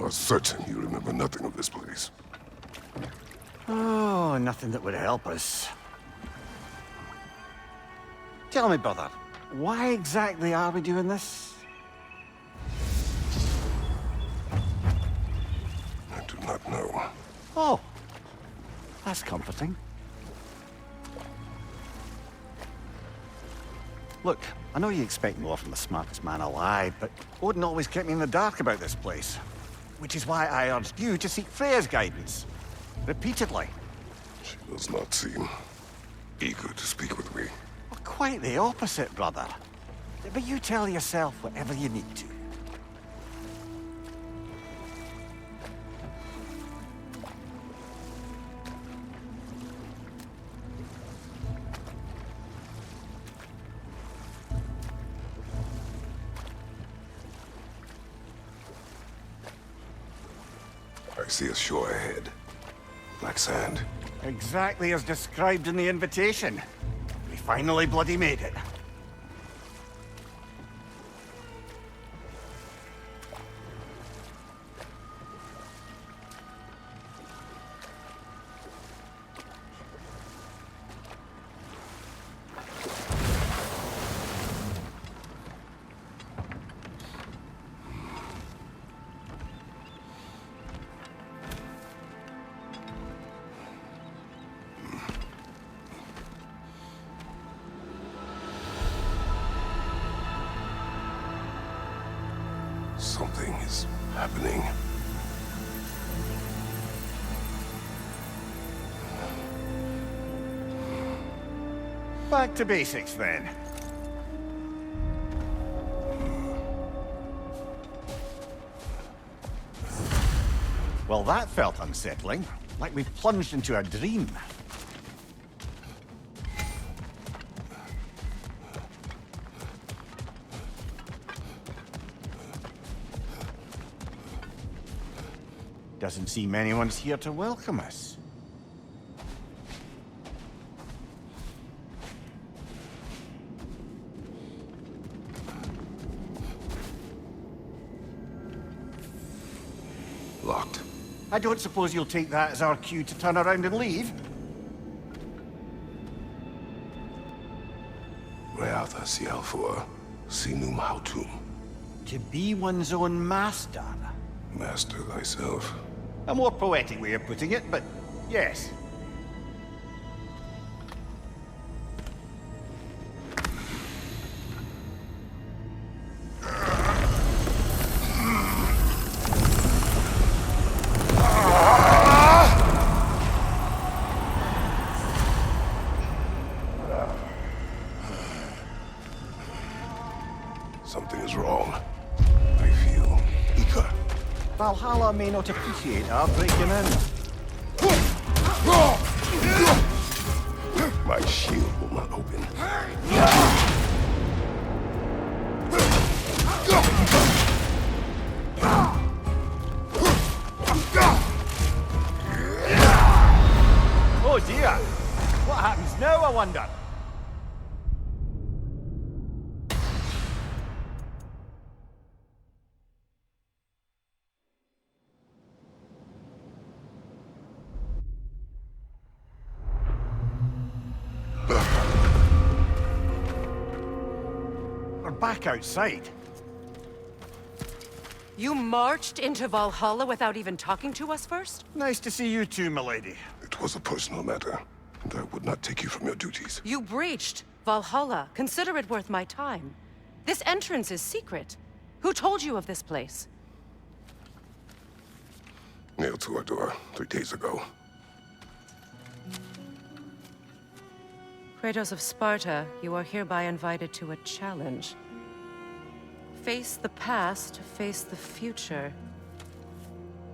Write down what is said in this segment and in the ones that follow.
are certain you remember nothing of this place. Oh, nothing that would help us. Tell me, brother, why exactly are we doing this? I do not know. Oh, that's comforting. Look, I know you expect more from the smartest man alive, but Odin always kept me in the dark about this place. Which is why I urged you to seek Freya's guidance. Repeatedly. She does not seem eager to speak with me. Well, quite the opposite, brother. But you tell yourself whatever you need to. I see a shore ahead. Black sand. Exactly as described in the invitation. We finally bloody made it. Something is happening. Back to basics, then. Well, that felt unsettling. Like we plunged into a dream. Doesn't seem anyone's here to welcome us. Locked. I don't suppose you'll take that as our cue to turn around and leave? Reatha Sialfor, Sinum Hautum. To be one's own master. Master thyself. A more poetic way of putting it, but yes. Something is wrong. I feel eager. Valhalla may not appreciate our breaking in. My shield will not open. Oh dear! What happens now, I wonder? We're back outside. You marched into Valhalla without even talking to us first? Nice to see you too, milady. It was a personal matter, and I would not take you from your duties. You breached Valhalla. Consider it worth my time. This entrance is secret. Who told you of this place? Nailed to our door 3 days ago. Kratos of Sparta, you are hereby invited to a challenge. Face the past, face the future.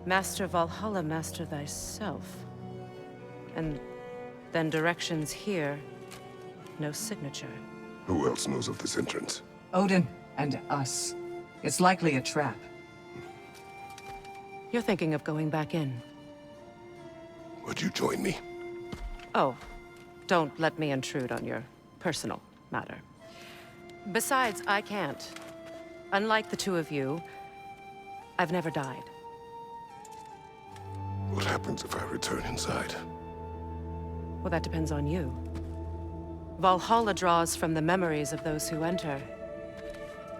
Master Valhalla, master thyself. And then directions here, no signature. Who else knows of this entrance? Odin and us. It's likely a trap. You're thinking of going back in. Would you join me? Oh, don't let me intrude on your personal matter. Besides, I can't. Unlike the two of you, I've never died. What happens if I return inside? Well, that depends on you. Valhalla draws from the memories of those who enter.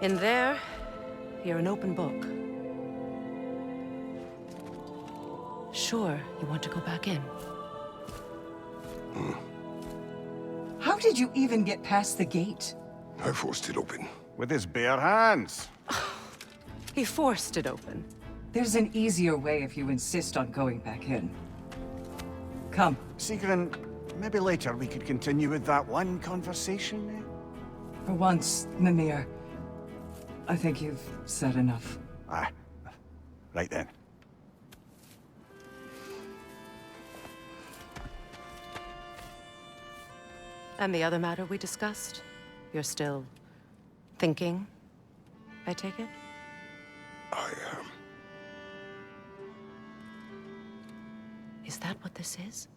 In there, you're an open book. Sure, you want to go back in. How did you even get past the gate? I forced it open. With his bare hands. He forced it open. There's an easier way if you insist on going back in. Come. Sigrun, maybe later we could continue with that one conversation, eh? For once, Mimir, I think you've said enough. Aye. Right then. And the other matter we discussed? You're still thinking, I take it? I am. Is that what this is?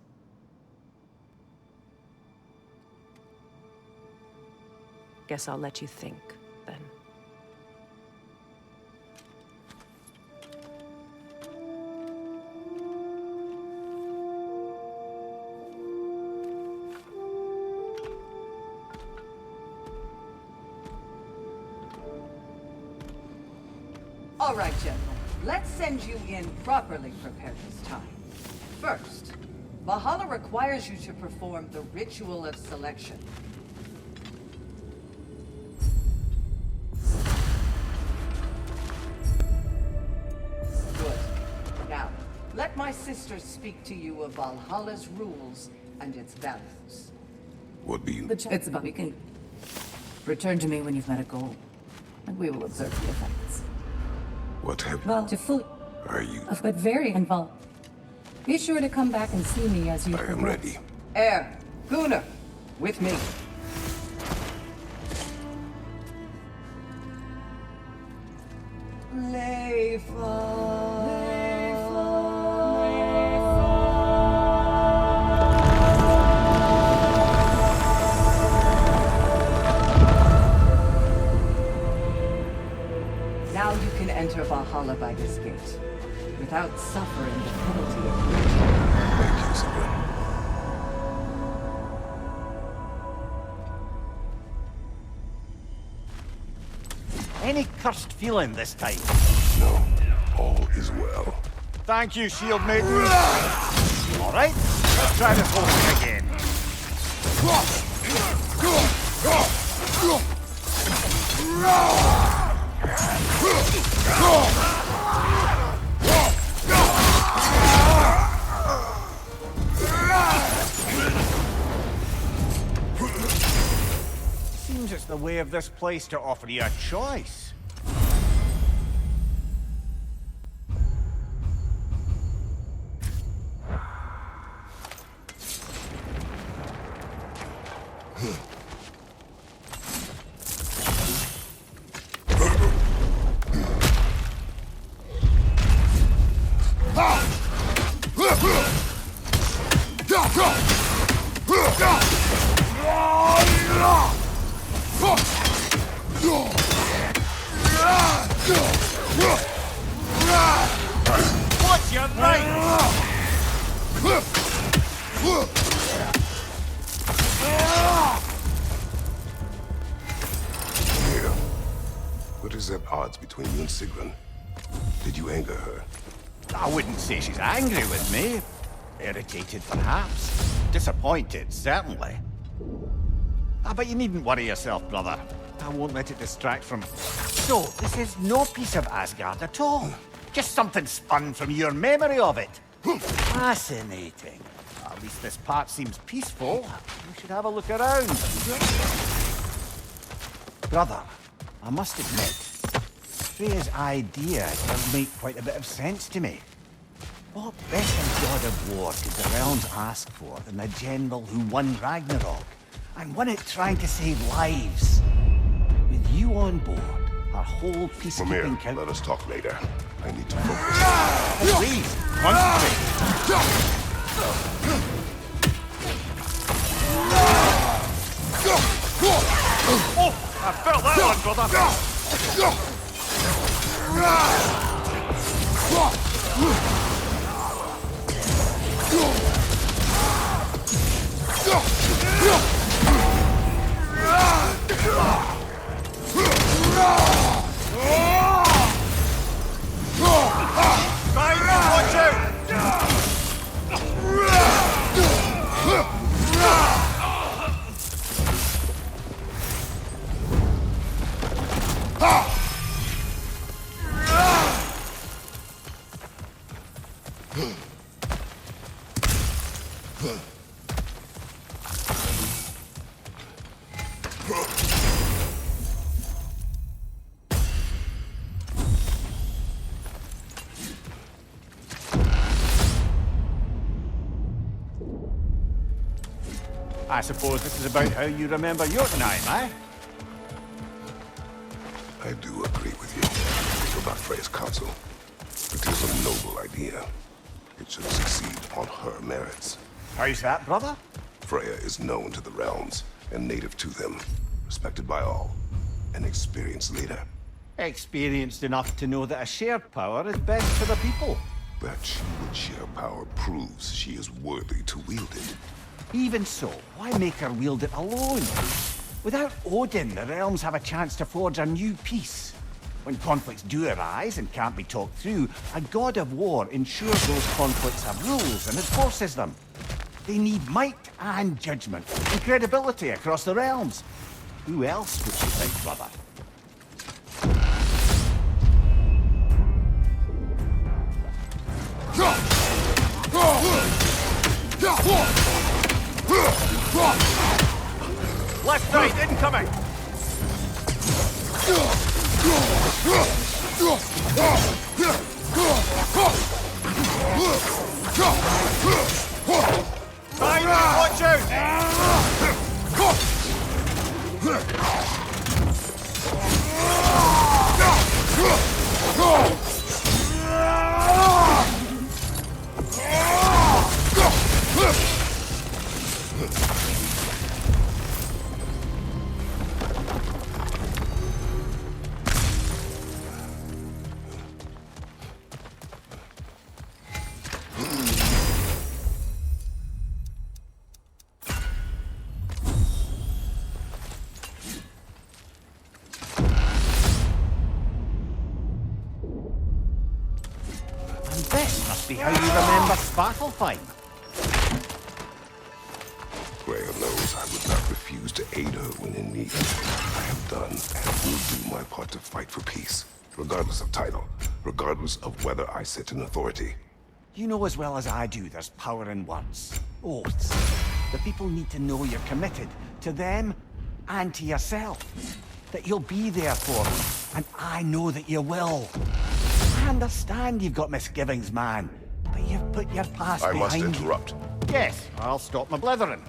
Guess I'll let you think, then. All right, General. Let's send you in properly prepared this time. First, Valhalla requires you to perform the ritual of selection. Good. Now, let my sister speak to you of Valhalla's rules and its values. What be you? It's about we can return to me when you've met a goal, and we will observe the effects. What have Well, to fully, are you? but very involved. Be sure to come back and see me as you I am progress. ready. Air, Gunnar, with me. Now you can enter Valhalla by this gate, without suffering the penalty of ritual. Thank you, Sigrun. Any cursed feeling this time? No, all is well. Thank you, shield maiden. All right, let's try this whole thing again. Seems it's the way of this place to offer you a choice. What's your right? Here. What is at odds between you and Sigrun? Did you anger her? I wouldn't say she's angry with me. Irritated, perhaps. Disappointed, certainly. But you needn't worry yourself, brother. I won't let it distract from... So, this is no piece of Asgard at all. Just something spun from your memory of it. Fascinating. At least this part seems peaceful. We should have a look around. Brother, I must admit, Freya's idea does make quite a bit of sense to me. What better god of war could the realms ask for than the general who won Ragnarok, and won it trying to save lives? With you on board, our whole peacekeeping Mimir, count... let us talk later. I need to focus. Please, concentrate. Oh, I felt that one, brother. Watch out! I suppose this is about how you remember your time, eh? I do agree with you about Freya's counsel. It is a noble idea. It should succeed on her merits. How's that, brother? Freya is known to the realms and native to them, respected by all, an experienced leader. Experienced enough to know that a shared power is best for the people. That she would share power proves she is worthy to wield it. Even so, why make her wield it alone? Without Odin, the realms have a chance to forge a new peace. When conflicts do arise and can't be talked through, a god of war ensures those conflicts have rules and enforces them. They need might and judgment and credibility across the realms. Who else would you think, brother? Left side incoming! Watch This must be how you remember Svartalfheim. Freya knows I would not refuse to aid her when in need. I have done and will do my part to fight for peace, regardless of title, regardless of whether I sit in authority. You know as well as I do there's power in words. Oaths. The people need to know you're committed to them and to yourself. That you'll be there for them. And I know that you will. I understand you've got misgivings, man. But you've put your past I behind must interrupt. you. Yes, I'll stop my blithering.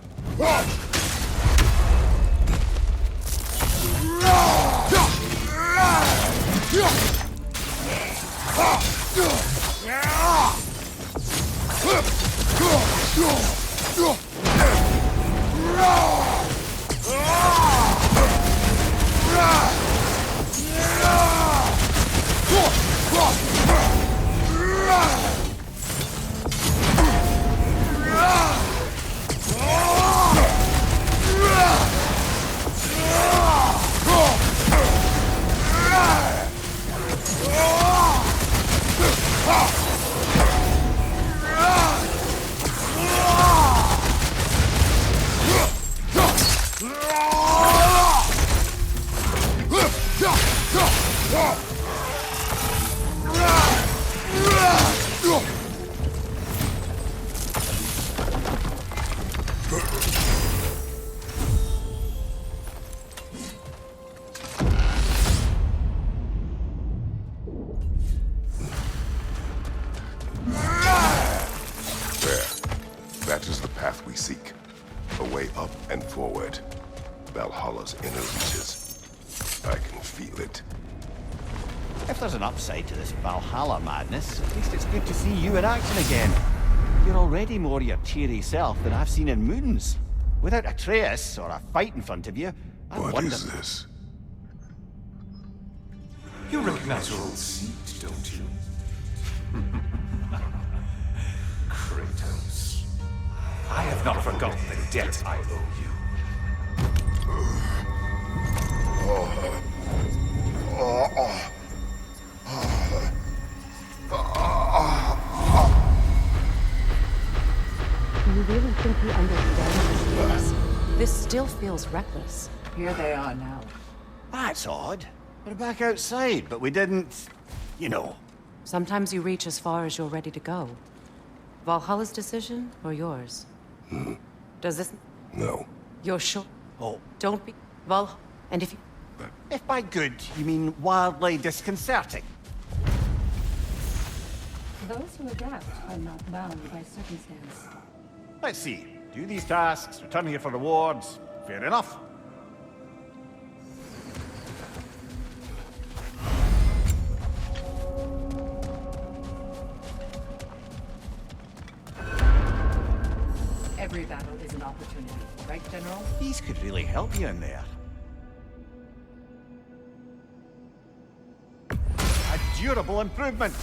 That is the path we seek. A way up and forward. Valhalla's inner reaches. I can feel it. If there's an upside to this Valhalla madness, at least it's good to see you in action again. You're already more your cheery self than I've seen in moons. Without Atreus or a fight in front of you, I What wonder... is this? You recognize your old seat, don't you? Kratos. I have not forgotten the debt I owe you. Do you really think he understands this? This still feels reckless. Here they are now. That's odd. We're back outside, but we didn't... You know. Sometimes you reach as far as you're ready to go. Valhalla's decision, or yours? Does this... No. You're sure? Oh, Don't be... And if you... if by good you mean wildly disconcerting. Those who adapt are not bound by circumstance. Let's see. Do these tasks, return here for rewards. Fair enough. Every battle is an opportunity, right, General? These could really help you in there. A durable improvement.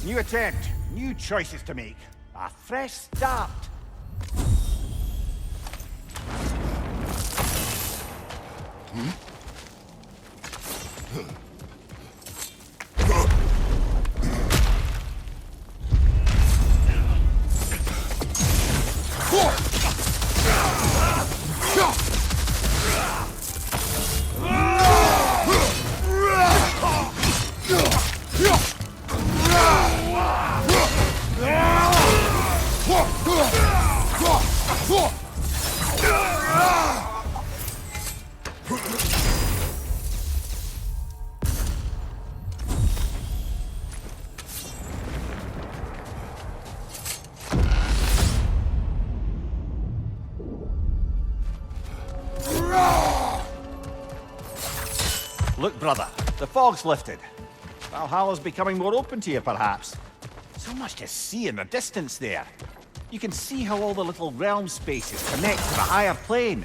New attempt, new choices to make. A fresh start. Look, brother, the fog's lifted. Valhalla's becoming more open to you, perhaps. So much to see in the distance there. You can see how all the little realm spaces connect to the higher plane.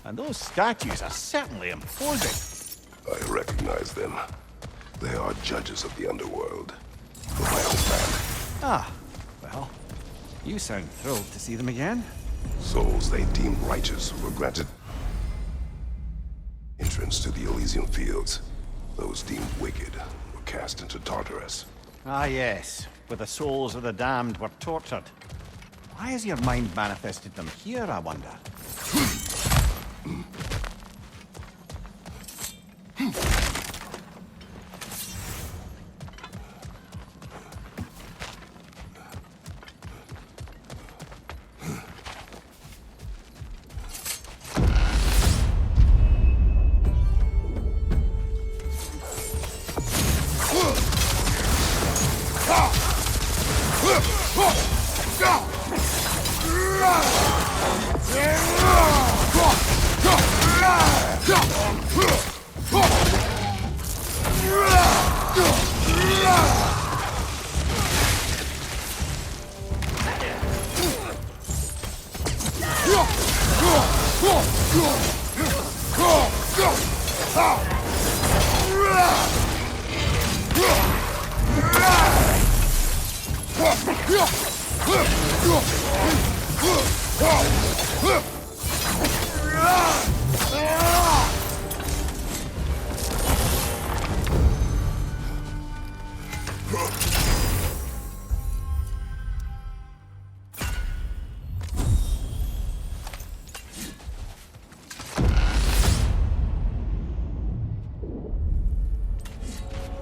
And those statues are certainly imposing. I recognize them. They are judges of the underworld. For my own land. Ah, well, you sound thrilled to see them again. Souls they deemed righteous were granted entrance to the Elysian fields. Those deemed wicked were cast into Tartarus. Ah, yes, where the souls of the damned were tortured. Why has your mind manifested them here, I wonder?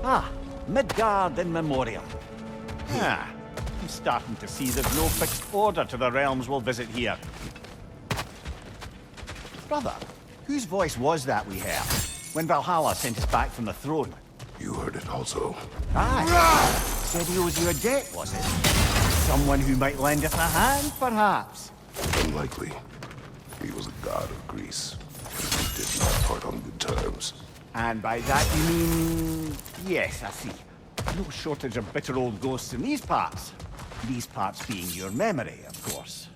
Ah, Midgard in memoriam. Ah, I'm starting to see there's no fixed order to the realms we'll visit here. Brother, whose voice was that we heard when Valhalla sent us back from the throne? You heard it also. Aye. Said he owes you a debt, was it? Someone who might lend us a hand, perhaps? Unlikely. He was a god of Greece. We did not part on good terms. And by that you mean... Yes, I see. No shortage of bitter old ghosts in these parts. These parts being your memory, of course.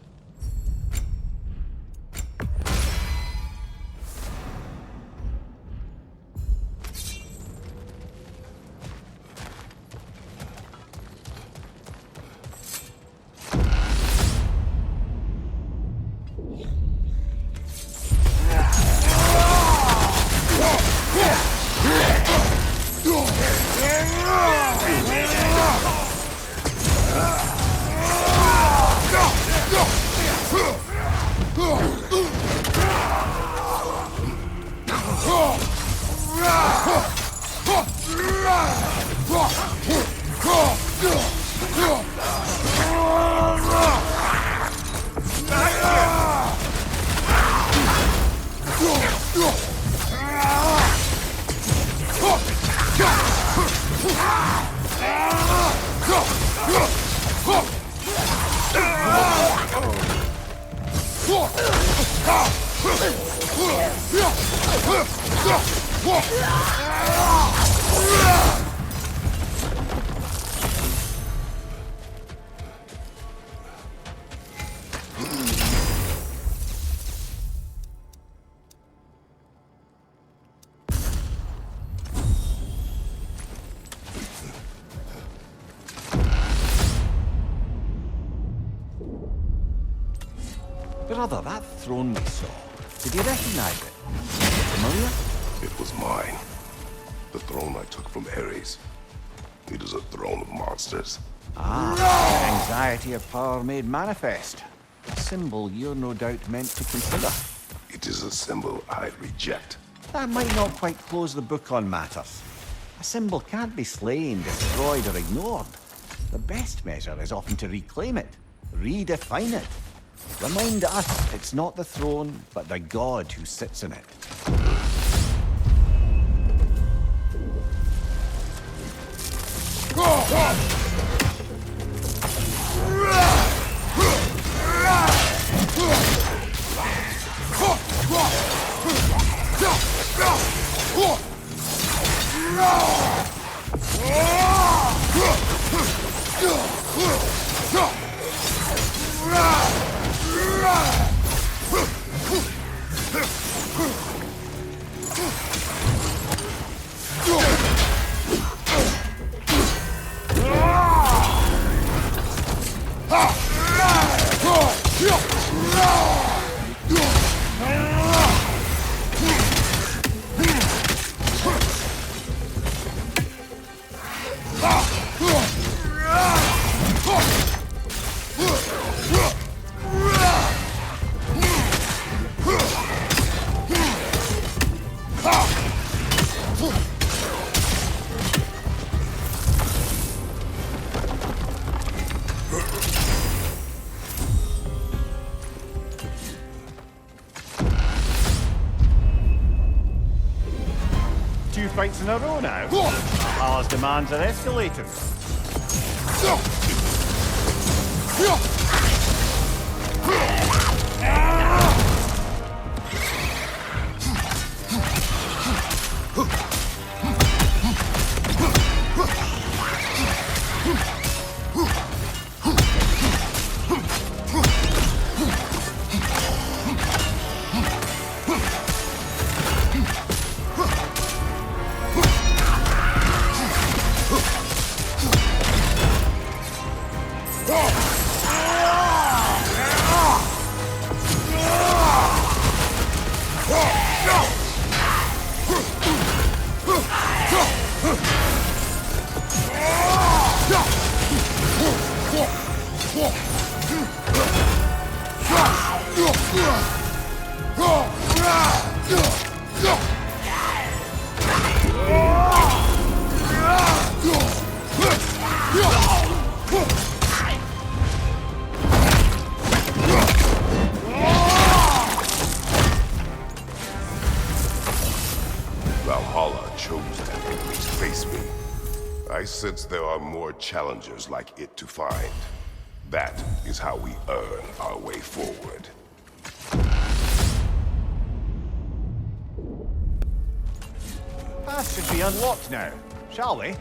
Brother, that throne we saw, did you recognize it? Familiar? It was mine. The throne I took from Ares. It is a throne of monsters. Ah, anxiety of power made manifest. A symbol you're no doubt meant to consider. It is a symbol I reject. That might not quite close the book on matters. A symbol can't be slain, destroyed, or ignored. The best measure is often to reclaim it, redefine it. Remind us it's not the throne, but the god who sits in it. Two fights in a row now. Valhalla's demands are escalating. Valhalla chose to at least face me. I sense there are more challengers like it to find. That is how we earn our way forward. Path should be unlocked now, shall we?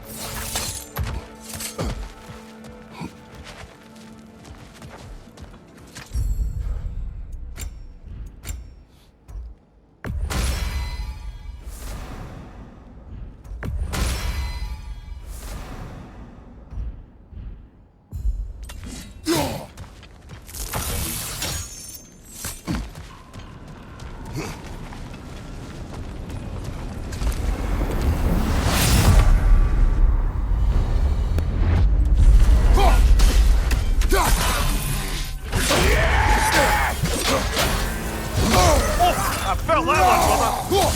I felt that one, brother!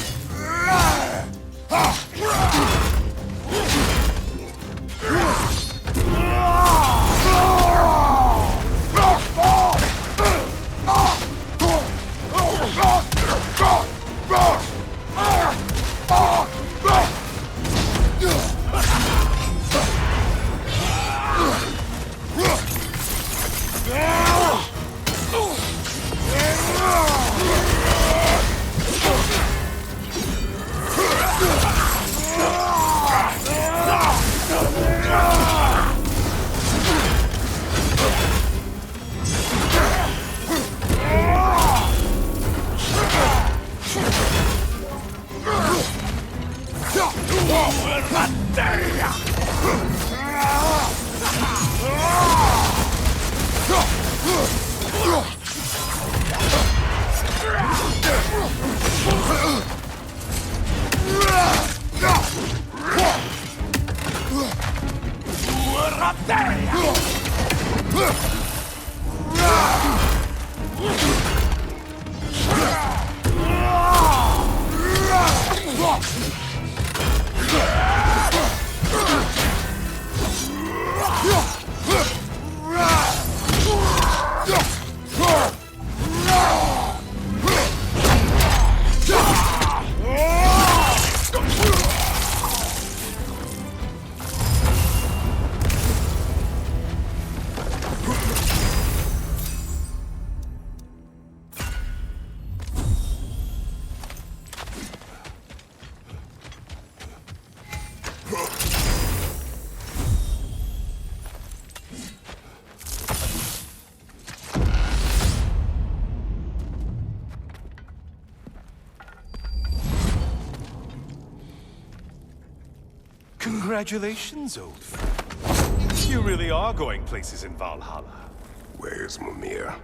Congratulations, old friend. You really are going places in Valhalla. Where's Mimir?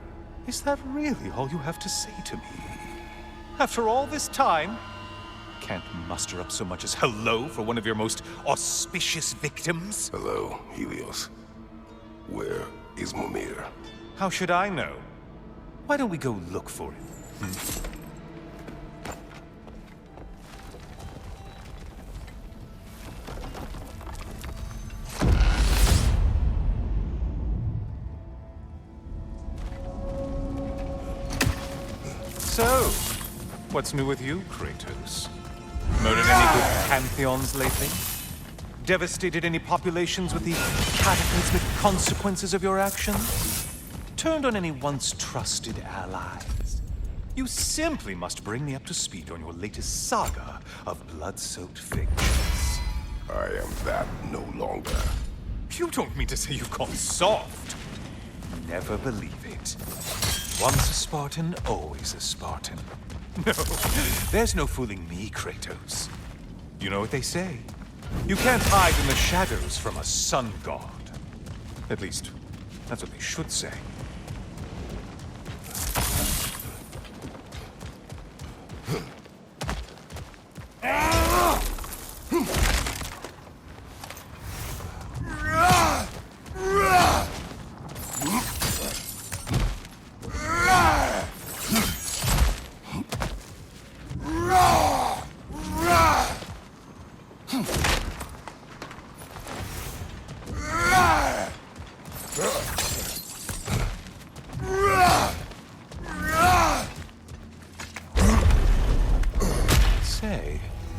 Is that really all you have to say to me? After all this time, can't muster up so much as hello for one of your most auspicious victims? Hello, Helios. Where is Mimir? How should I know? Why don't we go look for him? So, what's new with you, Kratos? Murdered any good pantheons lately? Devastated any populations with the cataclysmic consequences of your actions? Turned on any once trusted allies? You simply must bring me up to speed on your latest saga of blood-soaked vengeance. I am that no longer. You don't mean to say you've gone soft? Never believe it. Once a Spartan, always a Spartan. No, there's no fooling me, Kratos. You know what they say? You can't hide in the shadows from a sun god. At least, that's what they should say.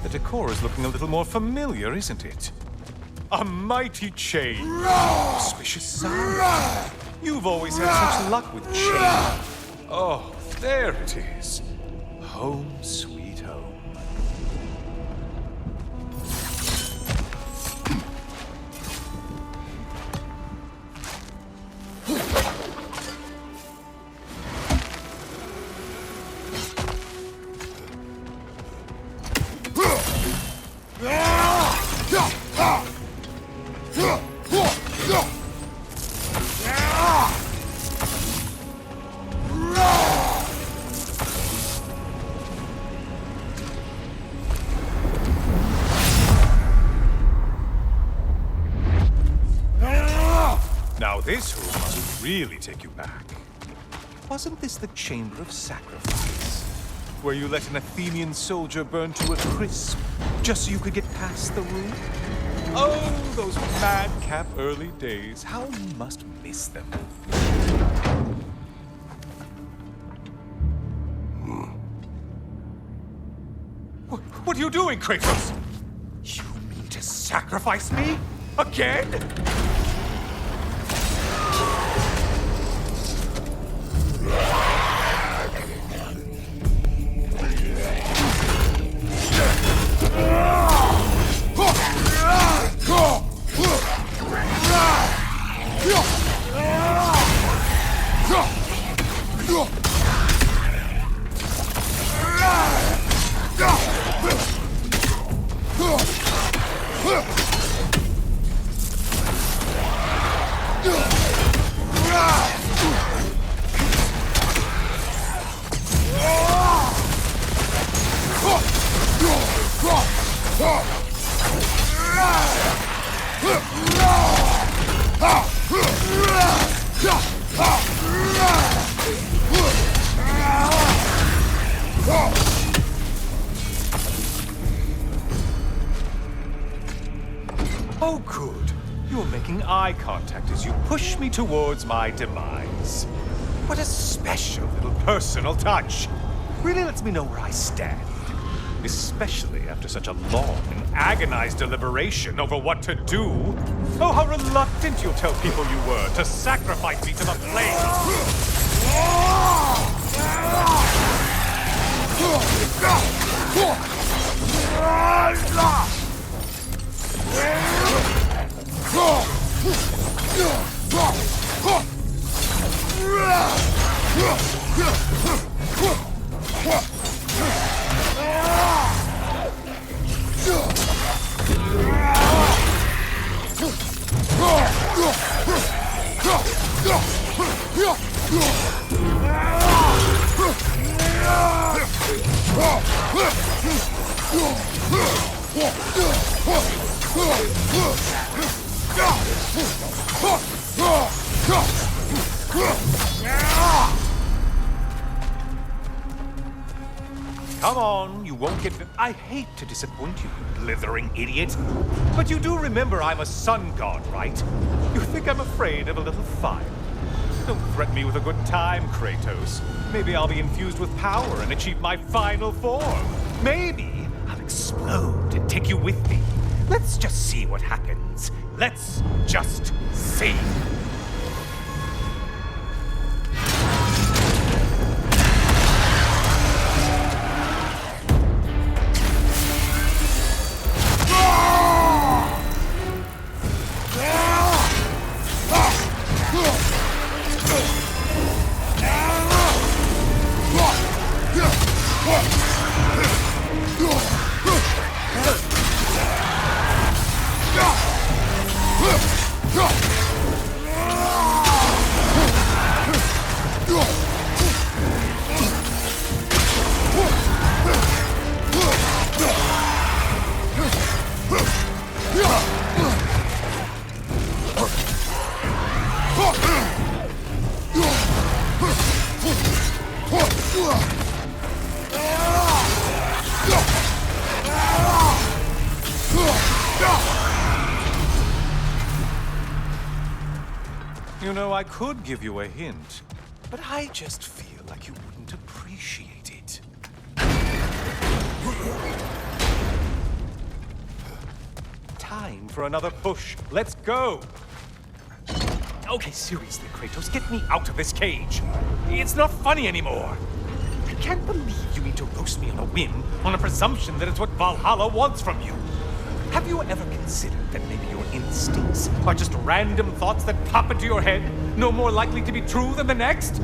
The decor is looking a little more familiar, isn't it? A mighty chain. Auspicious sound. You've always had such luck with chain. Oh, there it is. Home sweet home. Now this room must really take you back. Wasn't this the Chamber of Sacrifice? Where you let an Athenian soldier burn to a crisp, just so you could get past the room? Oh, those madcap early days. How you must miss them. What are you doing, Kratos? You mean to sacrifice me? Again? Oh, good. You're making eye contact as you push me towards my demise. What a special little personal touch. Really lets me know where I stand. Especially after such a long and agonized deliberation over what to do. Oh, how reluctant you'll tell people you were to sacrifice me to the flames. Come on, you won't get... I hate to disappoint you, you blithering idiot. But you do remember I'm a sun god, right? You think I'm afraid of a little fire? Don't threaten me with a good time, Kratos. Maybe I'll be infused with power and achieve my final form. Maybe I'll explode and take you with me. Let's just see what happens. Let's just see. You know, I could give you a hint, but I just feel like you wouldn't appreciate it. for another push. Let's go! Okay, seriously, Kratos, get me out of this cage. It's not funny anymore. I can't believe you mean to roast me on a whim, on a presumption that it's what Valhalla wants from you. Have you ever considered that maybe your instincts are just random thoughts that pop into your head, no more likely to be true than the next?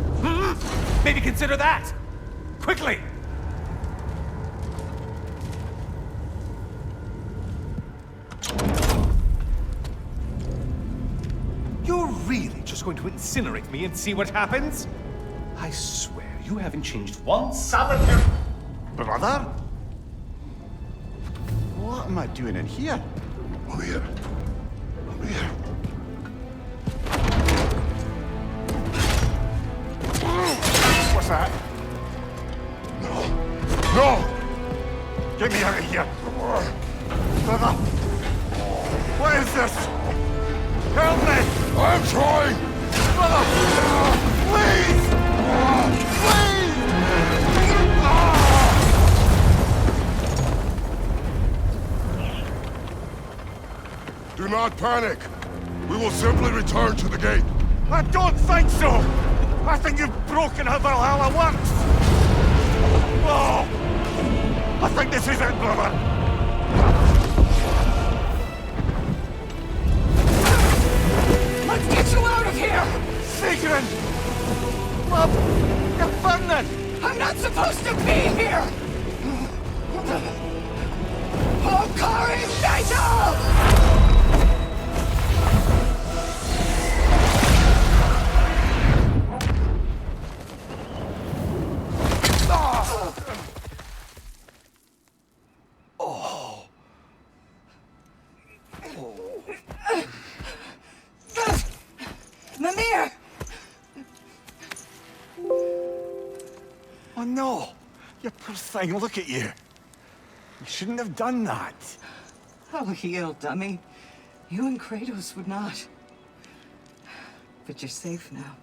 Maybe consider that! Quickly! You're really just going to incinerate me and see what happens? I swear, you haven't changed one solitary... Brother? What am I doing in here? Over here. Over here. What's that? No! Get me out of here! Brother! What is this? Help me! I'm trying! Brother! Please! Please! Do not panic. We will simply return to the gate. I don't think so! I think you've broken how Valhalla works! Oh! I think this is it, brother! Let's get you out of here! Sigrun! Love, you're burning! I'm not supposed to be here! Hokari Fatal! Mimir! Oh no! You poor thing, look at you! You shouldn't have done that! I'll heal, dummy. You and Kratos would not. But you're safe now.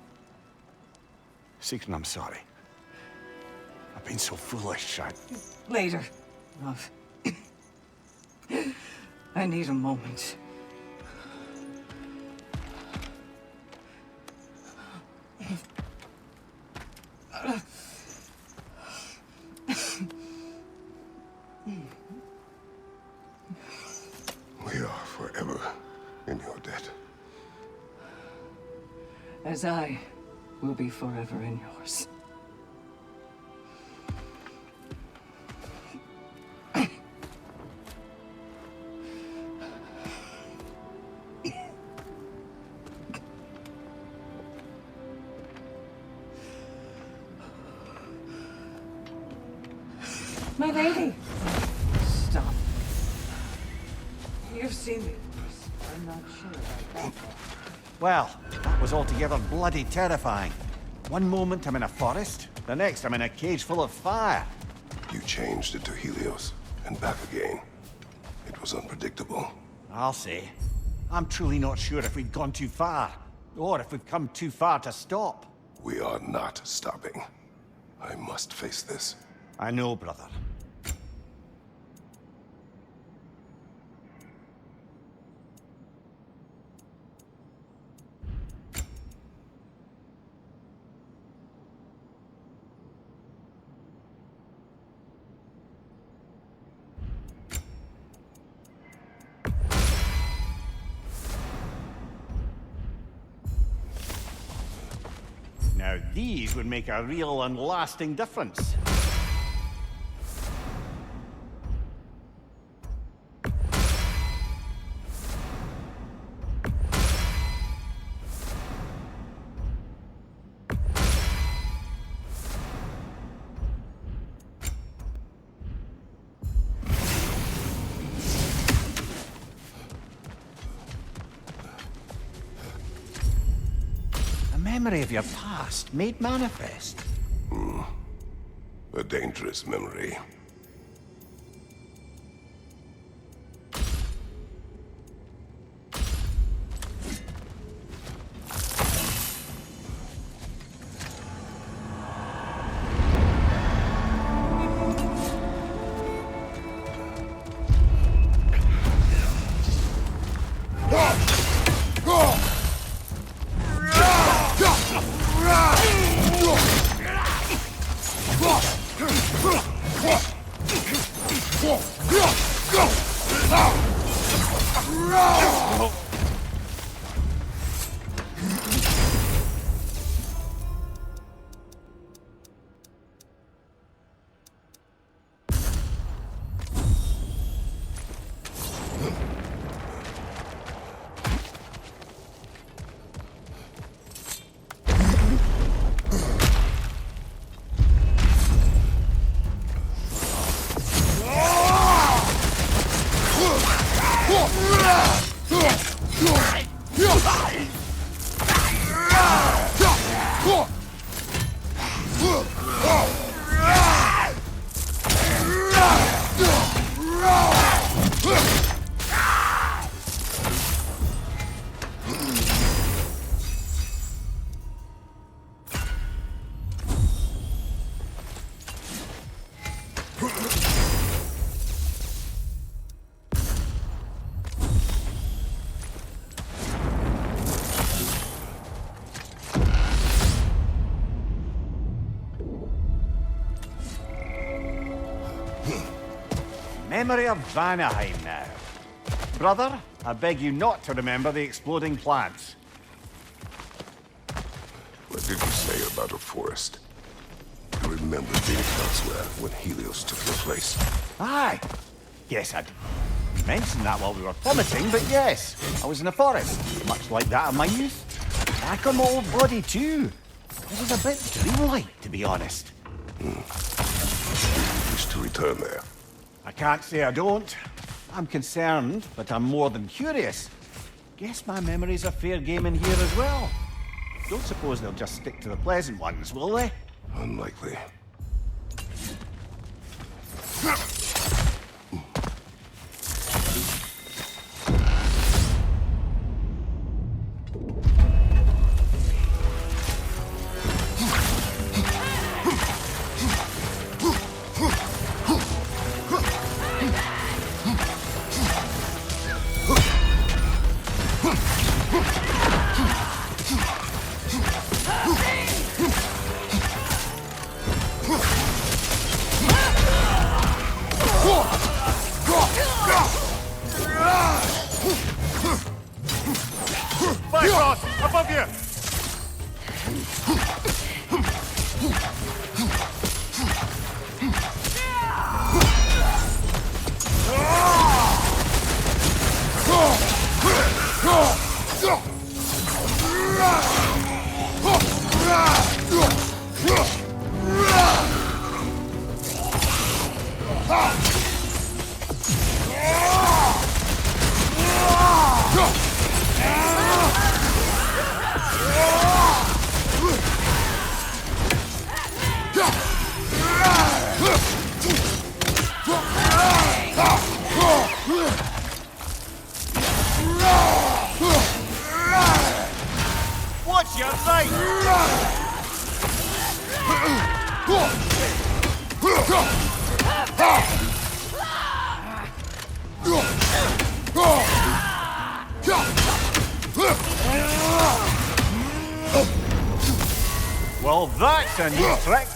Sigrun, I'm sorry. I've been so foolish, Later, love. I need a moment. We are forever in your debt. As I will be forever in yours. My lady! Stop. You've seen me worse. I'm not sure about that. Well, that was altogether bloody terrifying. One moment I'm in a forest, the next I'm in a cage full of fire. You changed into Helios and back again. It was unpredictable. I'll say. I'm truly not sure if we've gone too far, or if we've come too far to stop. We are not stopping. I must face this. I know, brother. Now these would make a real and lasting difference. Memory of your past made manifest. A dangerous memory. Memory of Vanaheim now. Brother, I beg you not to remember the exploding plants. What did you say about a forest? You remember being elsewhere when Helios took your place. Aye. Yes, I mentioned that while we were plummeting, but yes, I was in a forest, much like that of my youth. Back on my old body too. It was a bit dreamlike, to be honest. You wish to return there. I can't say I don't. I'm concerned, but I'm more than curious. Guess my memories are fair game in here as well. Don't suppose they'll just stick to the pleasant ones, will they? Unlikely. Bifrost, above you! Watch your right! Well, that's a new trick.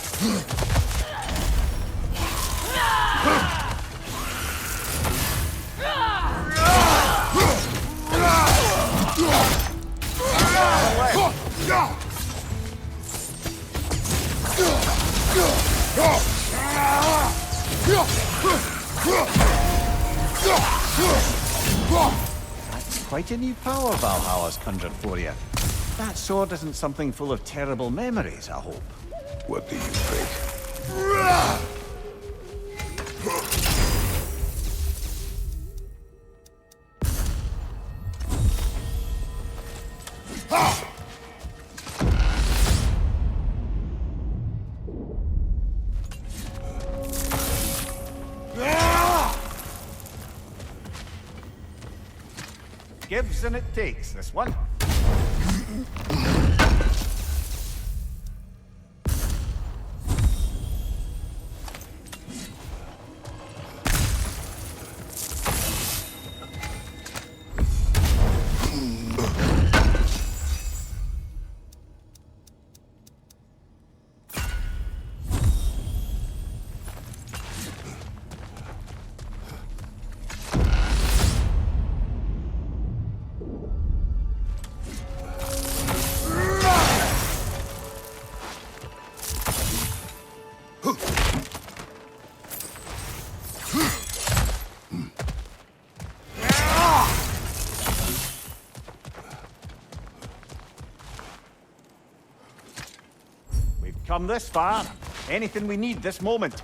That's quite a new power Valhalla's conjured for you. That sword isn't something full of terrible memories, I hope. What do you think? Gives and it takes, this one. come this far. Anything we need this moment.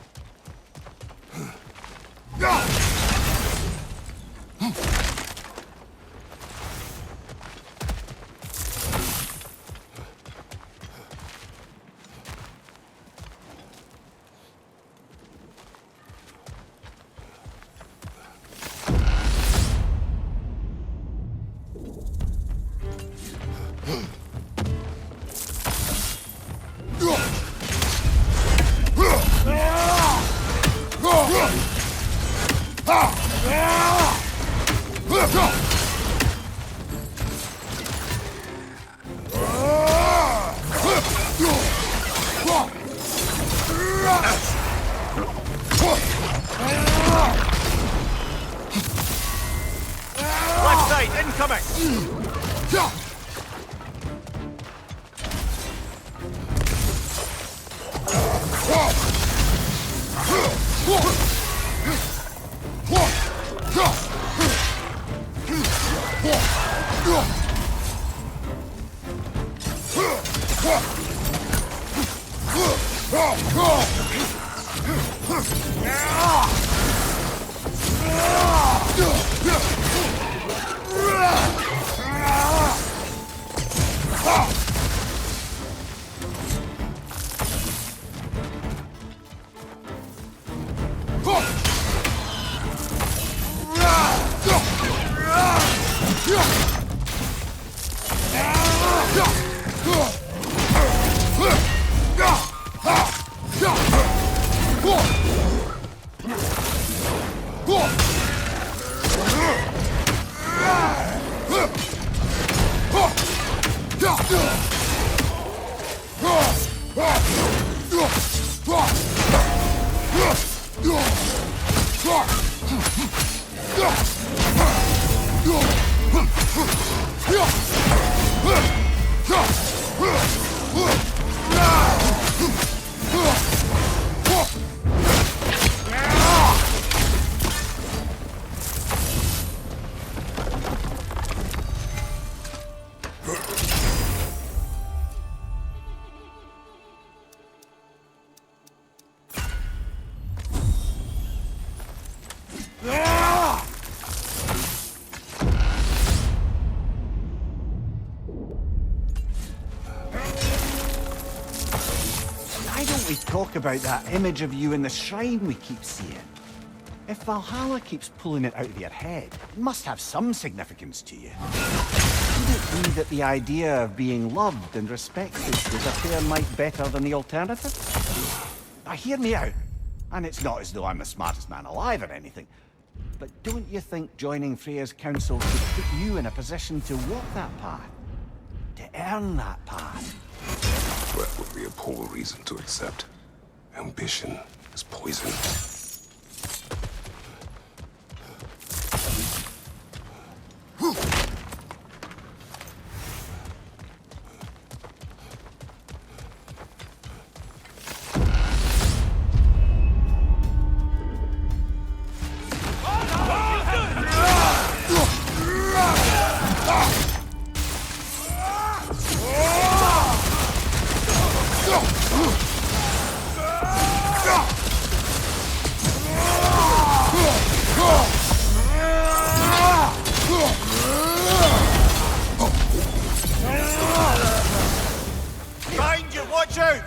Left side, incoming! Why don't we talk about that image of you in the shrine we keep seeing? If Valhalla keeps pulling it out of your head, it must have some significance to you. Could it be that the idea of being loved and respected is a fair mite better than the alternative? Now hear me out. And it's not as though I'm the smartest man alive or anything. But don't you think joining Freya's council could put you in a position to walk that path? To earn that path? Threat would be a poor reason to accept. Ambition is poison. Behind you, watch out!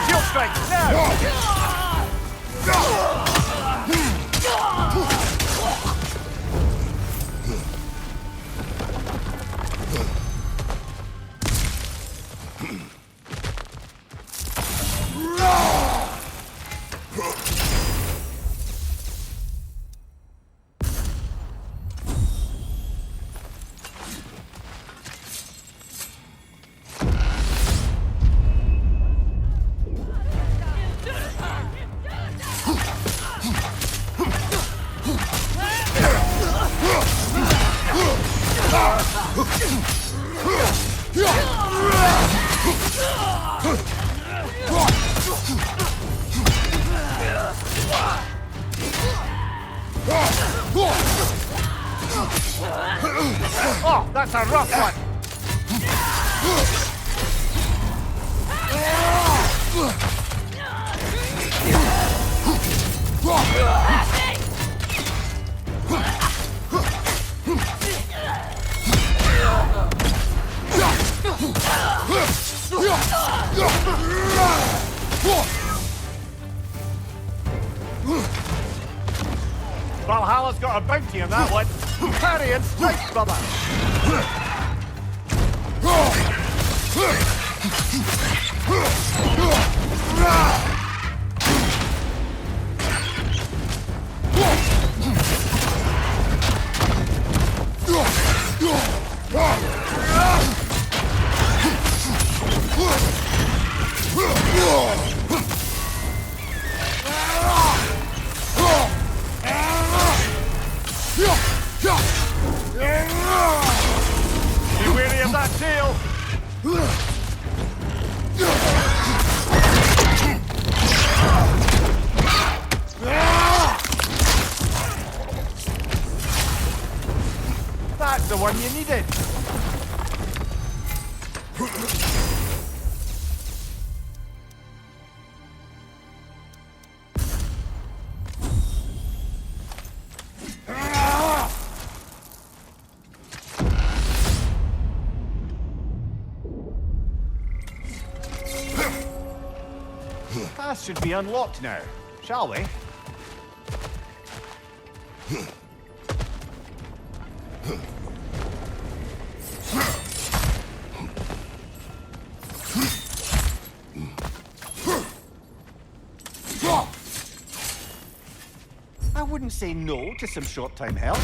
Shield strike, now! Oh, that's a rough one! Valhalla's got a bounty on that one. Parry and strike, brother! Be wary of that tail! That's the one you needed! Path should be unlocked now, shall we? I wouldn't say no to some short-time help.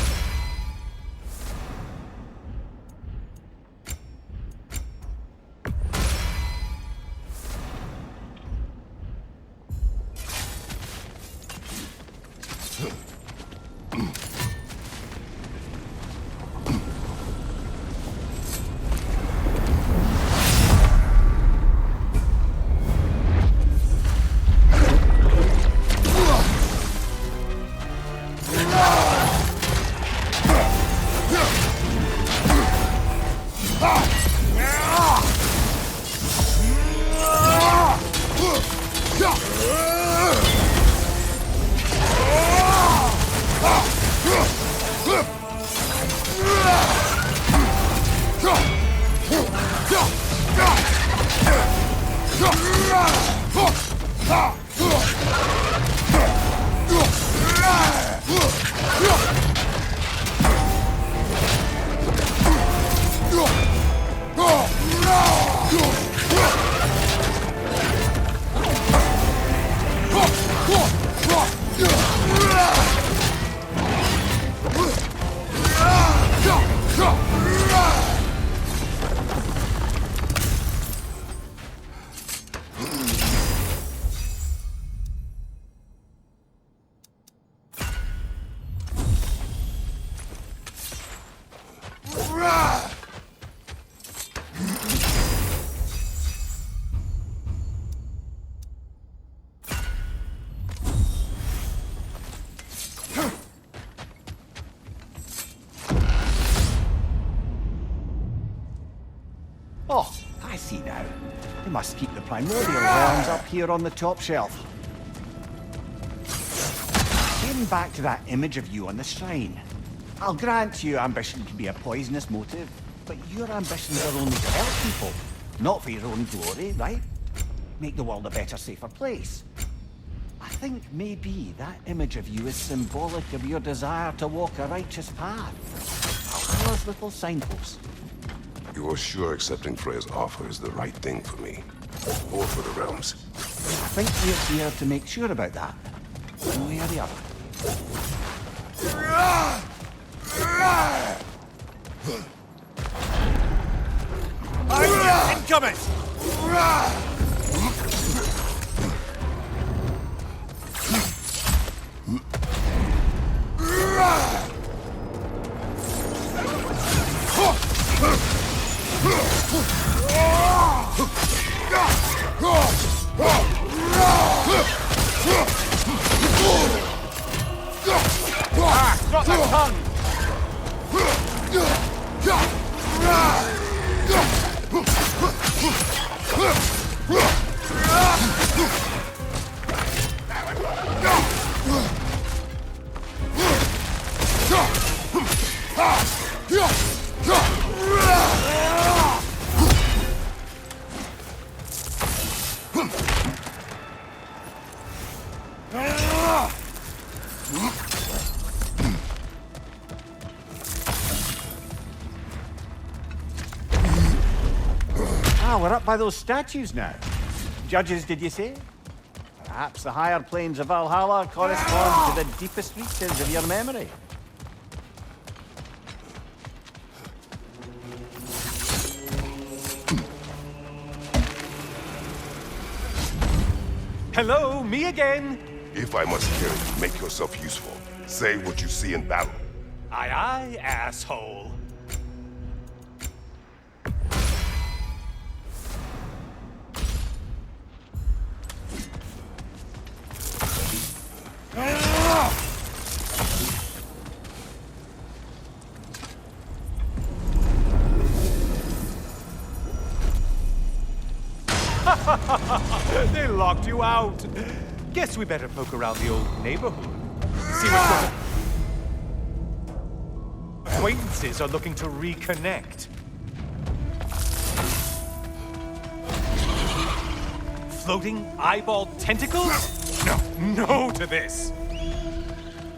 Oh, I see now. They must keep the primordial realms up here on the top shelf. Getting back to that image of you on the shrine. I'll grant you ambition can be a poisonous motive, but your ambitions are only to help people, not for your own glory, right? Make the world a better, safer place. I think maybe that image of you is symbolic of your desire to walk a righteous path. Valhalla's little signpost. You're sure accepting Freya's offer is the right thing for me? Or for the realms? I think we're here to make sure about that. One way or the other. Incoming! not the tongue! Ah, we're up by those statues now. Judges, did you say? Perhaps the higher planes of Valhalla correspond to the deepest reaches of your memory. Hello, me again. If I must hear you, make yourself useful. Say what you see in battle. Aye, aye, asshole. They locked you out. Guess we better poke around the old neighborhood. See what's going on. Acquaintances are looking to reconnect. Floating eyeball tentacles? No to this.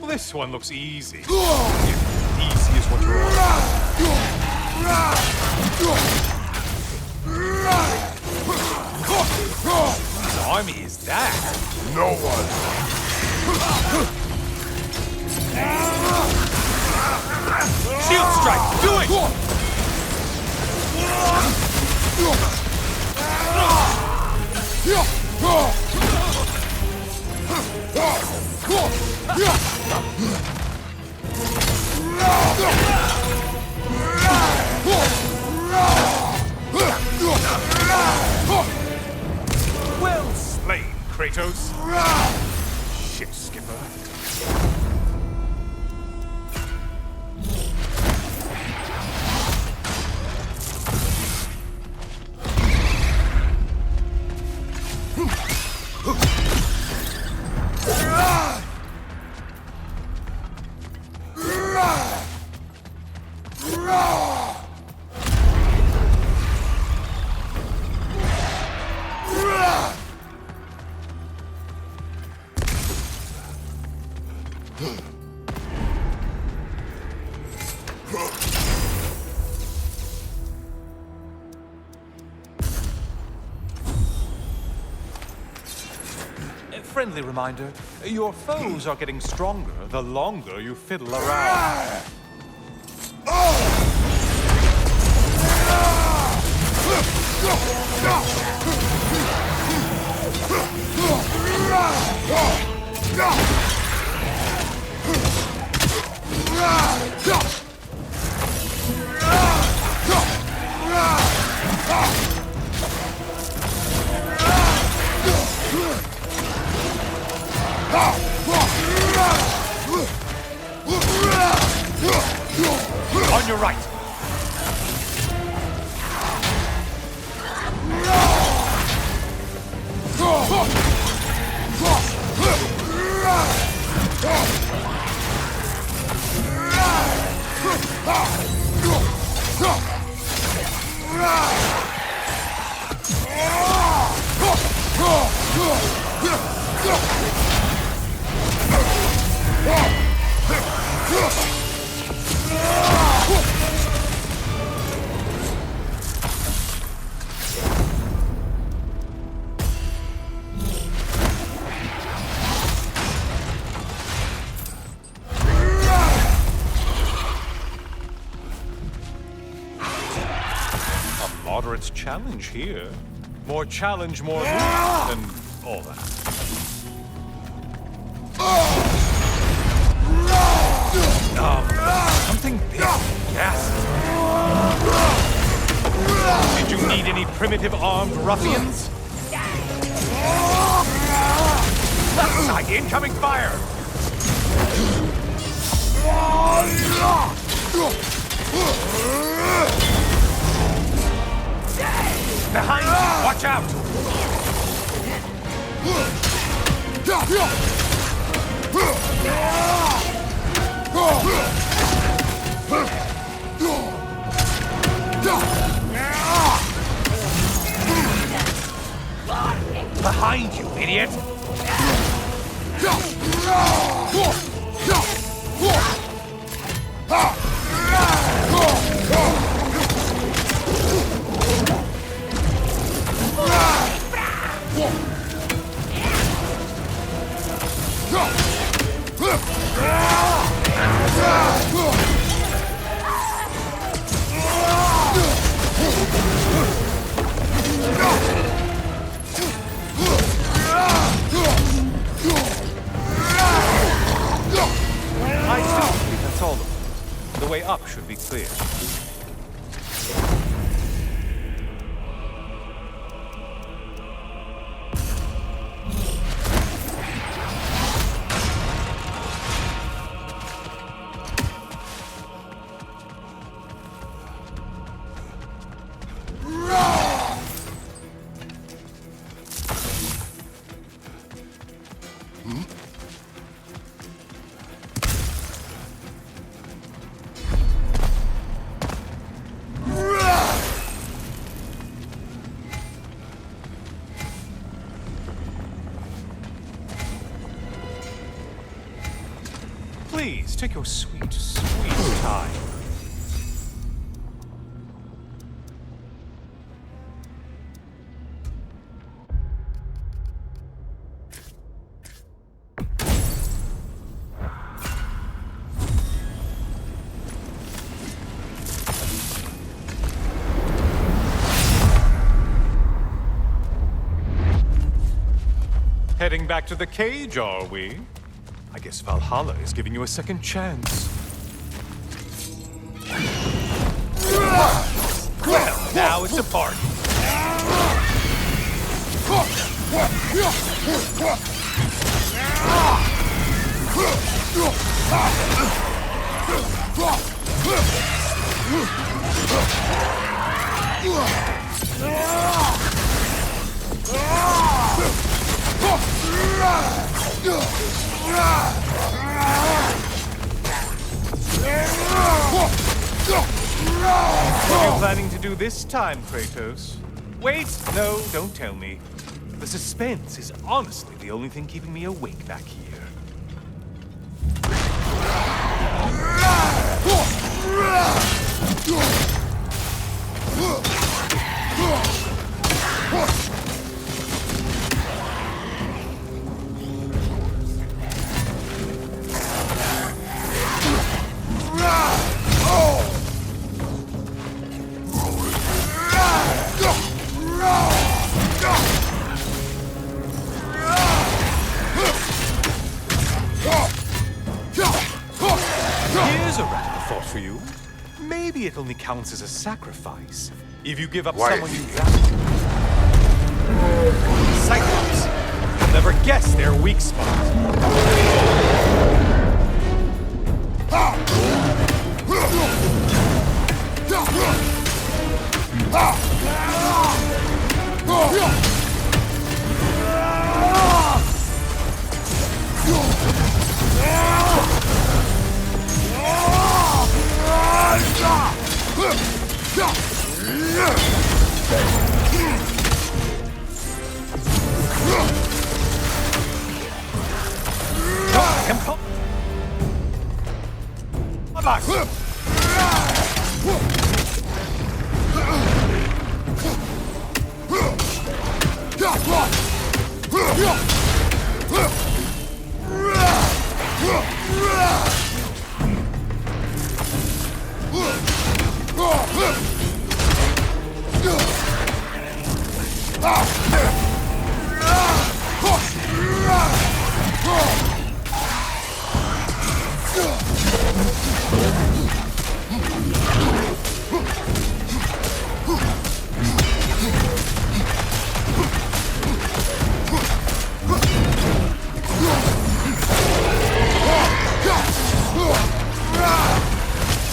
Well, this one looks easy. Easy is what you're all Whose army is that? No one! Shield strike! Do it! Well slain, Kratos. Ship skipper. Friendly reminder, your foes are getting stronger the longer you fiddle around. On your right. Moderate challenge here. More challenge, more loot, and all that. Something big, gas. Did you need any primitive armed ruffians? Left side, incoming fire! Behind you! Watch out! Behind you, idiot! I still believe that's all of them. The way up should be clear. Please, take your sweet, sweet time. Heading back to the cage, are we? I guess Valhalla is giving you a second chance. Well, now it's a party. What are you planning to do this time, Kratos? Wait, no, don't tell me. The suspense is honestly the only thing keeping me awake back here. Here's a radical thought for you. Maybe it only counts as a sacrifice if you give up someone you value. Cyclops! You'll never guess their weak spot.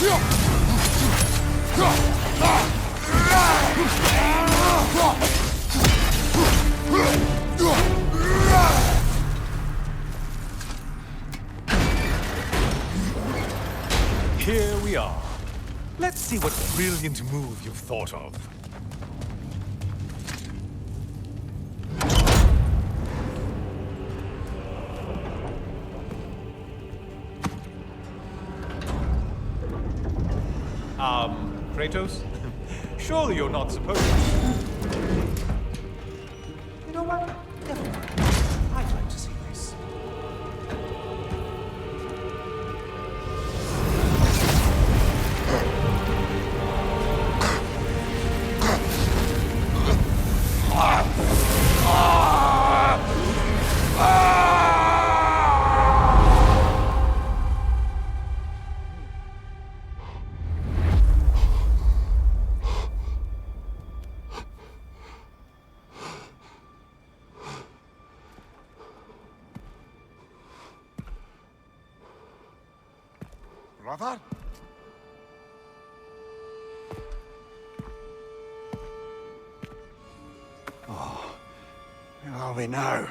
Here we are. Let's see what brilliant move you've thought of. Kratos? Surely you're not supposed to. You know what? Never mind. I'd like to see this. Brother? Oh, where are we now?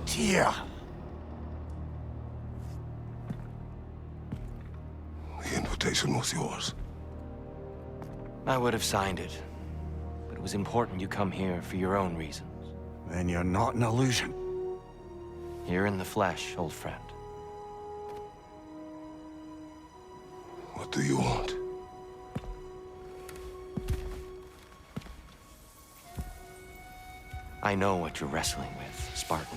Dear. The invitation was yours. I would have signed it, but it was important you come here for your own reasons. Then you're not an illusion. You're in the flesh, old friend. What do you want? I know what you're wrestling with, Spartan.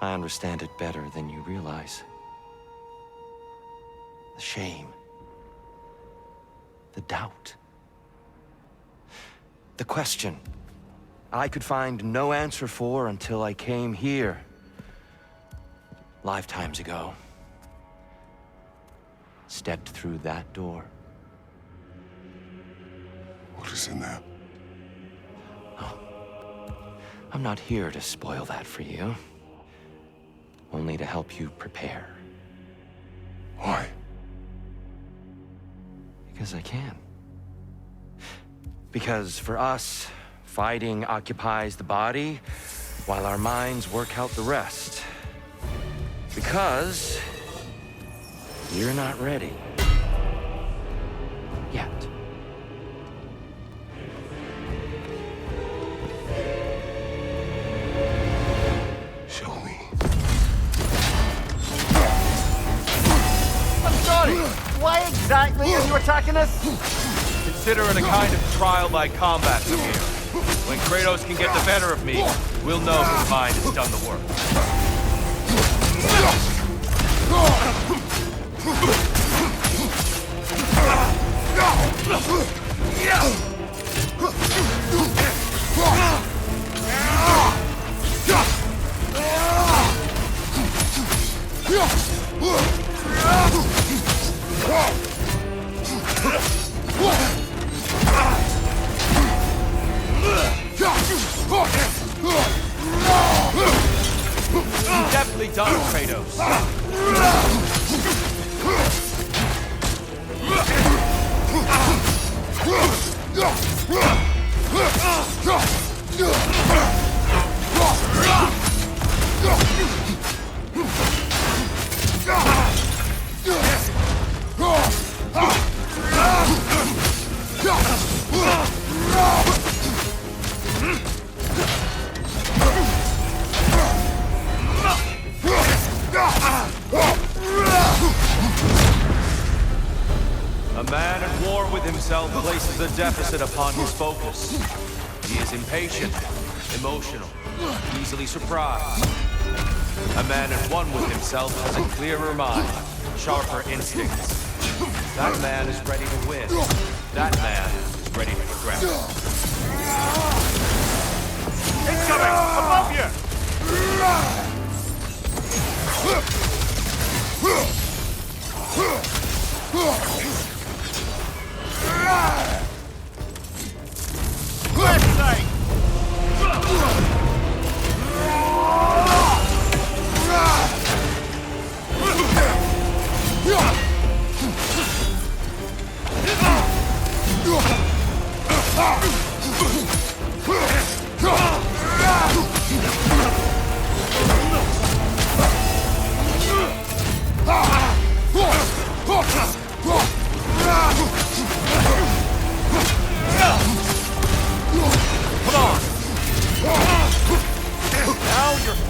I understand it better than you realize. The shame. The doubt. The question I could find no answer for until I came here. Lifetimes ago. Stepped through that door. What is in there? I'm not here to spoil that for you. Only to help you prepare. Why? Because I can. Because for us, fighting occupies the body, while our minds work out the rest. Because you're not ready. Yet. Show me. I'm sorry. Why exactly are you attacking us? Consider it a kind of trial by combat from here. When Kratos can get the better of me, we'll know his mind has done the work. Definitely done, Kratos. A man at war with himself places a deficit upon his focus. He is impatient, emotional, easily surprised. A man at one with himself has a clearer mind, sharper instincts. That man is ready to win. That man is ready to progress. Incoming! Above you! Left side!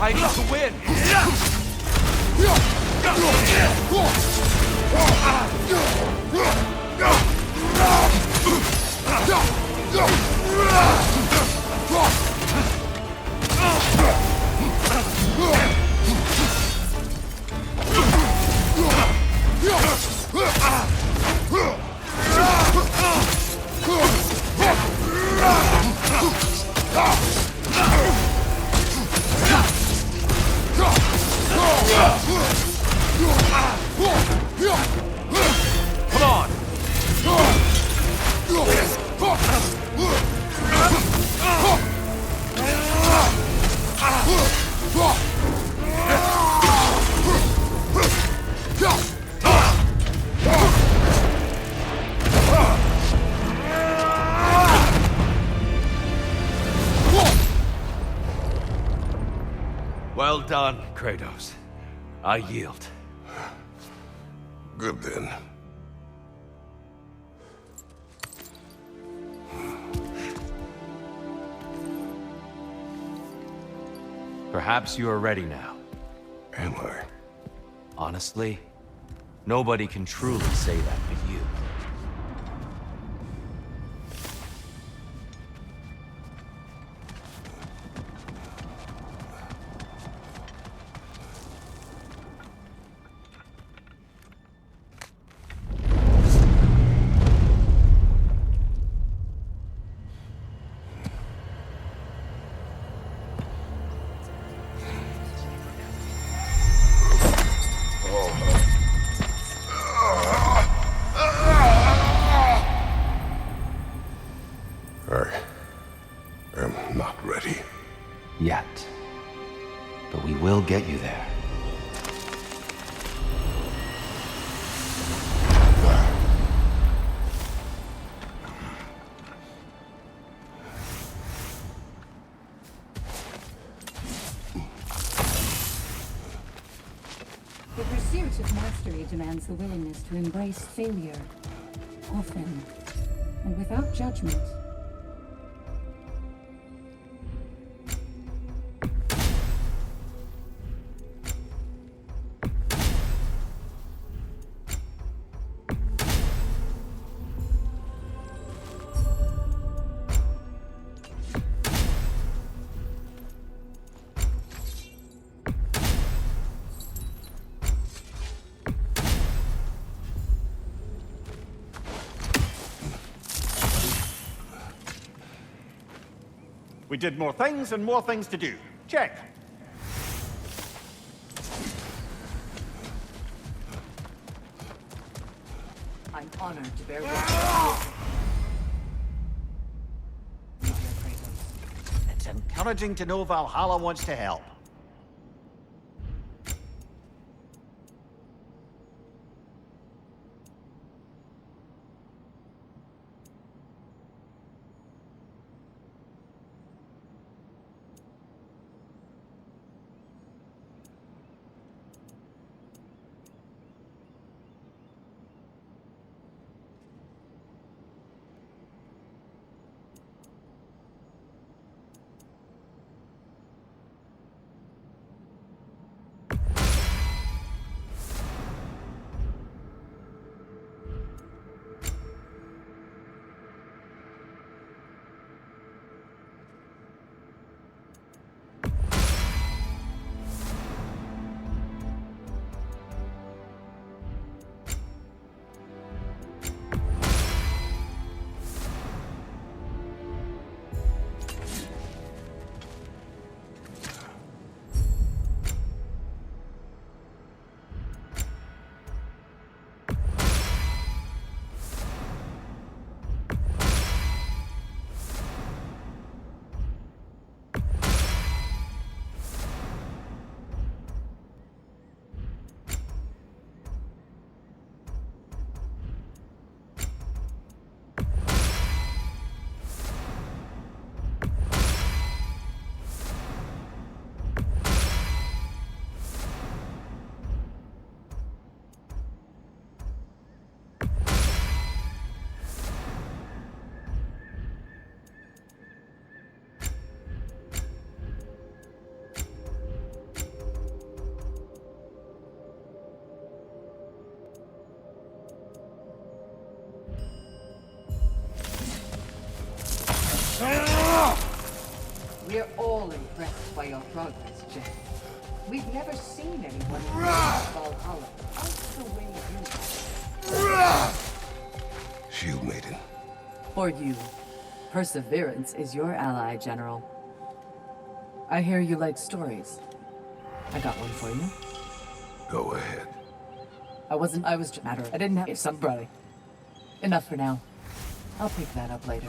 fighting to win! Come on! Well done, Kratos. I yield. Good then. Perhaps you are ready now. Am I? Honestly, nobody can truly say that but you. I am not ready. Yet. But we will get you there. The pursuit of mastery demands the willingness to embrace failure, often, and without judgment. We did more things and more things to do. Check. I'm honored to bear witness. It's encouraging to know Valhalla wants to help. all impressed by your progress, Jen. We've never seen anyone in Valhalla quite the way you are. Shield Maiden. For you, perseverance is your ally, General. I hear you like stories. I got one for you. Go ahead. I was just matter. I didn't have some brother. Enough for now. I'll pick that up later.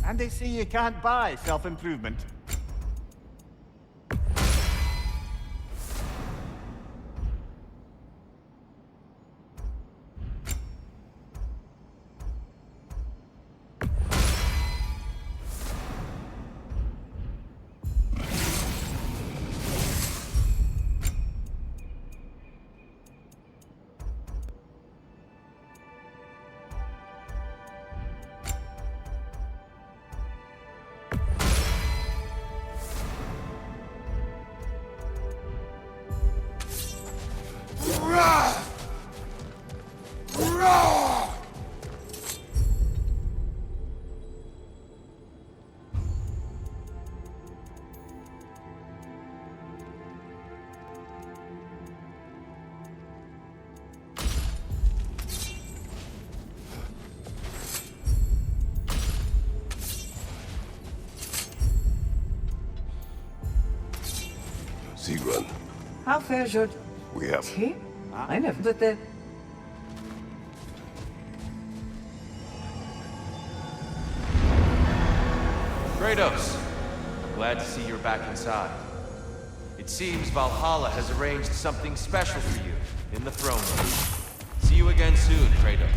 And they say you can't buy self-improvement. Run. How fares your We have... tea? I never did that. Kratos, I'm glad to see you're back inside. It seems Valhalla has arranged something special for you in the throne room. See you again soon, Kratos.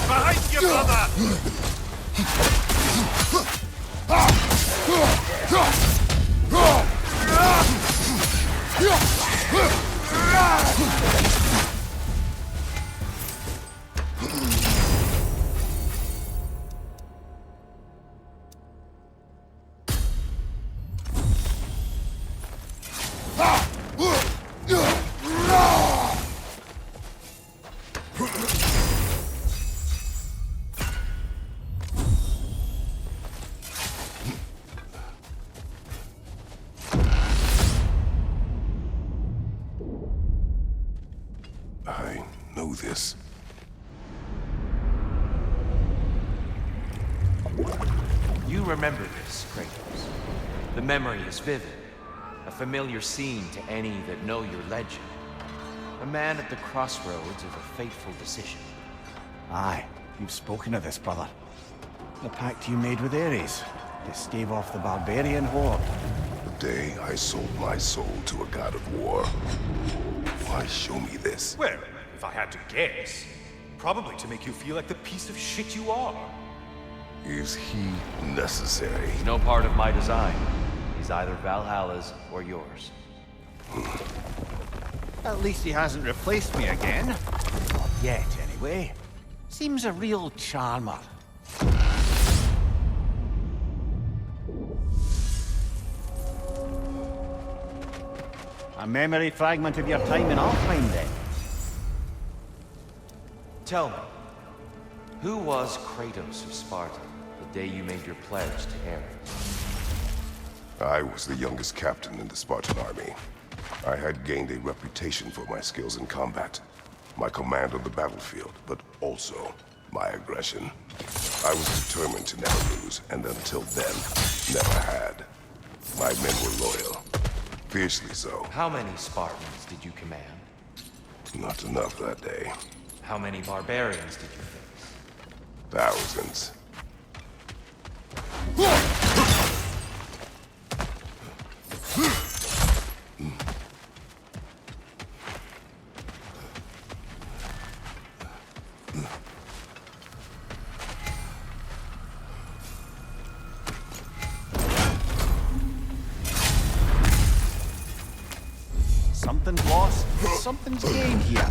Behind you, brother! I know this. You remember this, Kratos. The memory is vivid. A familiar scene to any that know your legend. A man at the crossroads of a fateful decision. Aye, you've spoken of this, brother. The pact you made with Ares to stave off the barbarian horde. The day I sold my soul to a god of war. Why show me this? Well, if I had to guess, probably to make you feel like the piece of shit you are. Is he necessary? He's no part of my design. He's either Valhalla's or yours. At least he hasn't replaced me again. Not yet, anyway. Seems a real charmer. A memory fragment of your time in Alfheim, then? Tell me, who was Kratos of Sparta the day you made your pledge to Ares? I was the youngest captain in the Spartan army. I had gained a reputation for my skills in combat, my command on the battlefield, but also my aggression. I was determined to never lose, and until then, never had. My men were loyal. Fiercely so. How many Spartans did you command? Not enough that day. How many barbarians did you face? Thousands. Something's lost, something's gained here.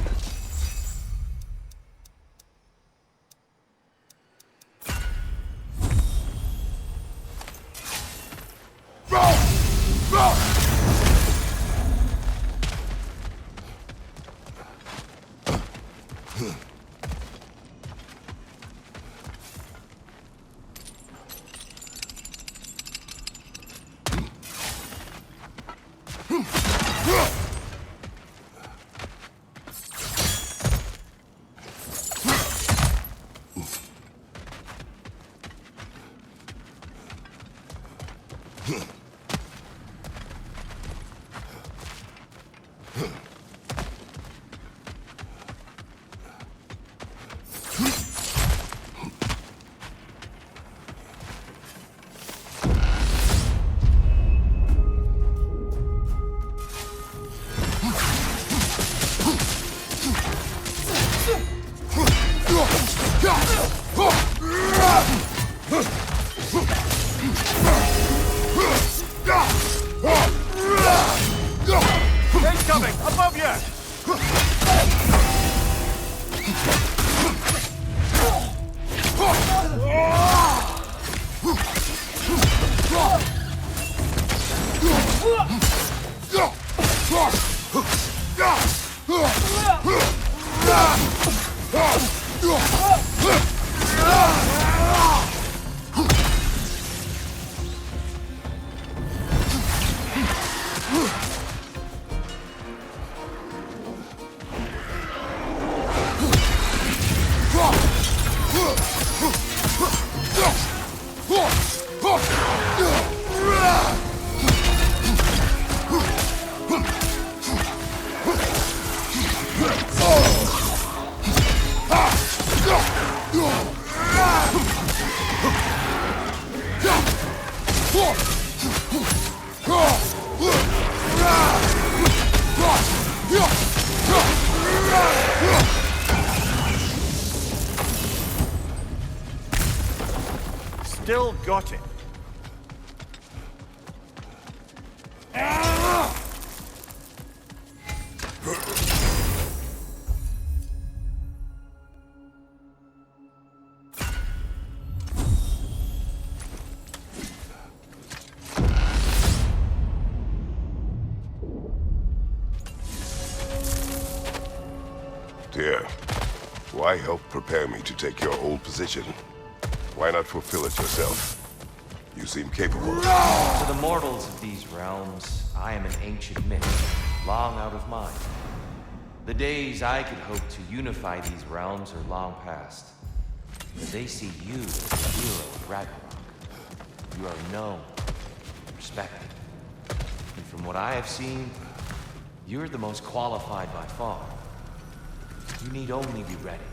Incoming! Above you! Still got it. Dear, why help prepare me to take your old position? Why not fulfill it yourself? You seem capable. To the mortals of these realms, I am an ancient myth, long out of mind. The days I could hope to unify these realms are long past. But they see you as the hero of Ragnarok. You are known, respected. And from what I have seen, you're the most qualified by far. You need only be ready.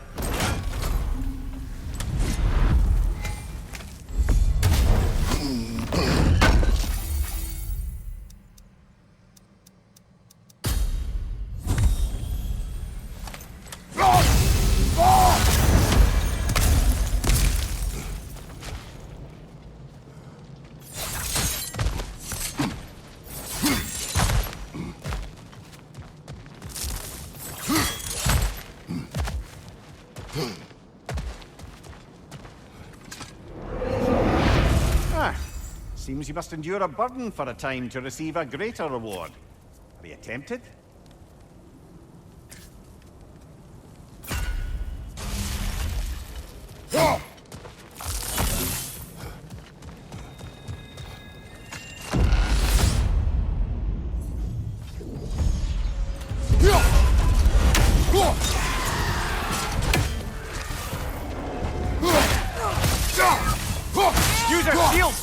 Seems you must endure a burden for a time to receive a greater reward. Are you tempted?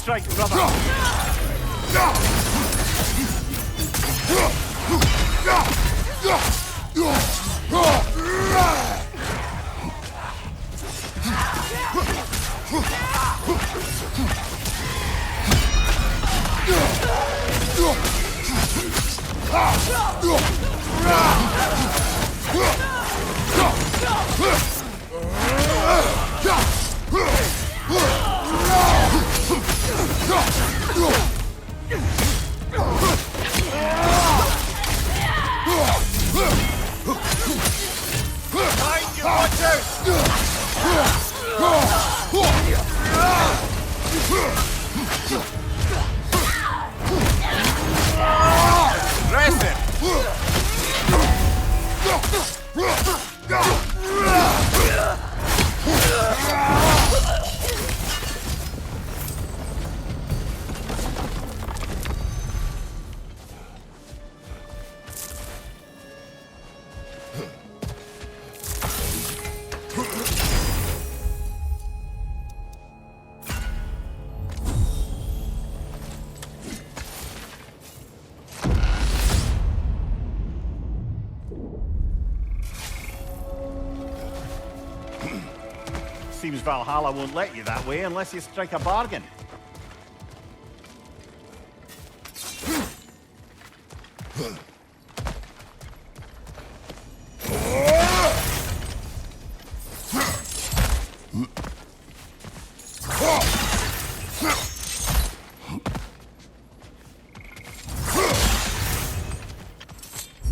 strike, brother! Seems Valhalla won't let you that way unless you strike a bargain.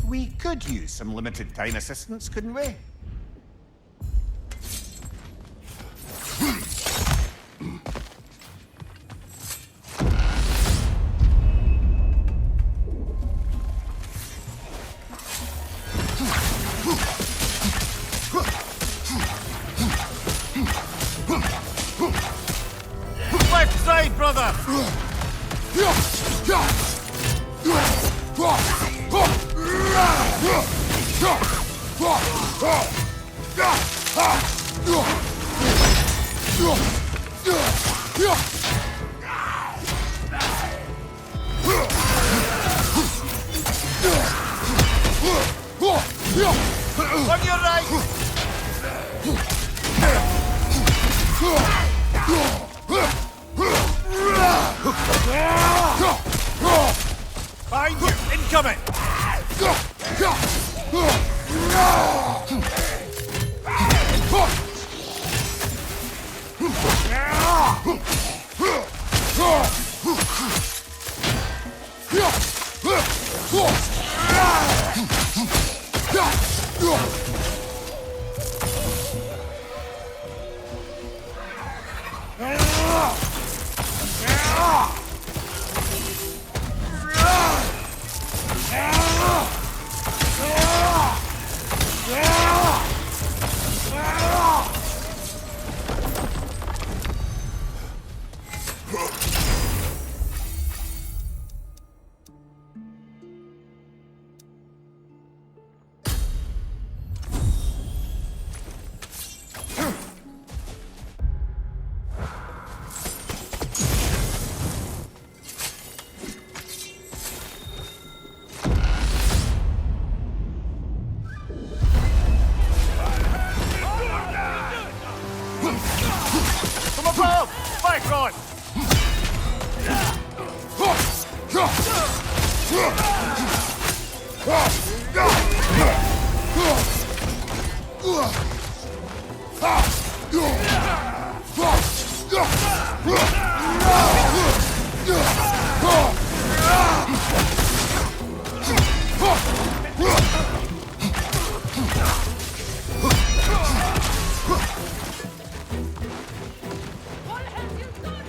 We could use some limited time assistance, couldn't we? Left side, brother! On your right! Behind you! Incoming! From above! Fight, Rod!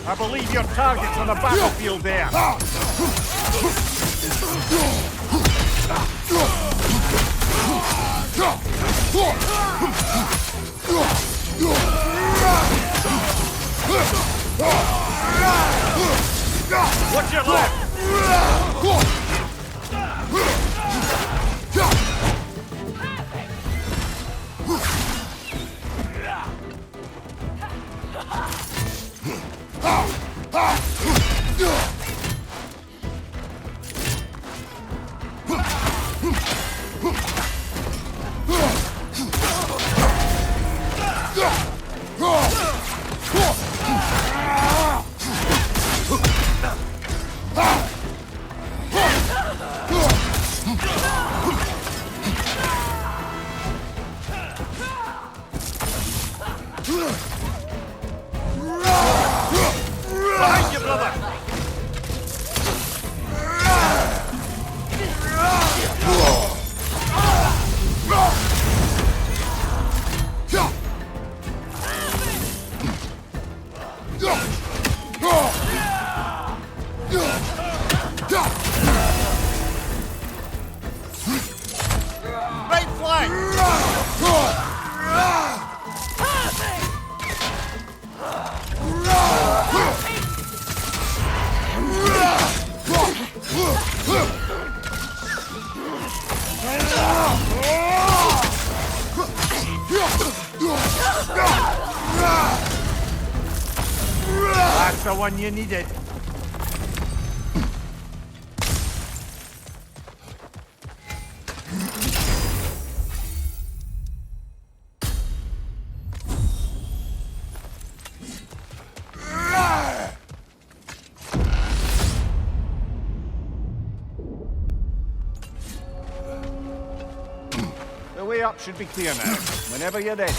I believe your target's on the battlefield there. Watch your left! Just the one you needed. The way up should be clear now. Whenever you're ready.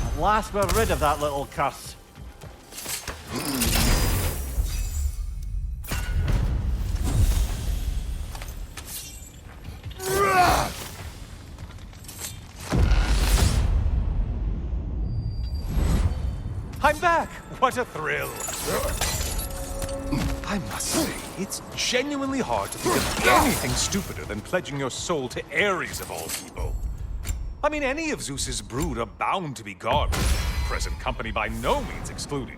At last we're rid of that little cuss. I'm back! What a thrill! I must say, it's genuinely hard to think of anything stupider than pledging your soul to Ares of all people. I mean, any of Zeus's brood are bound to be garbage, present company by no means excluded.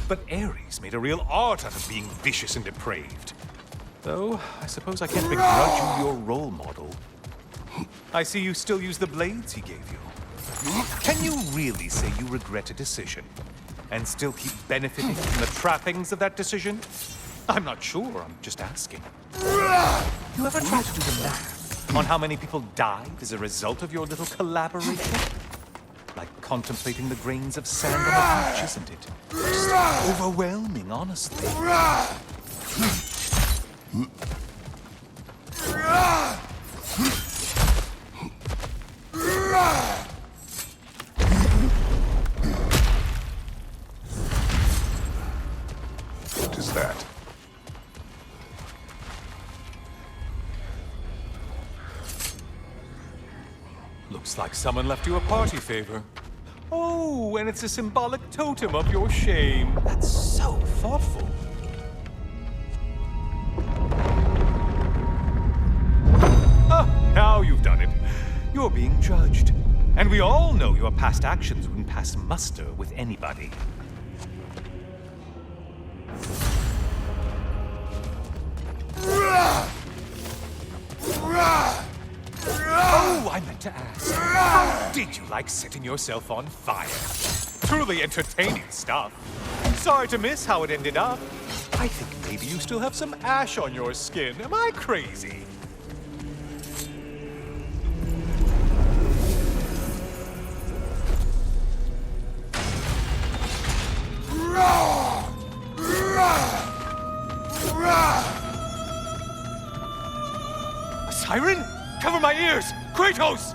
But Ares made a real art out of being vicious and depraved. Though, I suppose I can't begrudge you your role model. I see you still use the blades he gave you. Can you really say you regret a decision? And still keep benefiting from the trappings of that decision? I'm not sure, I'm just asking. You ever try to do the math on how many people died as a result of your little collaboration? Like contemplating the grains of sand on the beach, isn't it? Just overwhelming, honestly. What is that? Looks like someone left you a party favor. Oh, and it's a symbolic totem of your shame. That's so thoughtful. Ah, now you've done it. You're being judged. And we all know your past actions wouldn't pass muster with anybody. Oh, I meant to ask. How did you like setting yourself on fire? Truly entertaining stuff. Sorry to miss how it ended up. I think maybe you still have some ash on your skin. Am I crazy? A siren? Cover my ears! Kratos!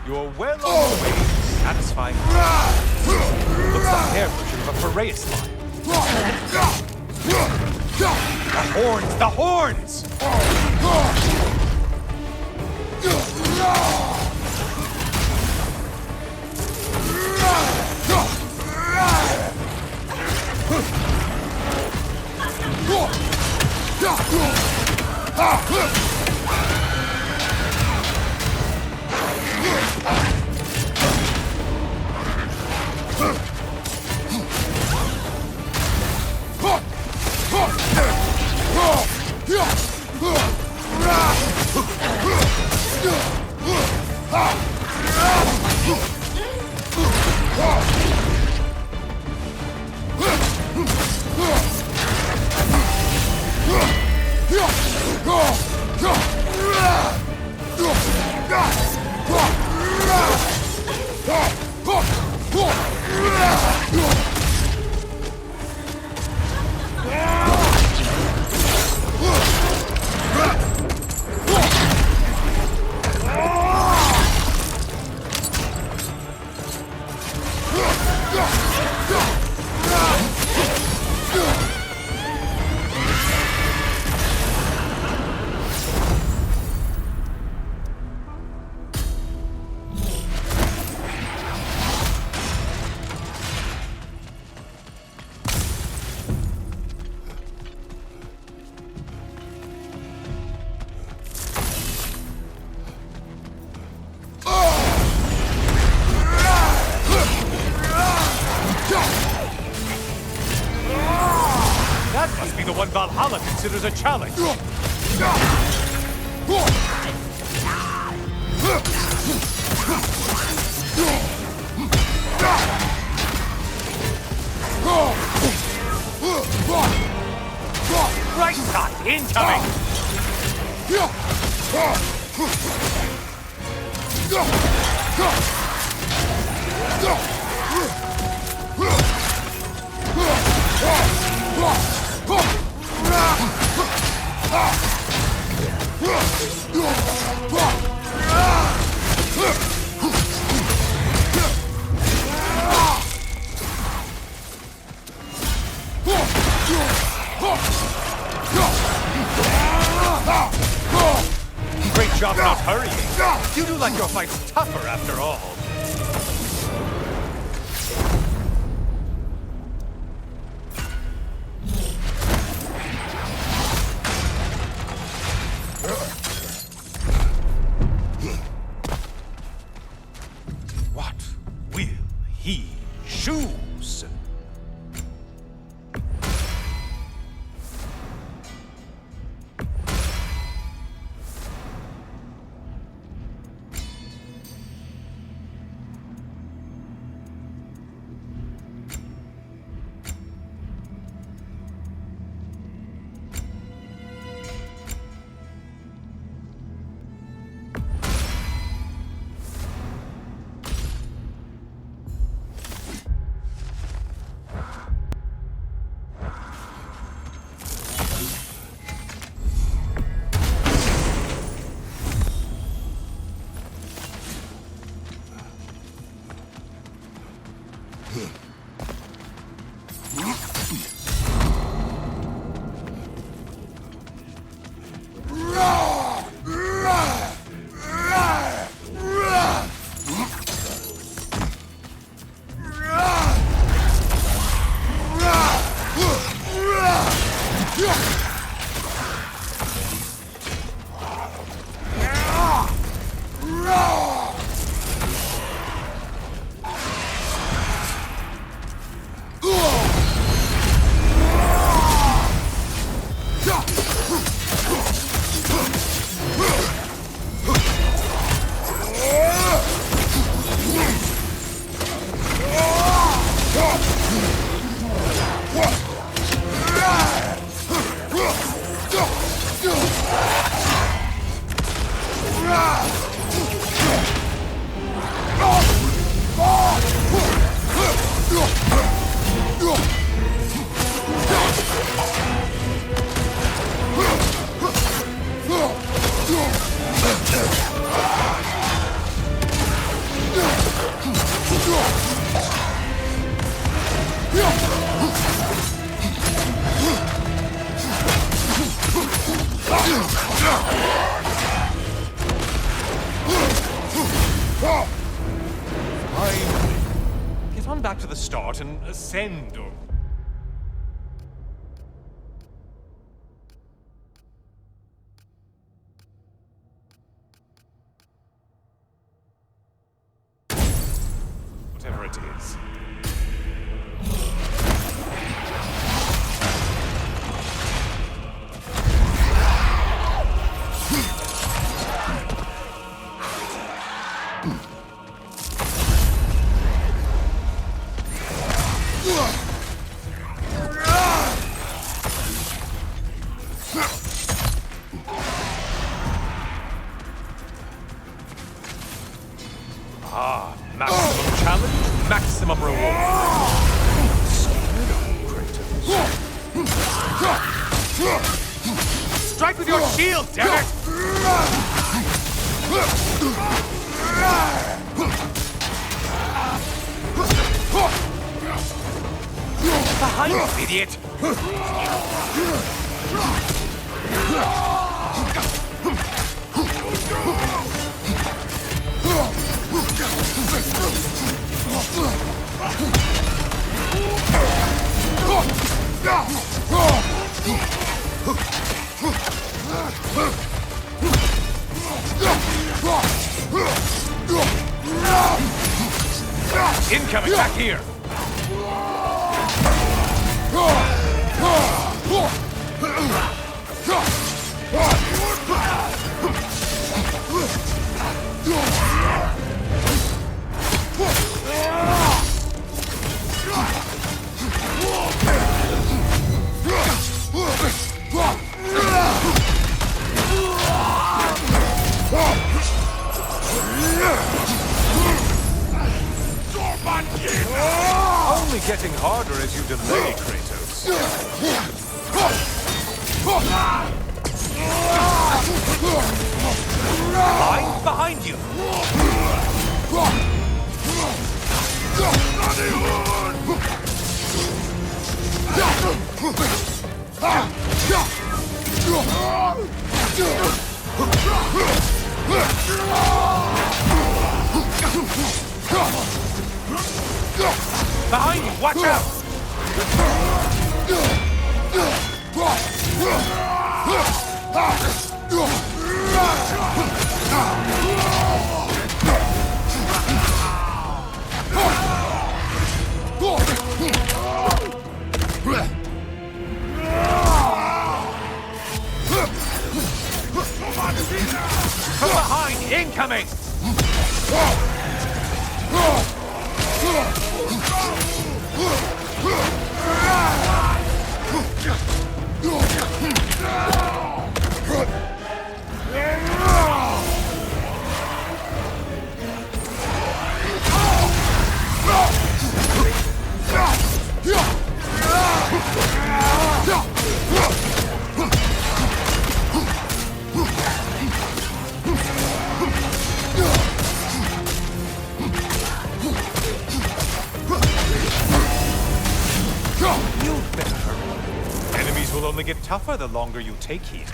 You're well on your way to satisfying. Looks like a hair version of a Piraeus line. The horns! The horns! That must be the one Valhalla considers a challenge. Right shot incoming! Great job not hurrying. You do like your fights tougher after all. What will he choose? on back to the start and ascend, or... whatever it is. Maximum challenge, maximum reward. Strike with your shield, damn it! Behind you, idiot! Incoming back here! Only getting harder as you delay, Kratos. Behind you! Behind you, watch out! From behind, incoming! Enemies will only get tougher the longer you take here.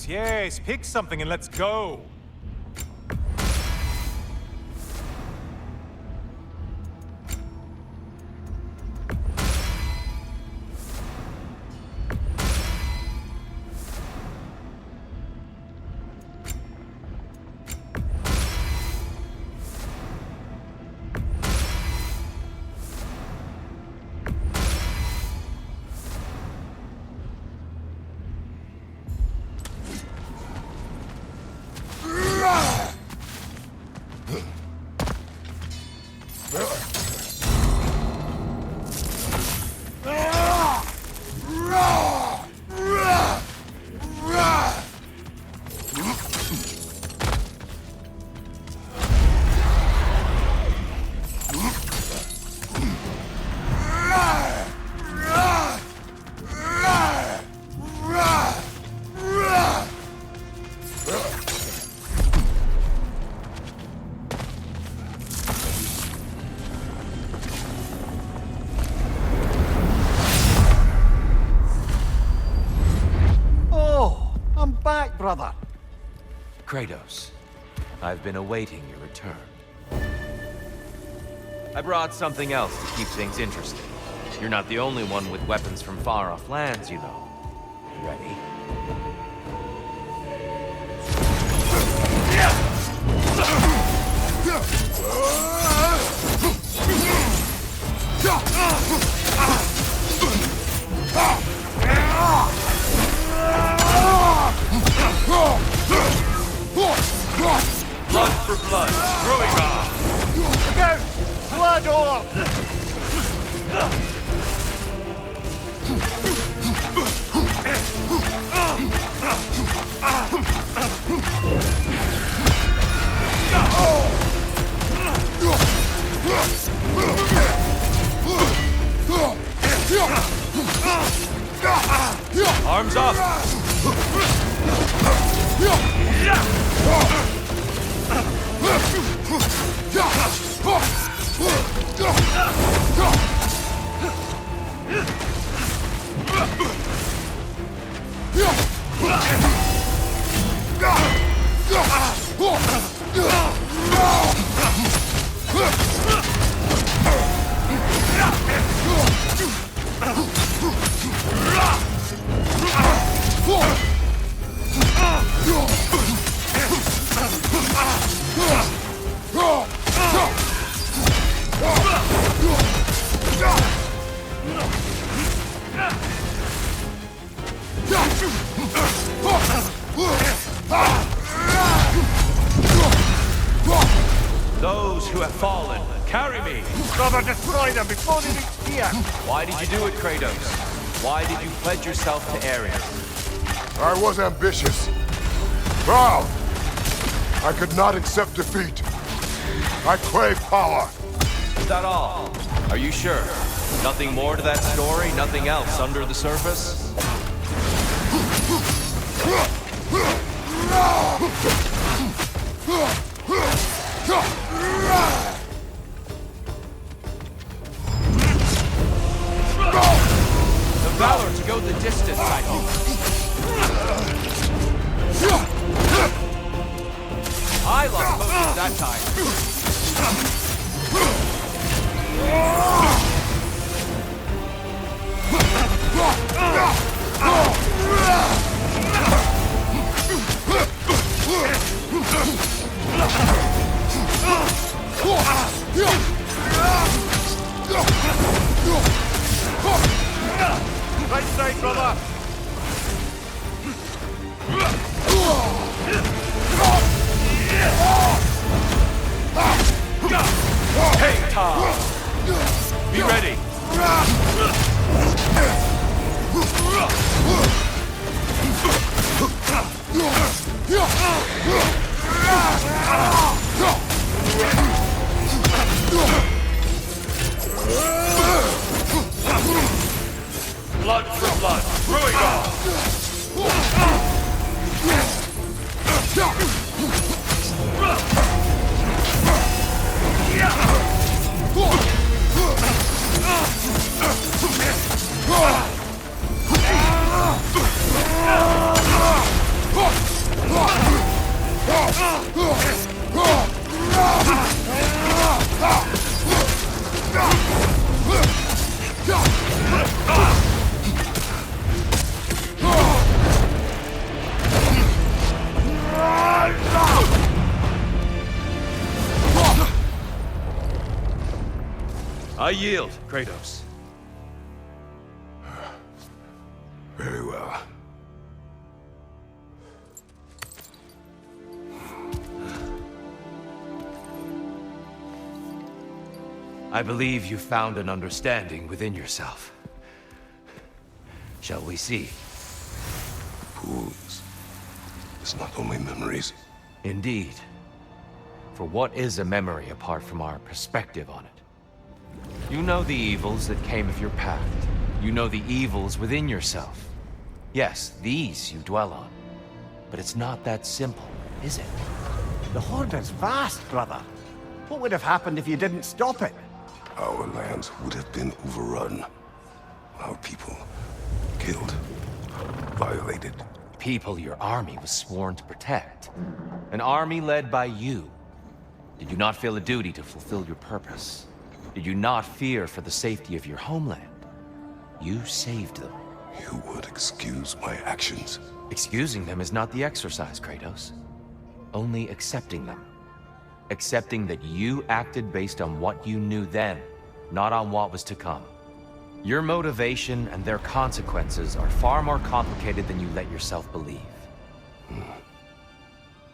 Yes, pick something and let's go. back, brother. Kratos, I've been awaiting your return. I brought something else to keep things interesting. You're not the only one with weapons from far-off lands, you know. Ready? Blood for blood, throwing off! Look out! Blood off! Arms up! Those who have fallen, carry me! Brother, destroy them before they reach here! Why did you do it, Kratos? Why did you pledge yourself to Ares? I was ambitious. Proud. I could not accept defeat. I crave power. Is that all? Are you sure? Nothing more to that story? Nothing else under the surface? The valor to go the distance, I hope. I lost focus that time. Right side, brother! Hey, Tom! Be ready! Blood for blood, brewing off! I yield, Kratos. Very well. I believe you found an understanding within yourself. Shall we see? Fools. It's not only memories. Indeed. For what is a memory apart from our perspective on it? You know the evils that came of your path. You know the evils within yourself. Yes, these you dwell on. But it's not that simple, is it? The Horde is vast, brother. What would have happened if you didn't stop it? Our lands would have been overrun. Our people killed, violated. people your army was sworn to protect. An army led by you. Did you not feel a duty to fulfill your purpose? Did you not fear for the safety of your homeland? You saved them. You would excuse my actions. Excusing them is not the exercise, Kratos. Only accepting them. Accepting that you acted based on what you knew then, not on what was to come. Your motivation and their consequences are far more complicated than you let yourself believe.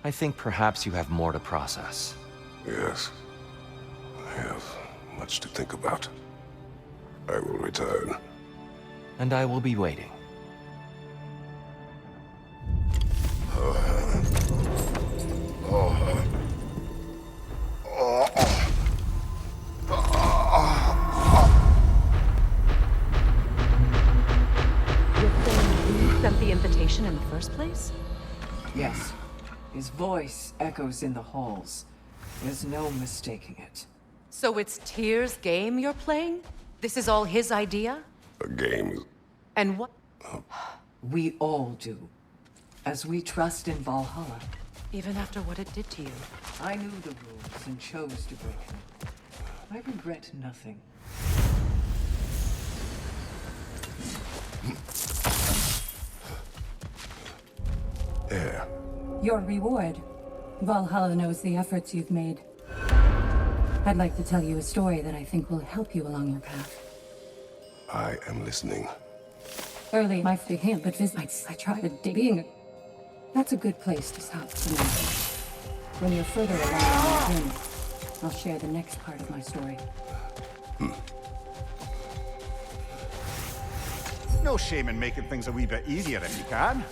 I think perhaps you have more to process. Yes. I have much to think about. I will return. And I will be waiting. You sent the invitation in the first place? Yes. His voice echoes in the halls. There's no mistaking it. So it's Tyr's game you're playing? This is all his idea? A game is... And what? We all do. As we trust in Valhalla. Even after what it did to you. I knew the rules and chose to break them. I regret nothing. There. Your reward. Valhalla knows the efforts you've made. I'd like to tell you a story that I think will help you along your path. I am listening. Early in life became but visits. I tried digging. That's a good place to stop for now. When you're further along in your journey, I'll share the next part of my story. No shame in making things a wee bit easier if you can.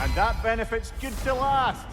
And that benefit's good to last.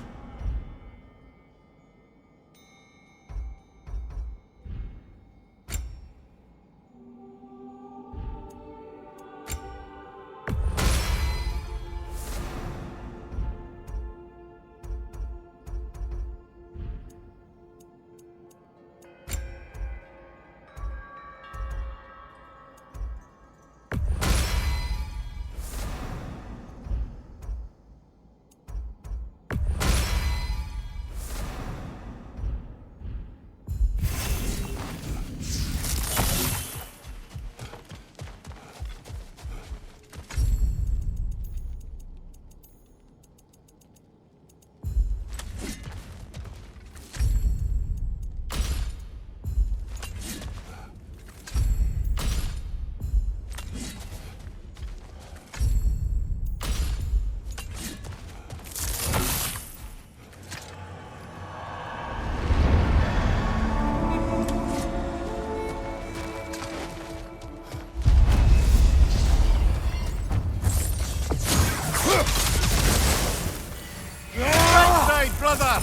Brother!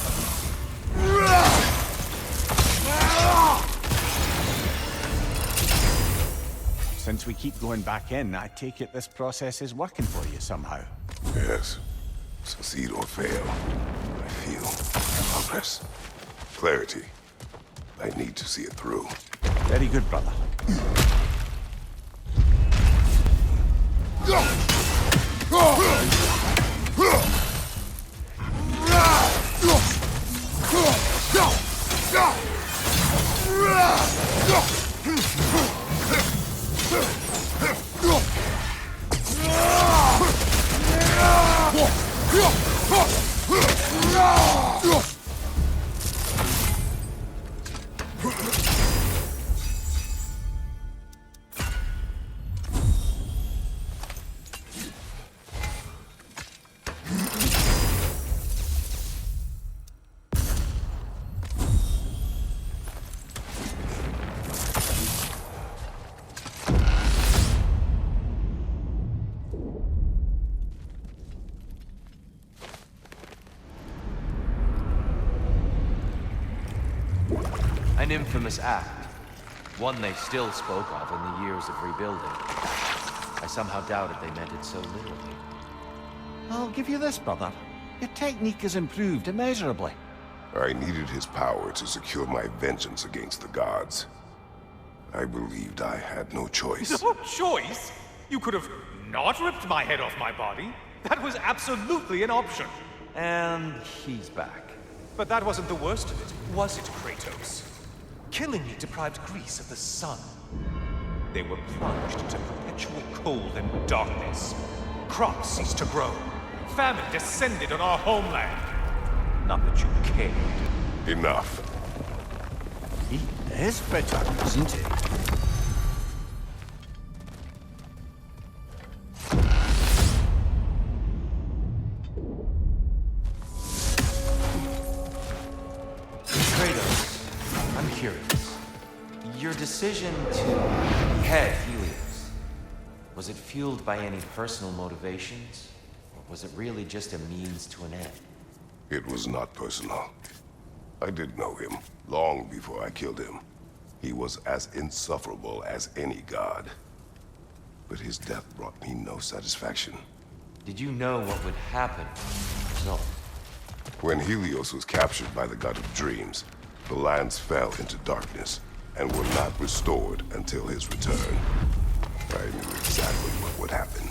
Since we keep going back in, I take it this process is working for you somehow. Yes. Succeed or fail, I feel progress, clarity. I need to see it through. Very good, brother. An infamous act. One they still spoke of in the years of rebuilding. I somehow doubted they meant it so literally. I'll give you this, brother. Your technique has improved immeasurably. I needed his power to secure my vengeance against the gods. I believed I had no choice. No choice? You could have not ripped my head off my body. That was absolutely an option. And he's back. But that wasn't the worst of it, was it, Kratos? Killing me deprived Greece of the sun. They were plunged into perpetual cold and darkness. Crops ceased to grow. Famine descended on our homeland. Not that you cared. Enough. He is bitter, isn't he? Kratos, I'm curious. Your decision to behead Helios, was it fueled by any personal motivations? Or was it really just a means to an end? It was not personal. I did know him, long before I killed him. He was as insufferable as any god. But his death brought me no satisfaction. Did you know what would happen as a result? When Helios was captured by the god of dreams, the lands fell into darkness and were not restored until his return. I knew exactly what would happen.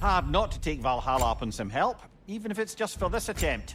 Hard not to take Valhalla up on some help, even if it's just for this attempt.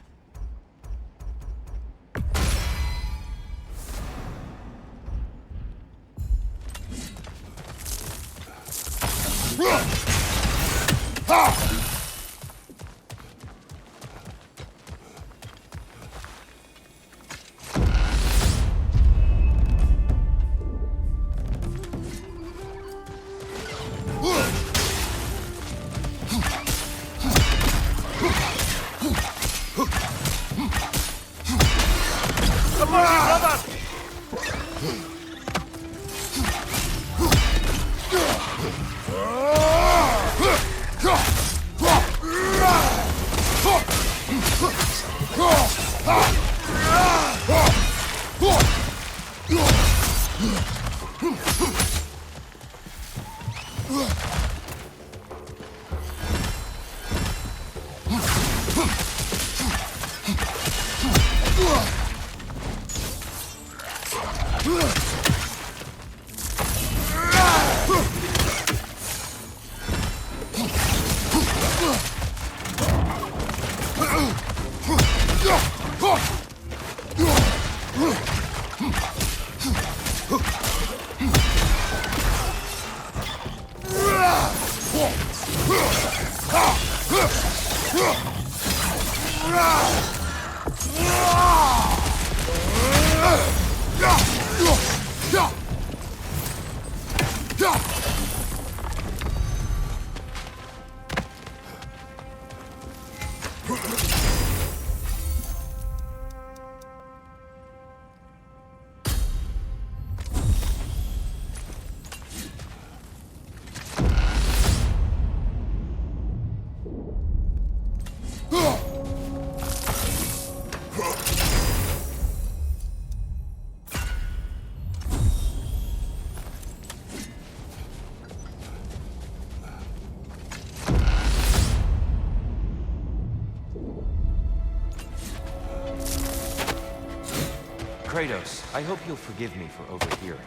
Kratos, I hope you'll forgive me for overhearing.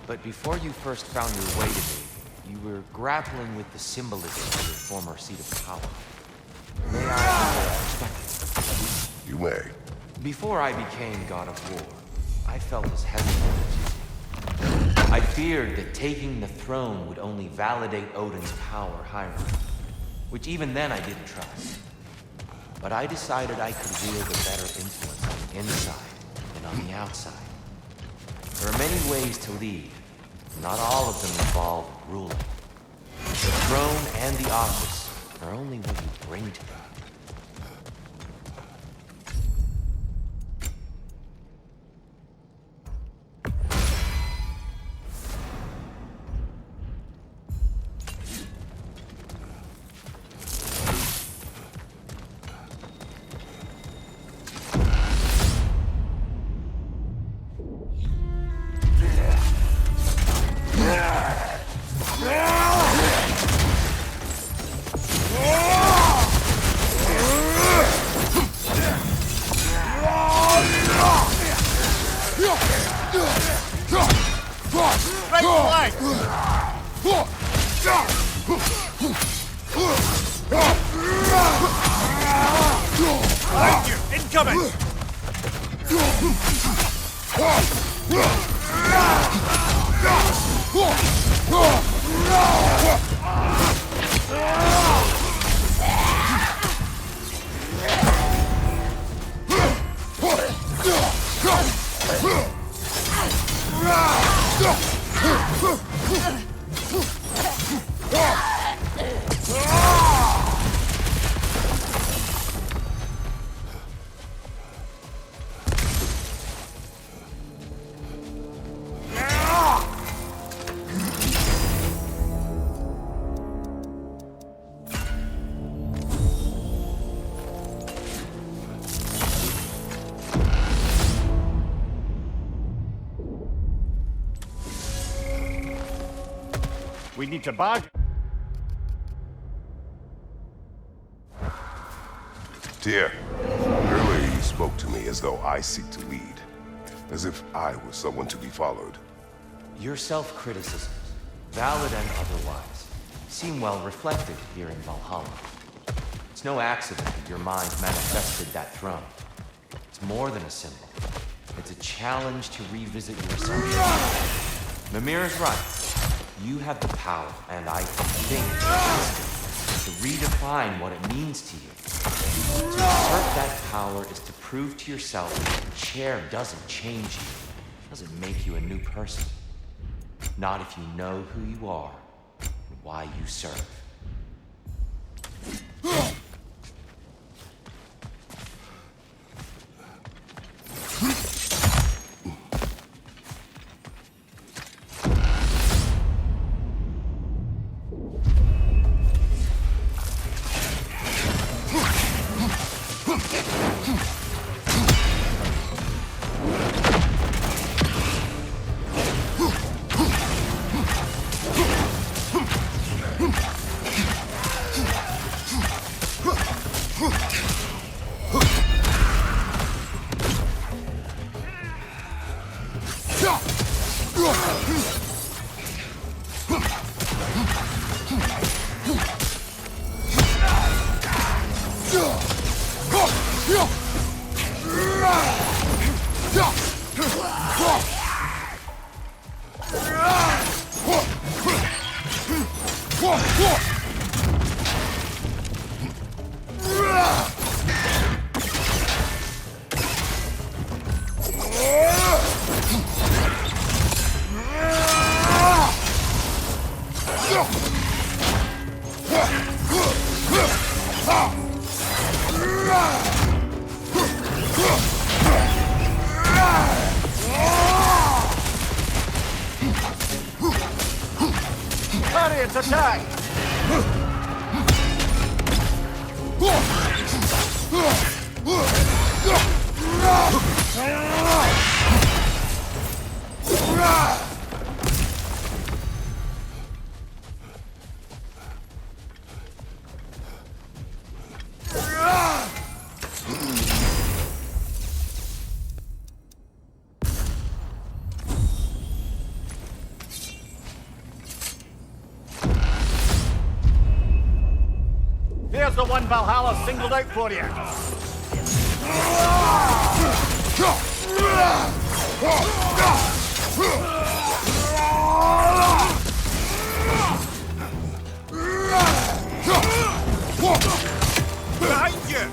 But before you first found your way to me, you were grappling with the symbolism of your former seat of power. May I have your perspective? You may. Before I became God of War, I felt as hesitant as you. I feared that taking the throne would only validate Odin's power hierarchy, which even then I didn't trust. But I decided I could wield a better influence on the inside than on the outside. There are many ways to lead. Not all of them involve ruling. The throne and the office are only what you bring to them. We need to bargain. Tyr, earlier you spoke to me as though I seek to lead, as if I was someone to be followed. Your self-criticisms, valid and otherwise, seem well reflected here in Valhalla. It's no accident that your mind manifested that throne. It's more than a symbol. It's a challenge to revisit your assumptions. Mimir is right. You have the power, and I think to redefine what it means to you. To assert that power is to prove to yourself that the chair doesn't change you, doesn't make you a new person. Not if you know who you are and why you serve. Chariots attack! Here's the one Valhalla singled out for you. Behind you!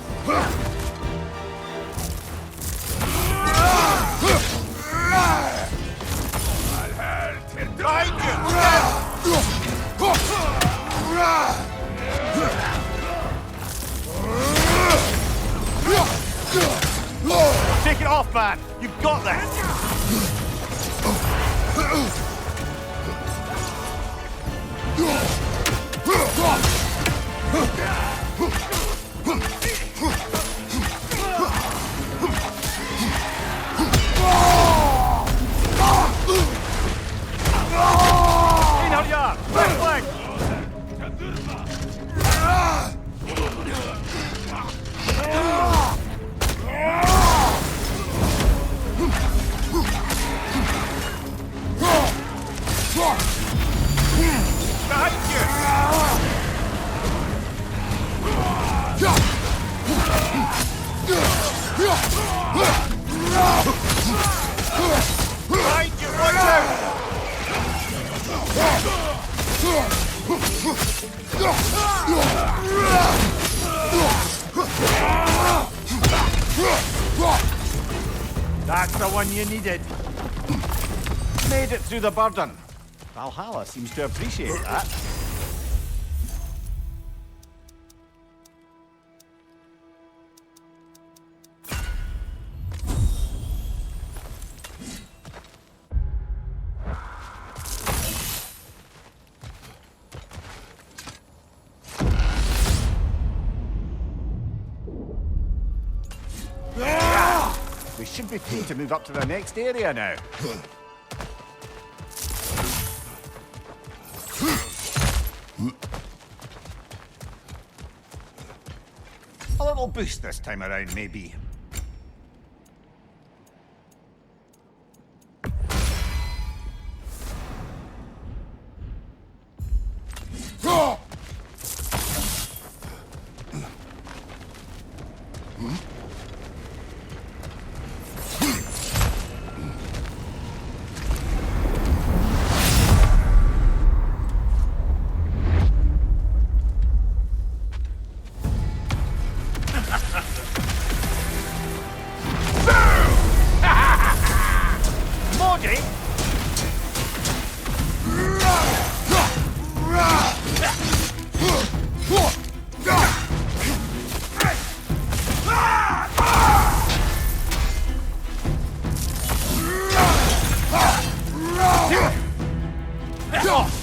Behind you! Take it off, man! You've got this! Left leg! That's the one you needed. Made it through the burden. Valhalla seems to appreciate that. We should be free to move up to the next area now. A little boost this time around, maybe.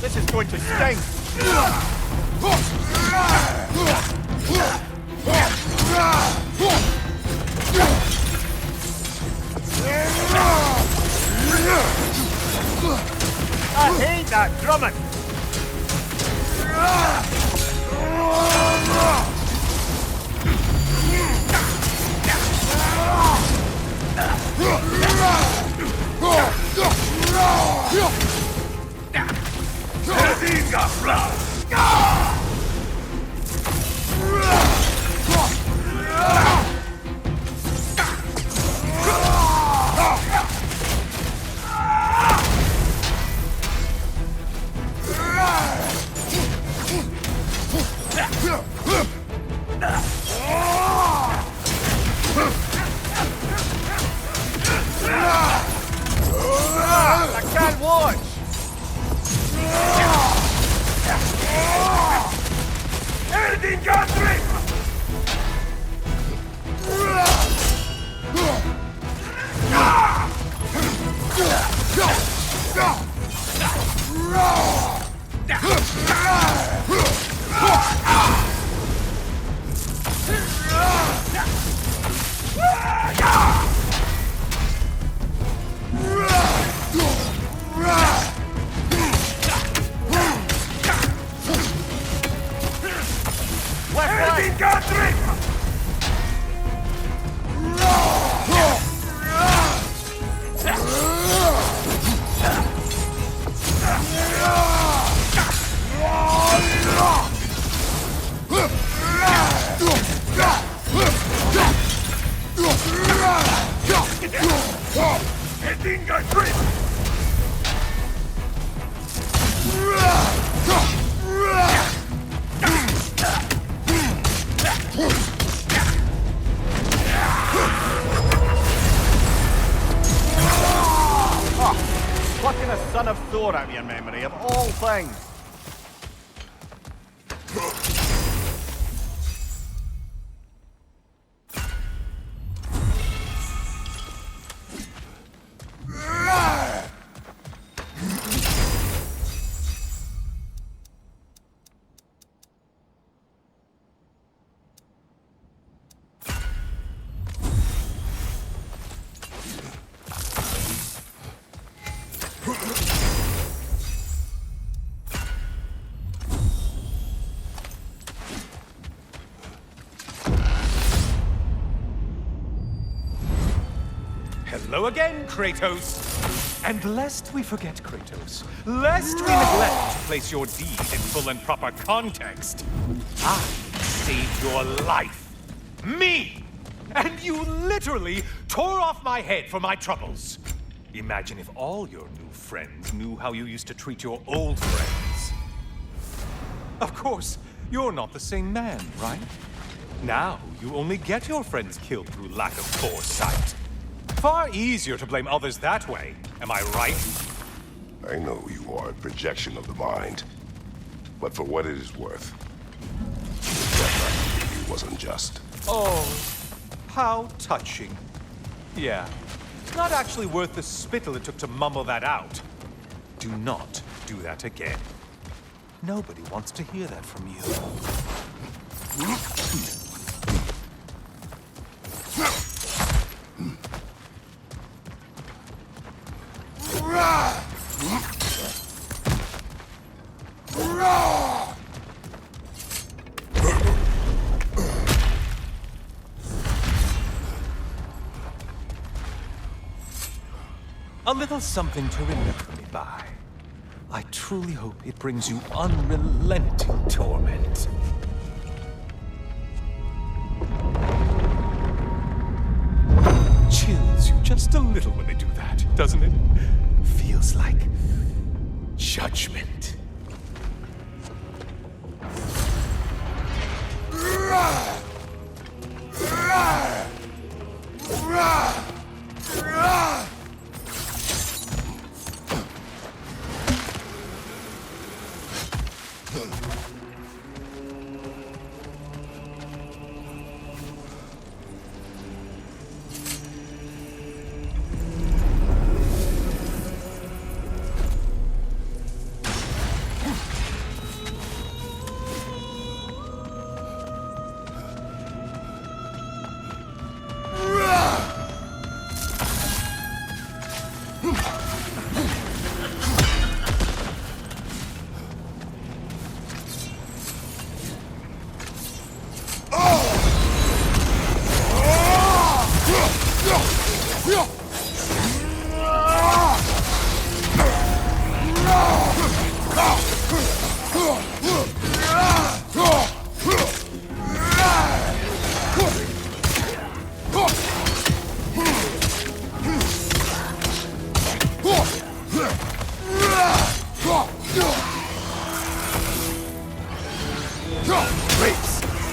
This is going to sting! I hate that drumming! Plucking a son of Thor out of your memory, of all things. Hello again, Kratos! And lest we forget, Kratos, lest we neglect to place your deed in full and proper context, I saved your life. Me! And you literally tore off my head for my troubles. Imagine if all your new friends knew how you used to treat your old friends. Of course, you're not the same man, right? Now, you only get your friends killed through lack of foresight. Far easier to blame others that way, am I right? I know you are a projection of the mind, but for what it is worth, the death I gave you was unjust. Oh, how touching. Yeah, it's not actually worth the spittle it took to mumble that out. Do not do that again. Nobody wants to hear that from you. A little something to remember me by. I truly hope it brings you unrelenting torment. Chills you just a little when they do that, doesn't it? Feels like judgment.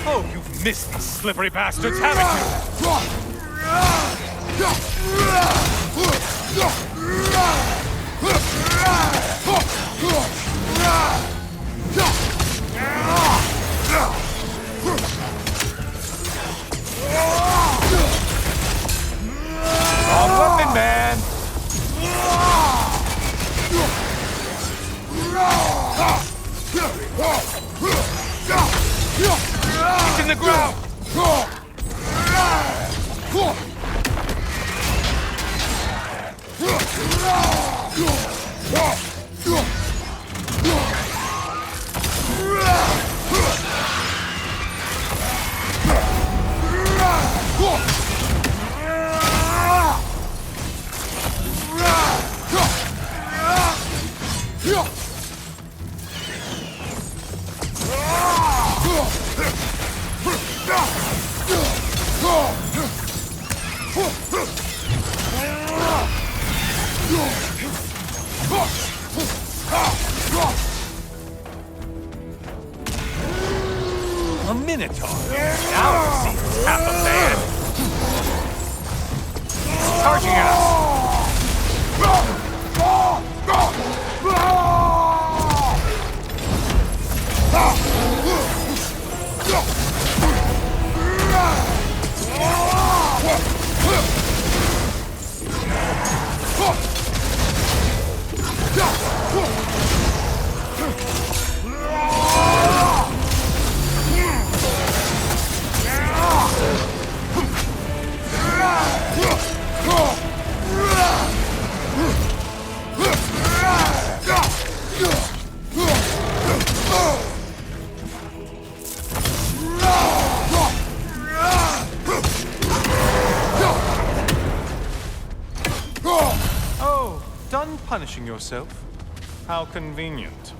Oh, you've missed these slippery bastards, haven't you? the ground! A minotaur. Now you see what's half a man. Charging at us. Oh, done punishing yourself? How convenient.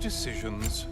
Decisions.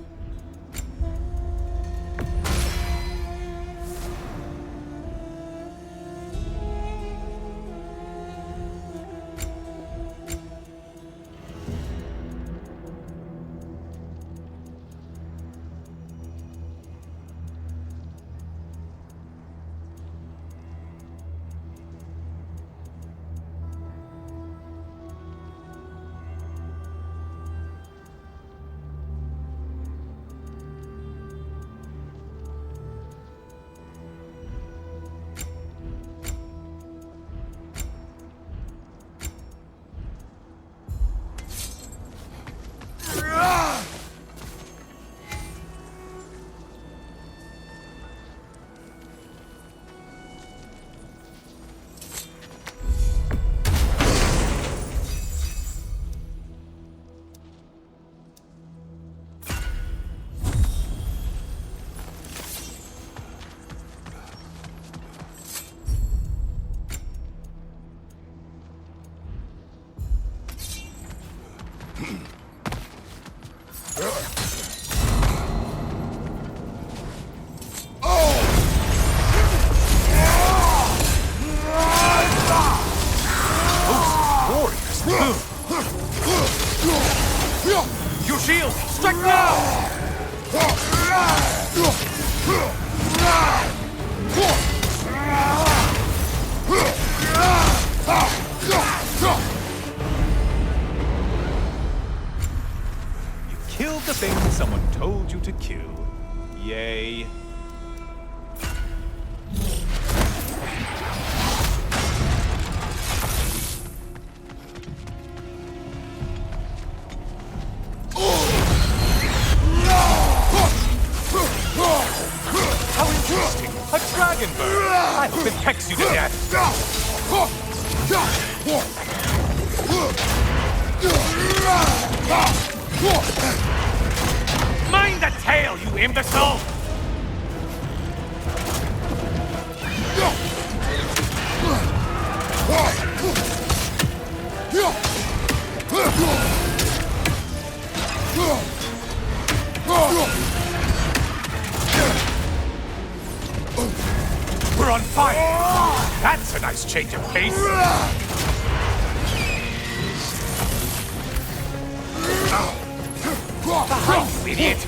Your shield! Strike now! You killed the thing someone told you to kill. Yay. How interesting! A dragon bird! I hope it pecks you to death! Mind the tail, you imbecile! We're on fire! That's a nice change of pace! Behind you, idiot!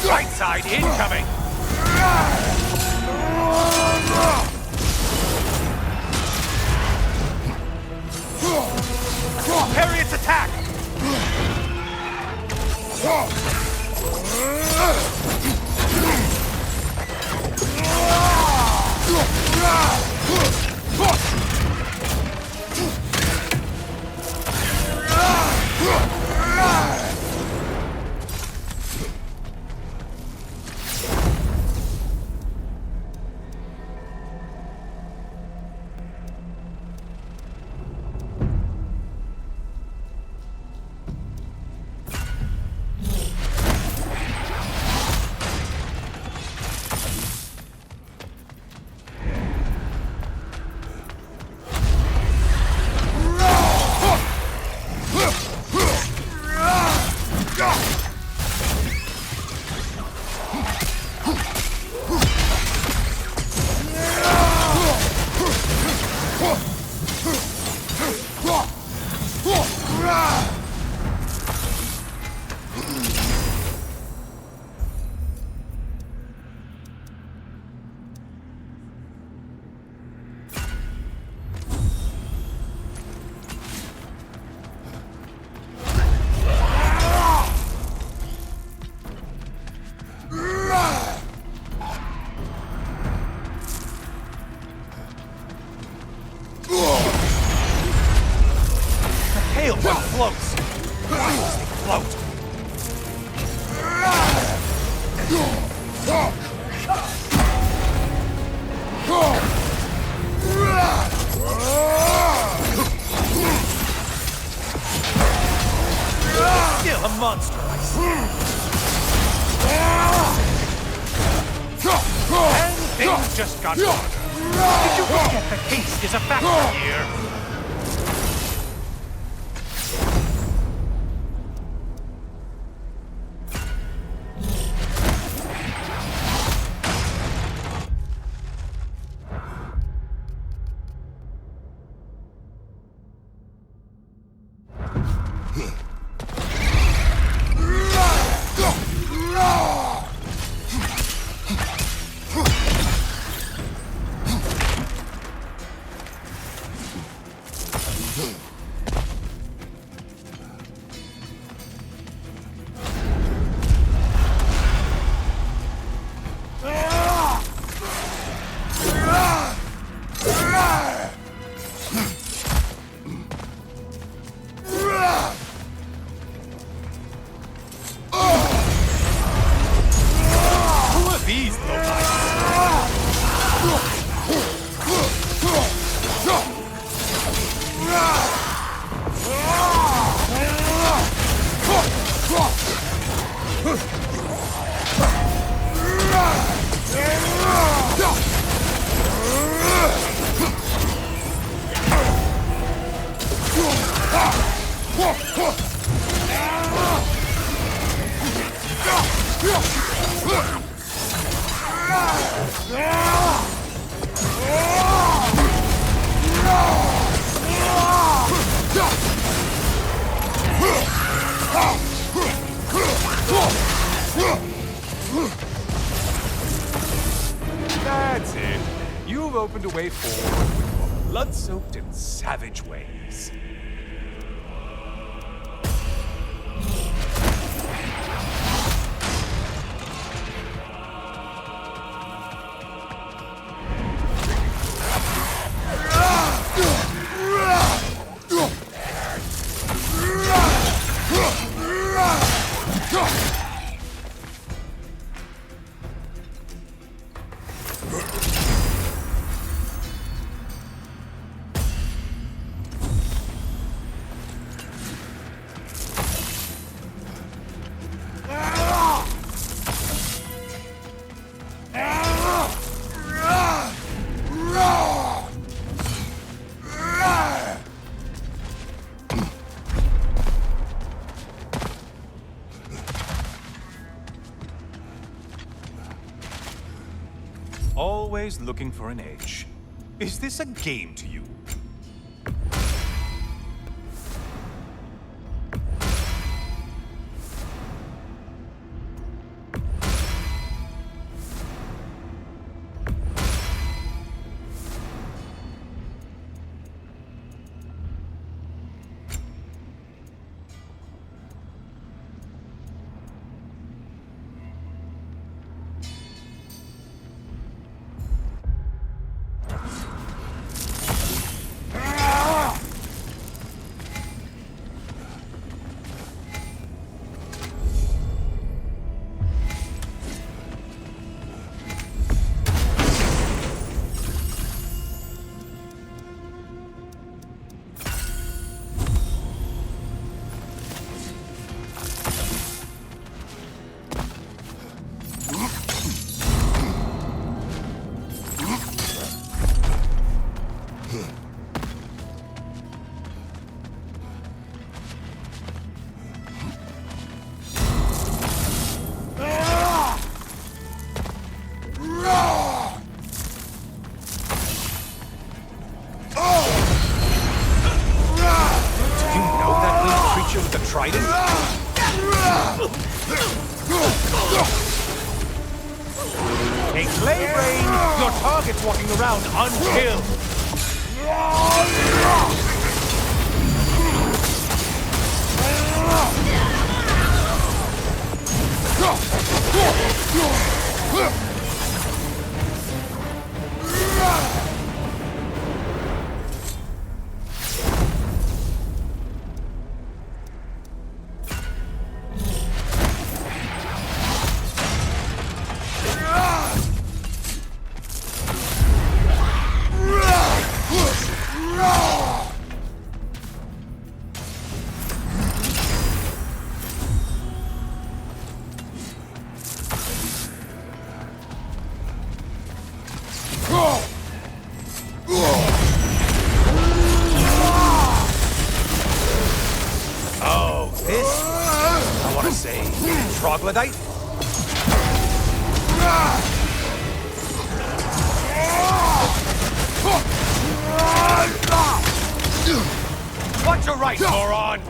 Right side incoming! Parry its attack! Floats! Float! Still a monster, I see. And things just got harder. Did you forget the haste is a factor here? That's it. You've opened a way forward with your blood-soaked and savage ways. Always looking for an edge. Is this a game to you? Take Blade Rain! Your target's walking around unkilled! Oh, this? I want to say, troglodyte? Watch your right, moron!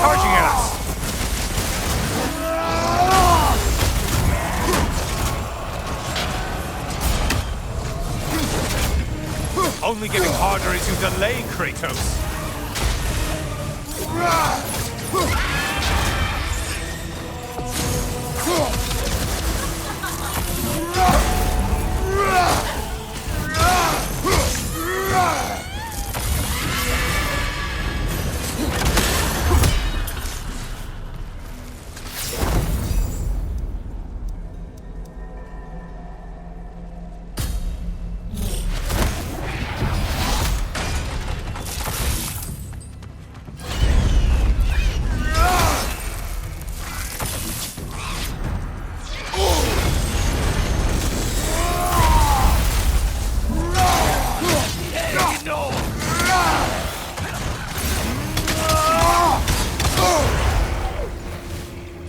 Charging at us! Only getting harder as you delay, Kratos.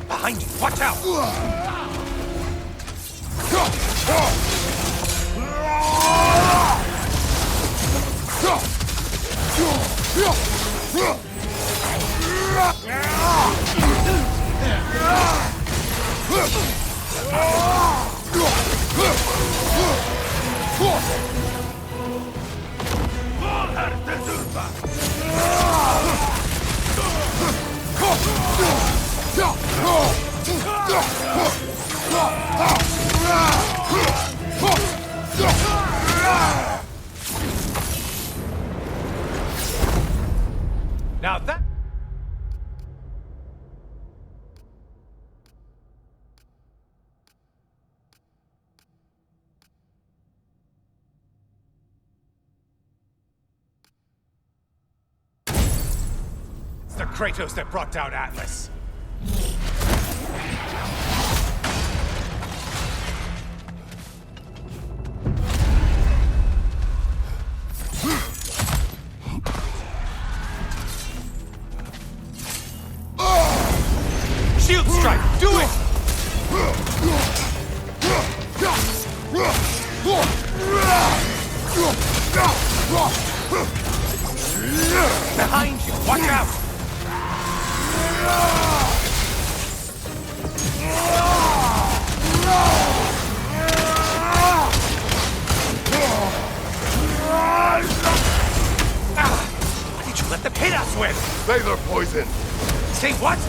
Behind you, watch out! Now that... It's the Kratos that brought down Atlas. Shield strike! Do it! Behind you! Watch out! What did you let them hit us with? Sailor poison! Say what?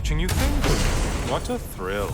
watching you think. What a thrill.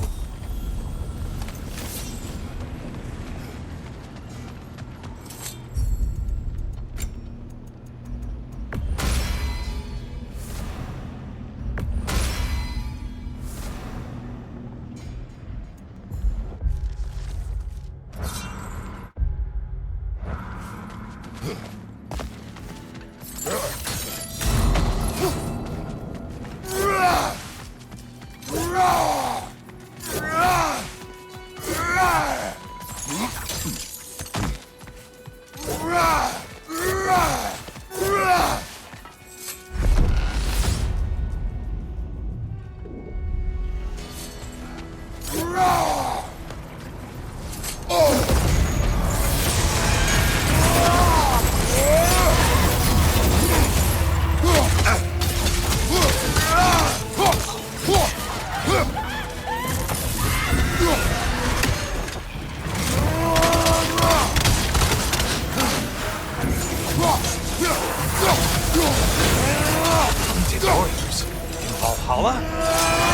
Needed orders. In Valhalla?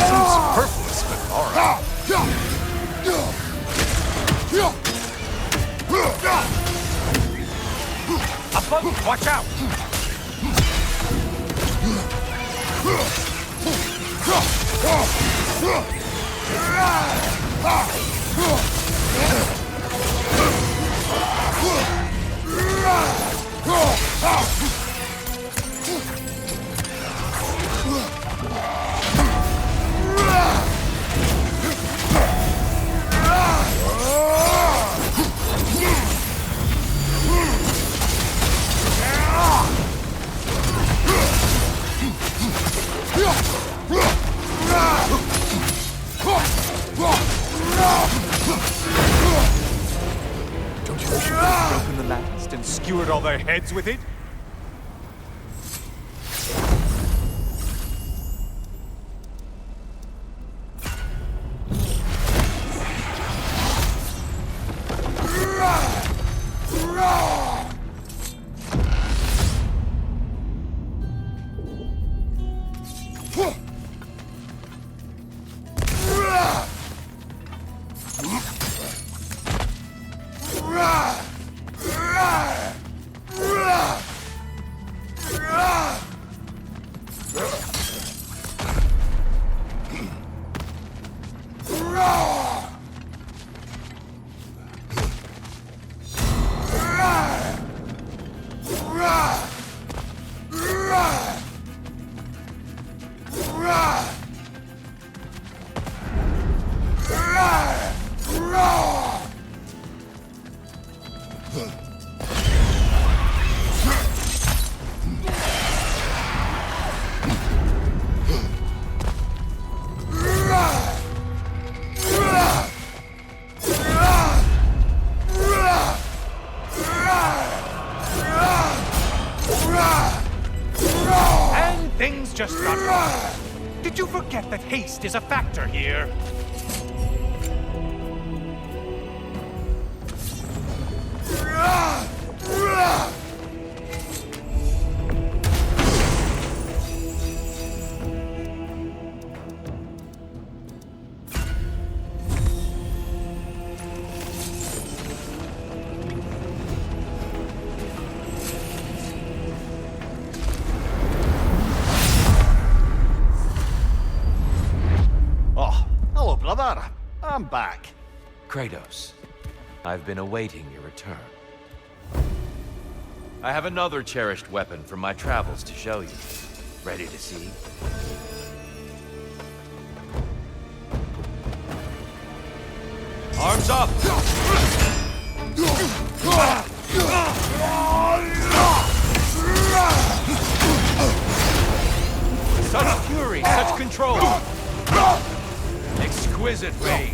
Seems superfluous, but alright. A bug! Watch out! Don't you wish you could have broken the last and skewered all their heads with it? Things just got wrong. Did you forget that haste is a factor here? Brother, I'm back. Kratos, I've been awaiting your return. I have another cherished weapon from my travels to show you. Ready to see? Arms up! Such fury, such control! Exquisite rage!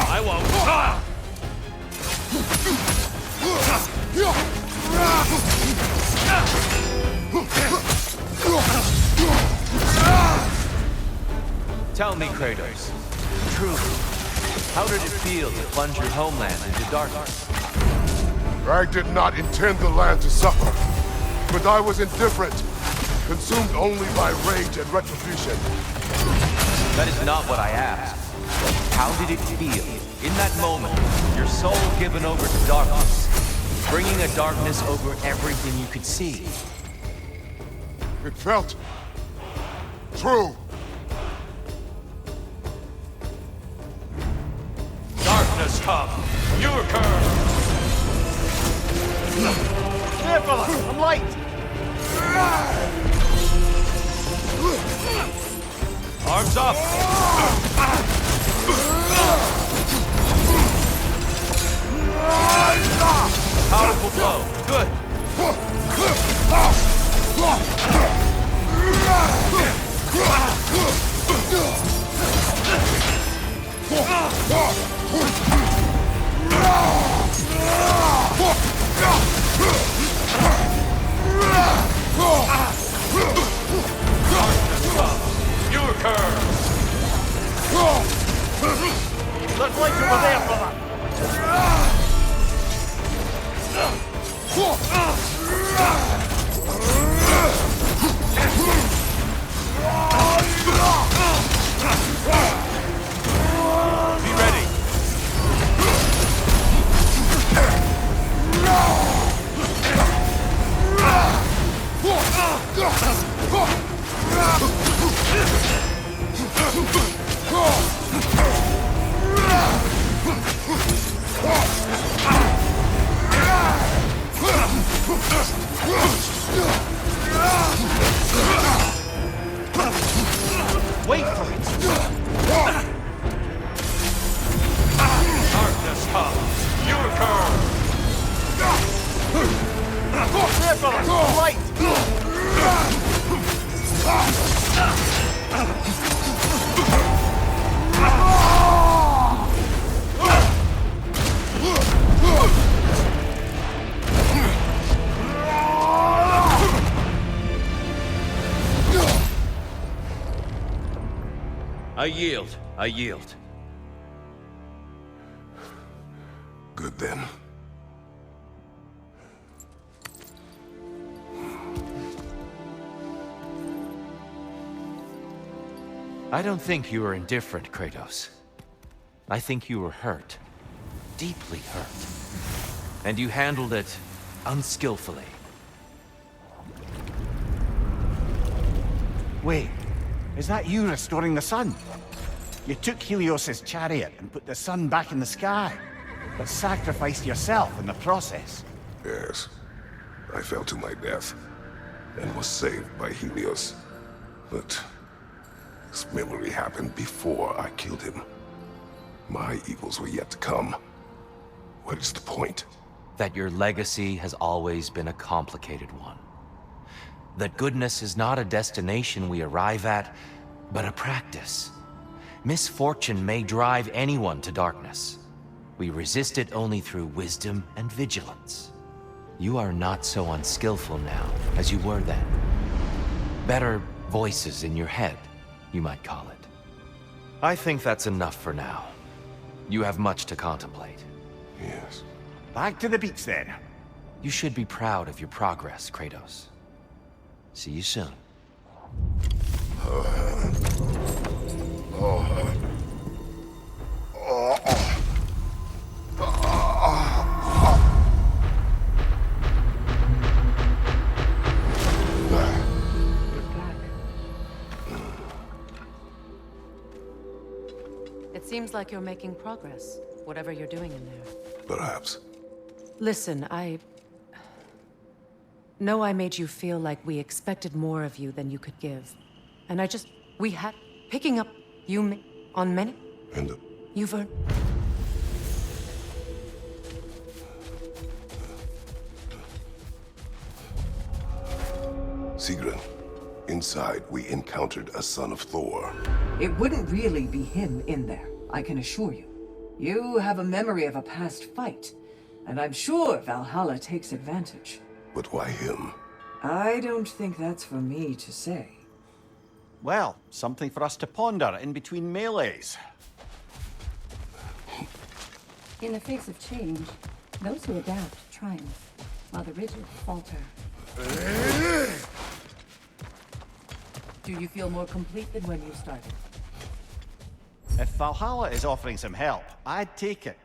I won't. Tell me, Kratos, truly, how did it feel to plunge your homeland into darkness? I did not intend the land to suffer, but I was indifferent, consumed only by rage and retribution. That is not what I asked. How did it feel, in that moment, your soul given over to darkness, bringing a darkness over everything you could see? It felt true. Darkness come. You're cursed. There, brother! I'm light! Arms up. Powerful blow. Good. You're cursed. Let's light over there, brother! Be ready. Wait for it! Darkness come. You're cursed. There, brother! I'm light! I yield. I yield. Good then. I don't think you were indifferent, Kratos. I think you were hurt. Deeply hurt. And you handled it unskillfully. Wait, is that you restoring the sun? You took Helios's chariot and put the sun back in the sky, but sacrificed yourself in the process. Yes. I fell to my death, and was saved by Helios. But this memory happened before I killed him. My evils were yet to come. What is the point? That your legacy has always been a complicated one. That goodness is not a destination we arrive at, but a practice. Misfortune may drive anyone to darkness. We resist it only through wisdom and vigilance. You are not so unskillful now as you were then. Better voices in your head, you might call it. I think that's enough for now. You have much to contemplate. Yes. Back to the beach then. You should be proud of your progress, Kratos. See you soon. It seems like you're making progress, whatever you're doing in there. Perhaps. Listen, I know I made you feel like we expected more of you than you could give. And we had, picking up you on many. And You've earned. Sigrun, inside we encountered a son of Thor. It wouldn't really be him in there, I can assure you. You have a memory of a past fight, and I'm sure Valhalla takes advantage. But why him? I don't think that's for me to say. Well, something for us to ponder in between melees. In the face of change, those who adapt triumph, while the rigid falter. Do you feel more complete than when you started? If Valhalla is offering some help, I'd take it.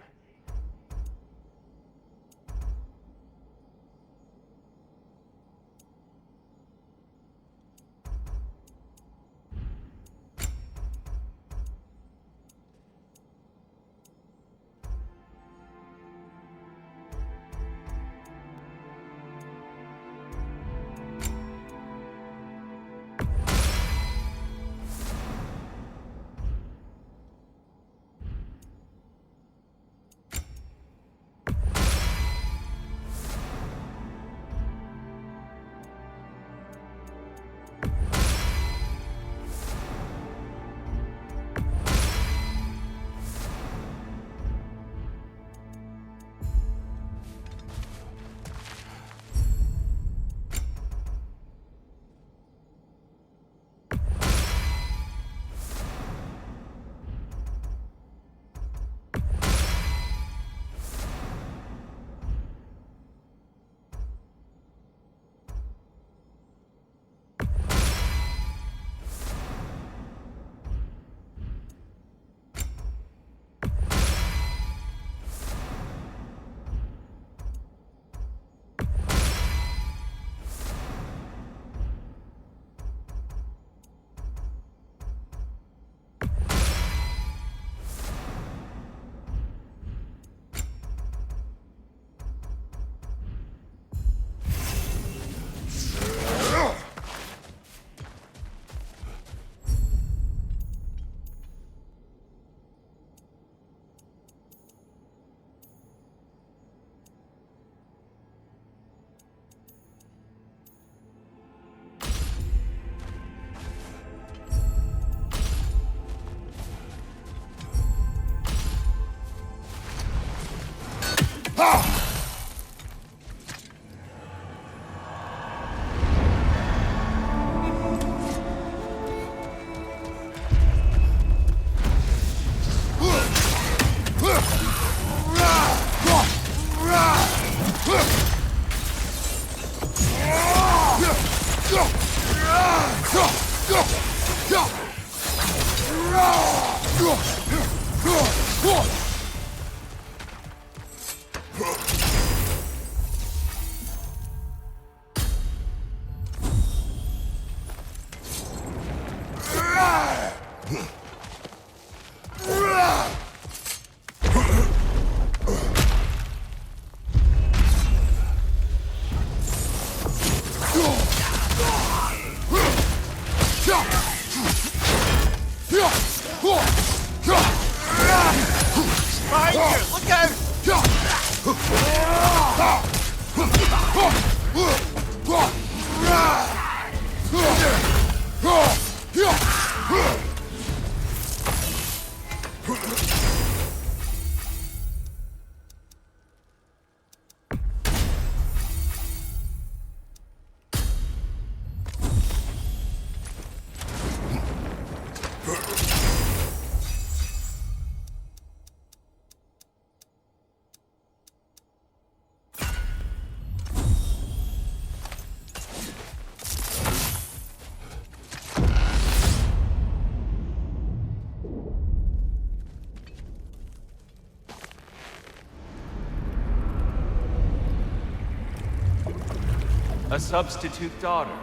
A substitute daughter.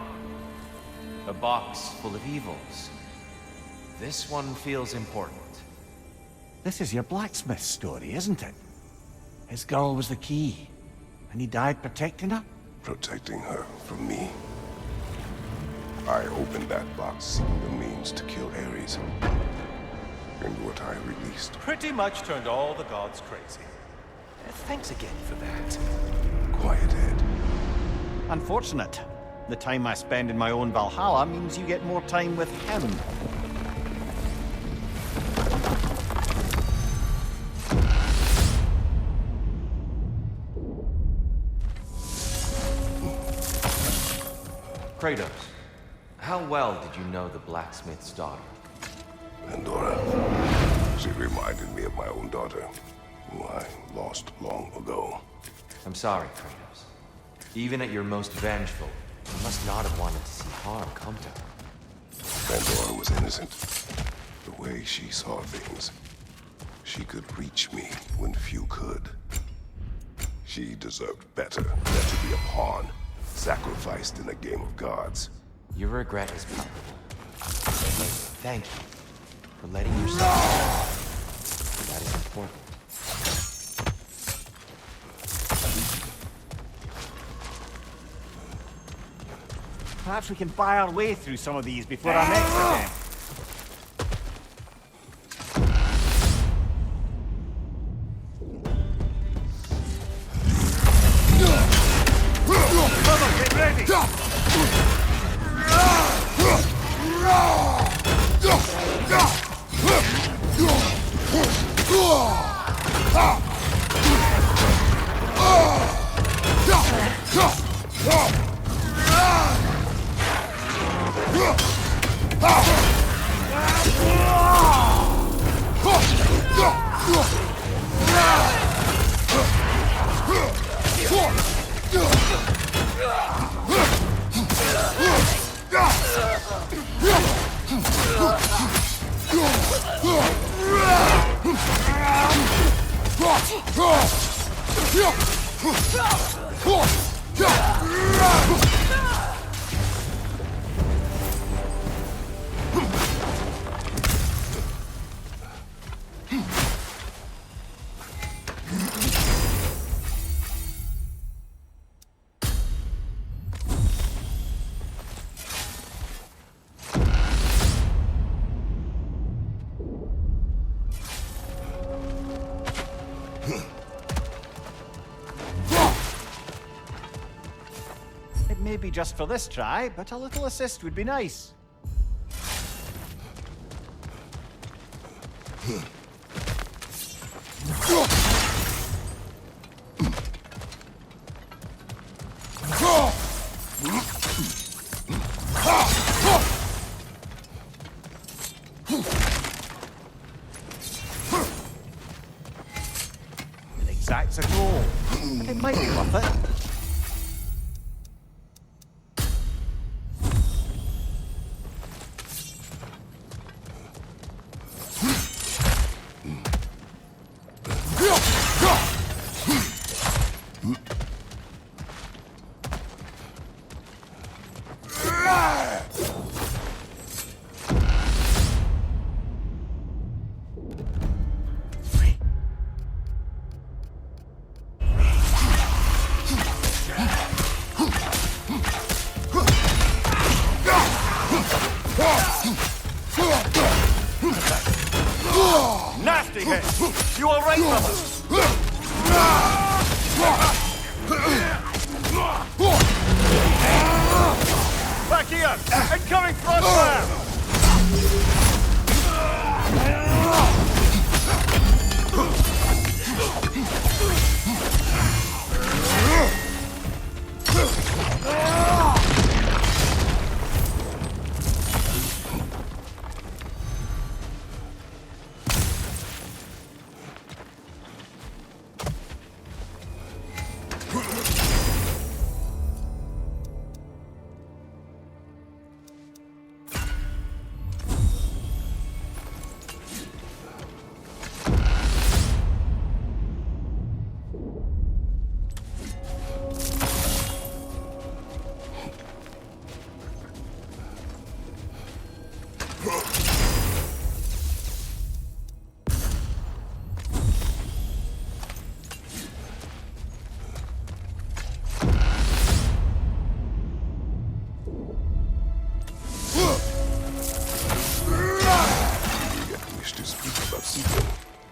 A box full of evils. This one feels important. This is your blacksmith story, isn't it? His girl was the key, and he died protecting her? Protecting her from me. I opened that box seeking the means to kill Ares. And what I released. Pretty much turned all the gods crazy. Thanks again for that. Quiet head. Unfortunate. The time I spend in my own Valhalla means you get more time with him. Kratos, how well did you know the blacksmith's daughter? Pandora. She reminded me of my own daughter, who I lost long ago. I'm sorry, Kratos. Even at your most vengeful, you must not have wanted to see harm come to her. Pandora was innocent. The way she saw things, she could reach me when few could. She deserved better than to be a pawn, sacrificed in a game of gods. Your regret is palpable. Thank you for letting yourself. That is important. Perhaps we can buy our way through some of these before our next attempt. Brother, get ready! It may be just for this try, but a little assist would be nice. It exacts a goal, but it might be worth it. Nasty hit! You alright, brother? Back here! Incoming front fire!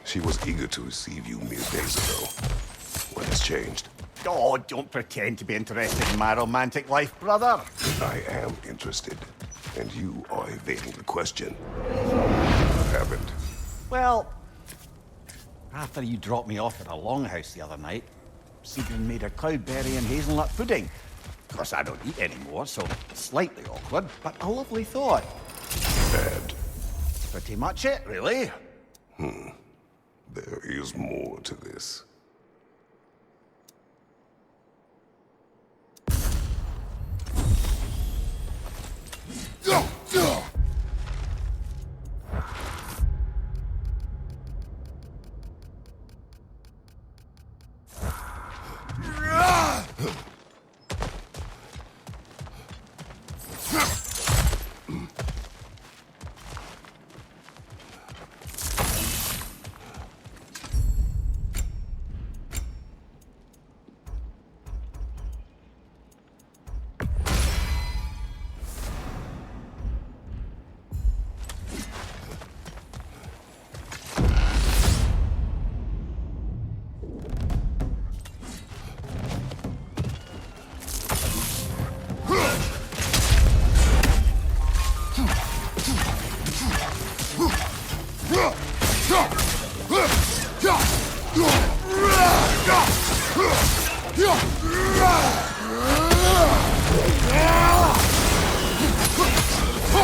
She was eager to receive you mere days ago. What has changed? Oh, don't pretend to be interested in my romantic life, brother. I am interested, and you are evading the question. What happened? Well, after you dropped me off at a longhouse the other night, Sigrun made a cloudberry and hazelnut pudding. Of course, I don't eat anymore, so slightly awkward, but a lovely thought. Bad. Pretty much it, really. There is more to this.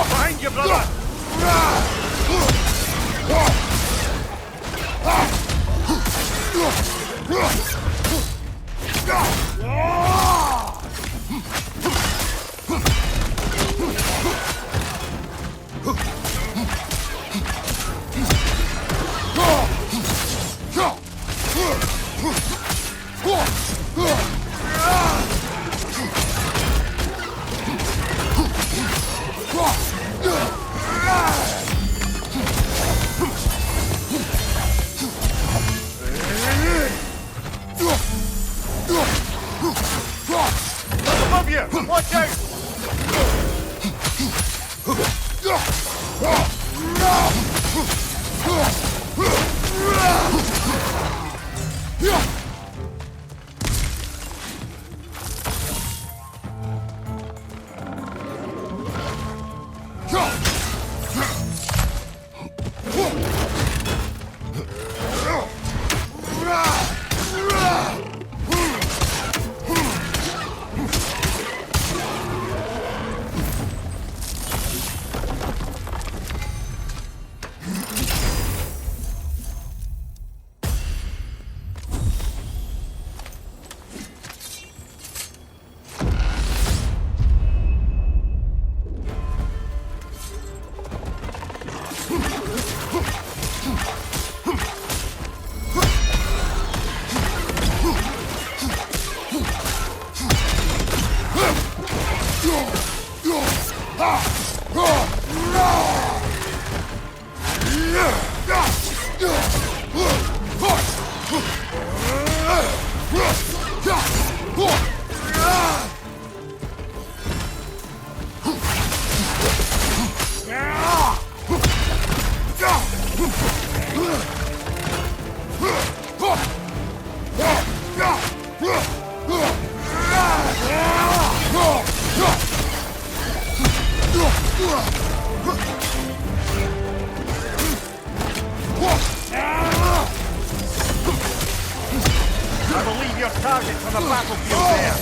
Behind you, brother! Above you! Watch out! I believe your target's on the battlefield there.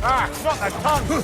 Ah, not the tongue!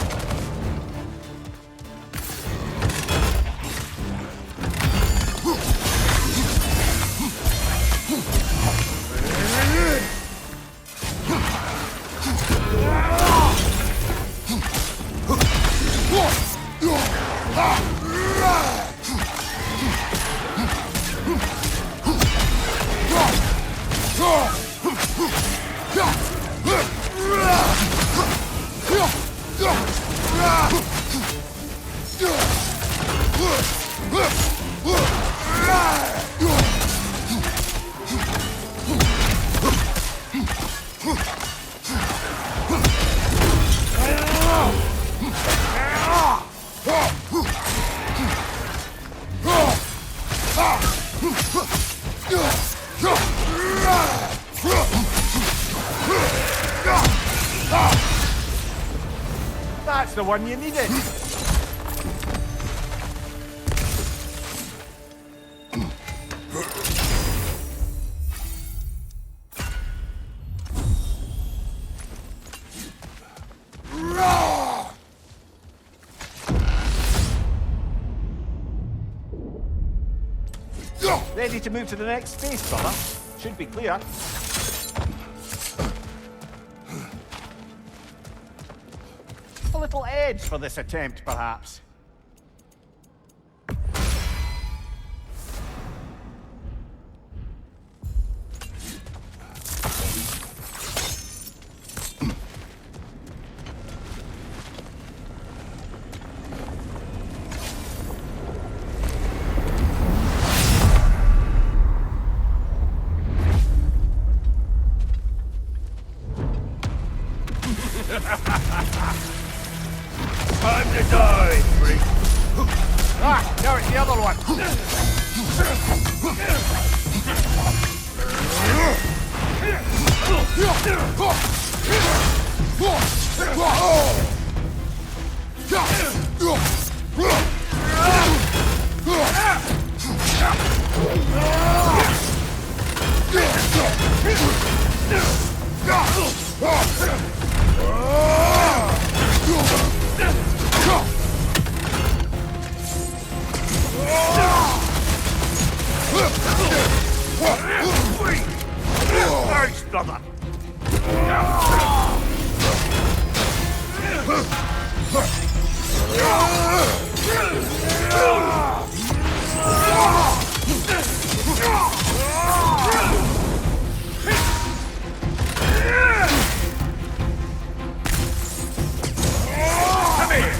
That's the one you needed. Ready to move to the next space, brother? Should be clear. A little edge for this attempt, perhaps. Time to die, freak. Ah, now it's the other one. Thanks, brother. Come here.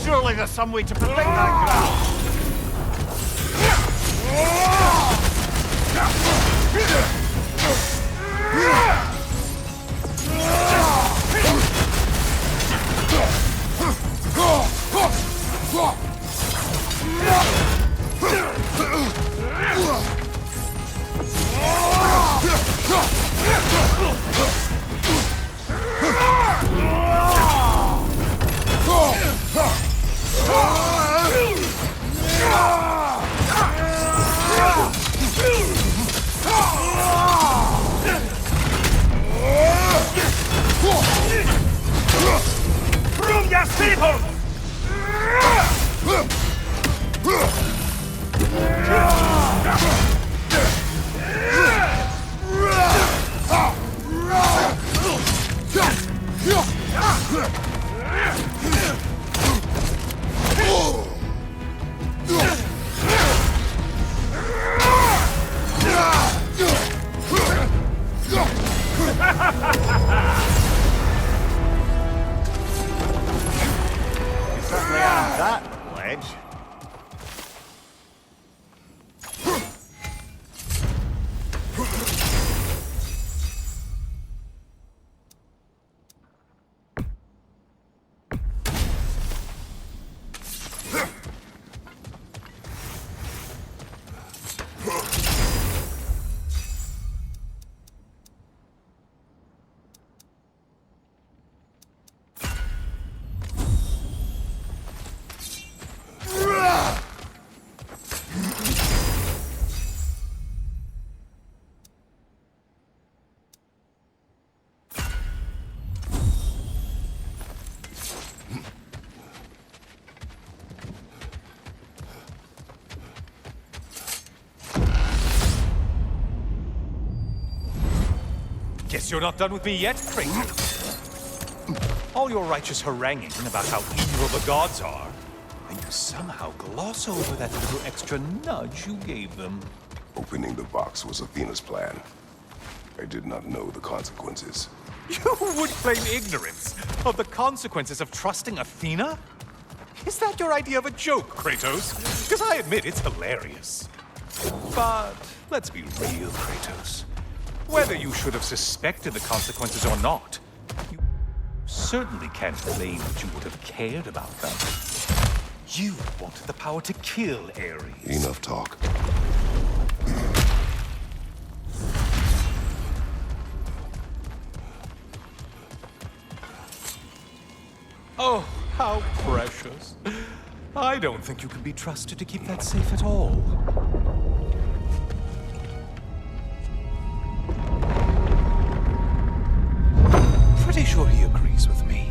Surely there's some way to protect that ground. Prove your people! Certainly have that ledge. Guess you're not done with me yet, Kratos. All your righteous haranguing about how evil the gods are, and you somehow gloss over that little extra nudge you gave them. Opening the box was Athena's plan. I did not know the consequences. You would claim ignorance of the consequences of trusting Athena? Is that your idea of a joke, Kratos? Because I admit it's hilarious. But let's be real, Kratos. Whether you should have suspected the consequences or not, you certainly can't claim that you would have cared about them. You wanted the power to kill Ares. Enough talk. Oh, how precious. I don't think you can be trusted to keep that safe at all. Pretty sure he agrees with me.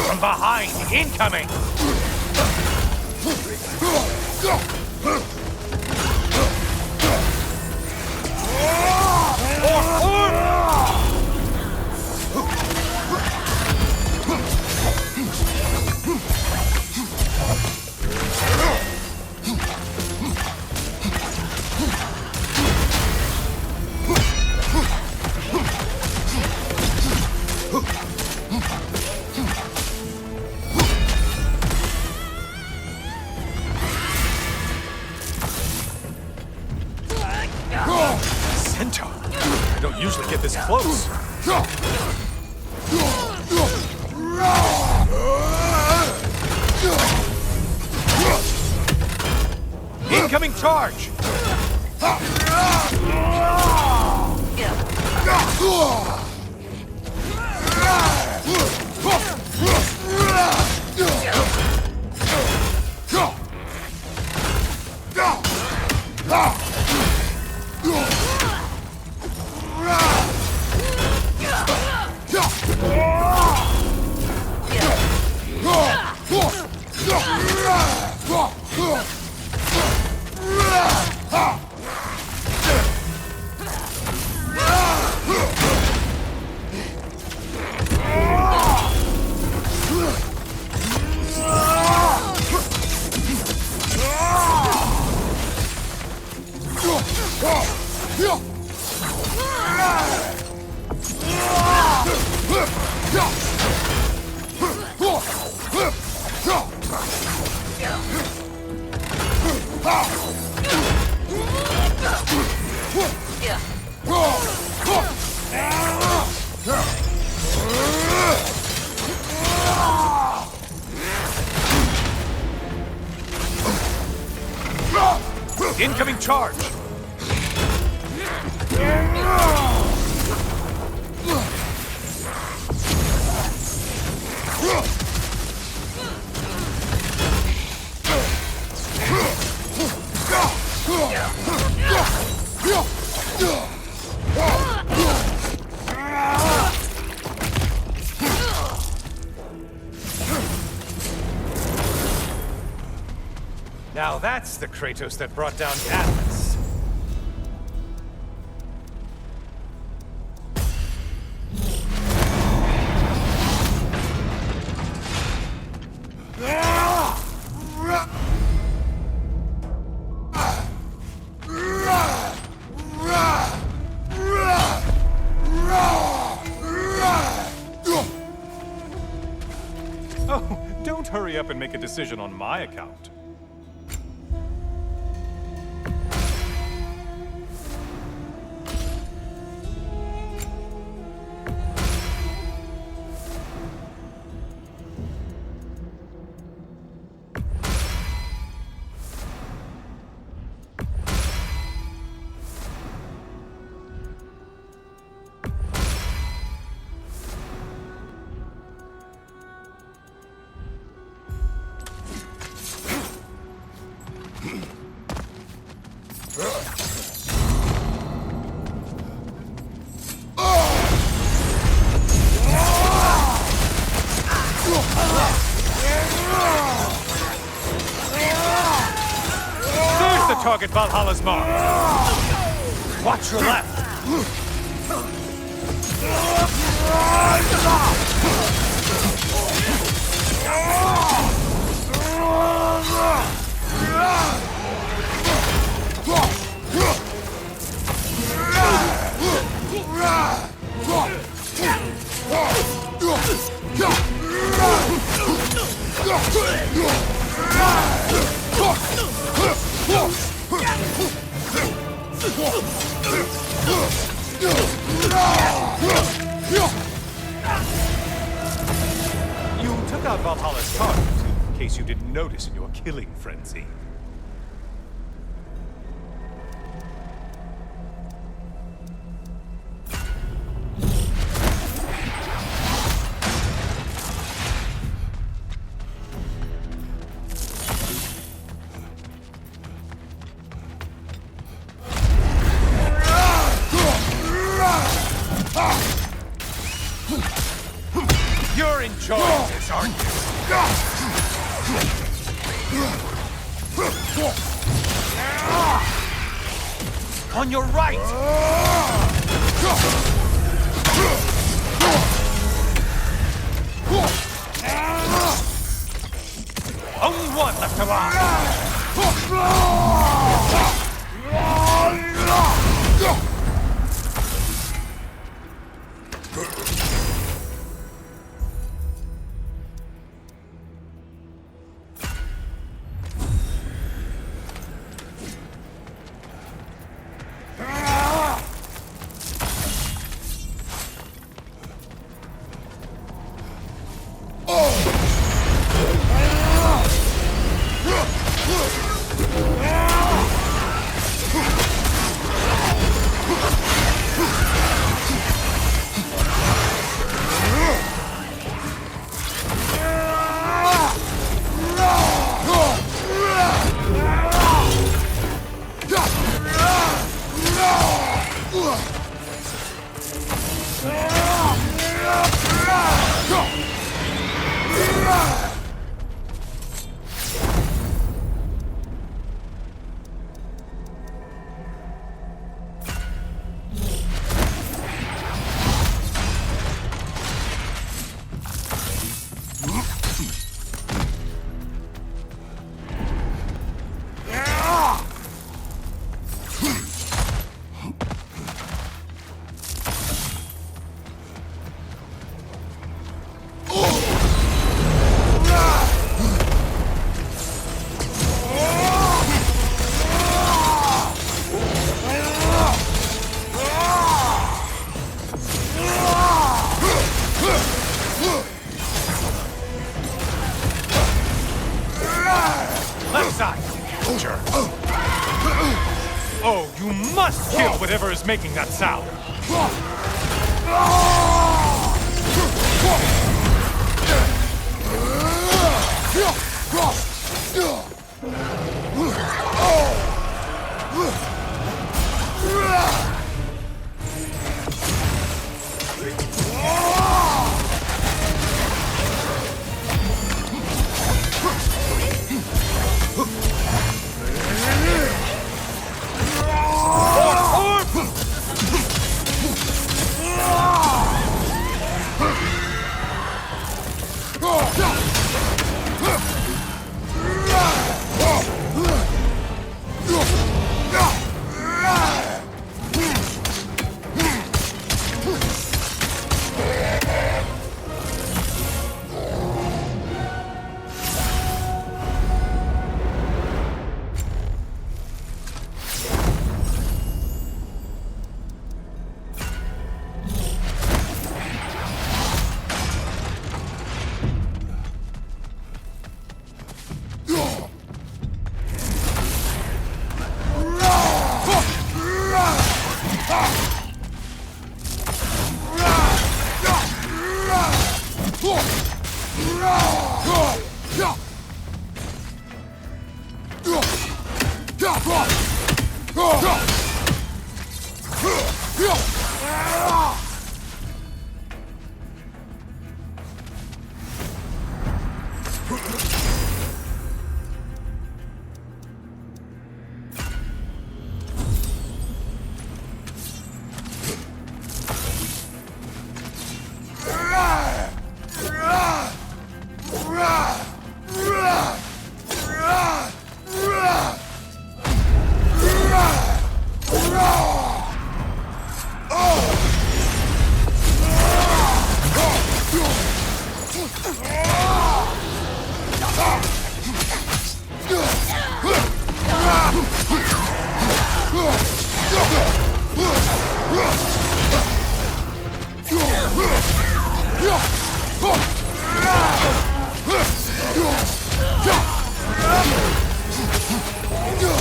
From behind, incoming! Centaur! I don't usually get this close. Incoming charge! Incoming charge! Now that's the Kratos that brought down Atlas. Oh, don't hurry up and make a decision on my account. Target Valhalla's mark. Watch your left. You took out Valhalla's target, in case you didn't notice in your killing frenzy. You're in charge of this, aren't you? On your right! Only one left alive! Oh, you must kill whatever is making that sound!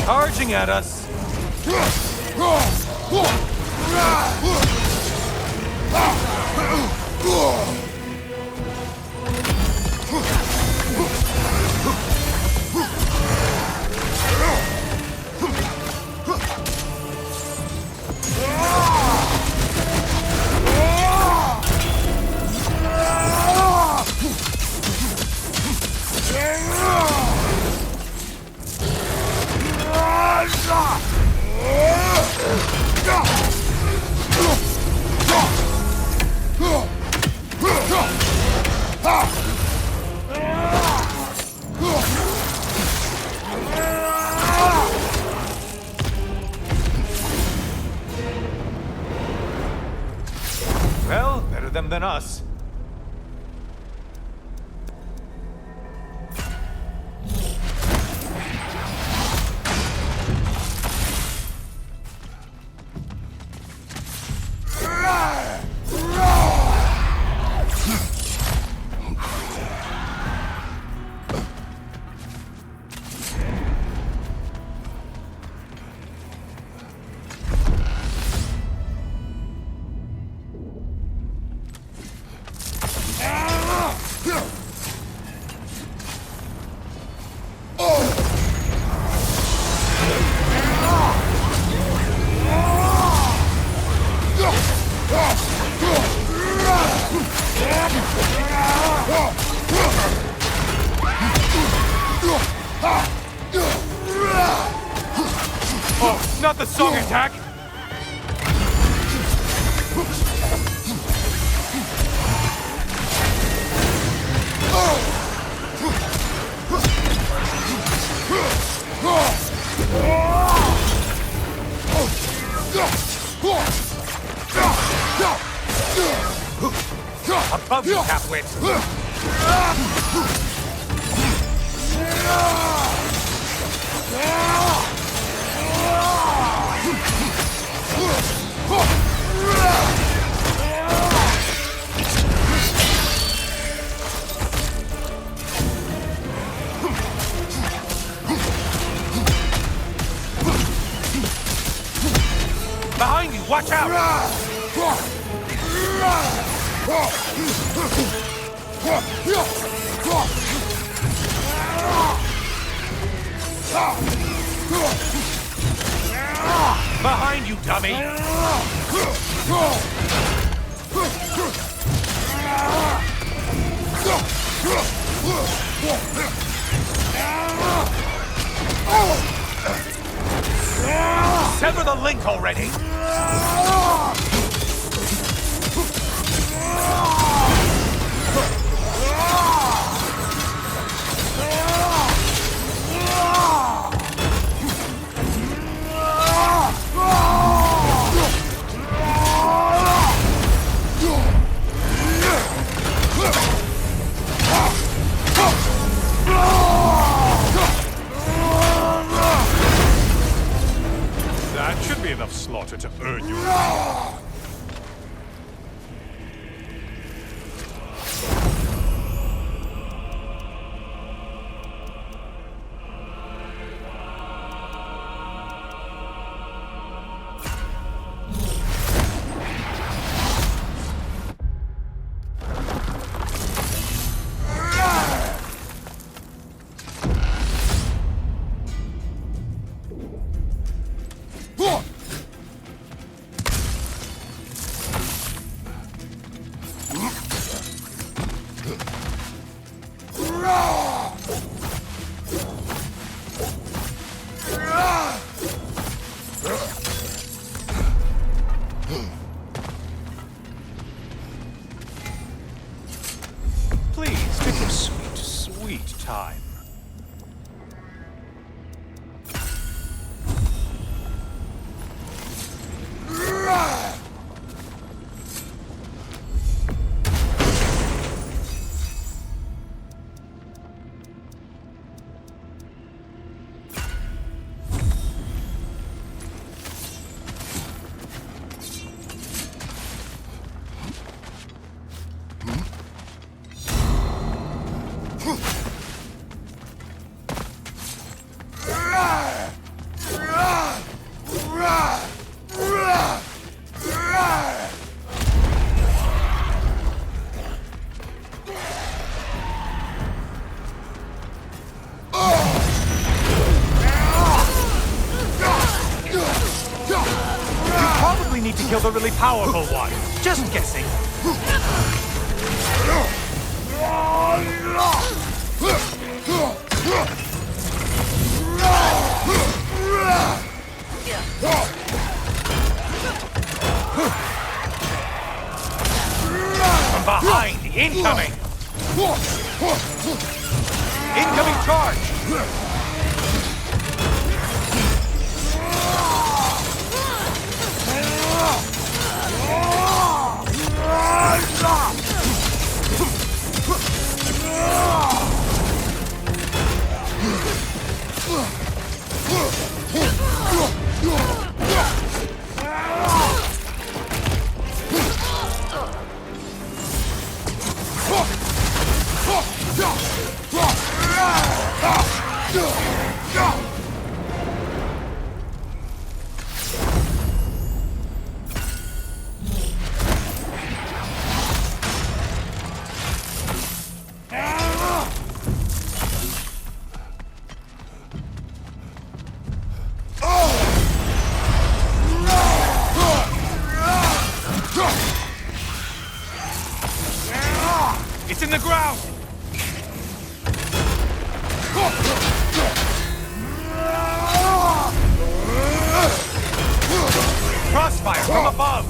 Charging at us! Well, better them than us. Oh, not the song attack! Above you, halfwit! Behind you, watch out! Behind you, dummy! Sever the link already! That should be enough slaughter to earn you. Please, take your sweet, sweet time. the really powerful one. Just guessing. From behind, incoming! Incoming charge! It's in the ground! Crossfire from above!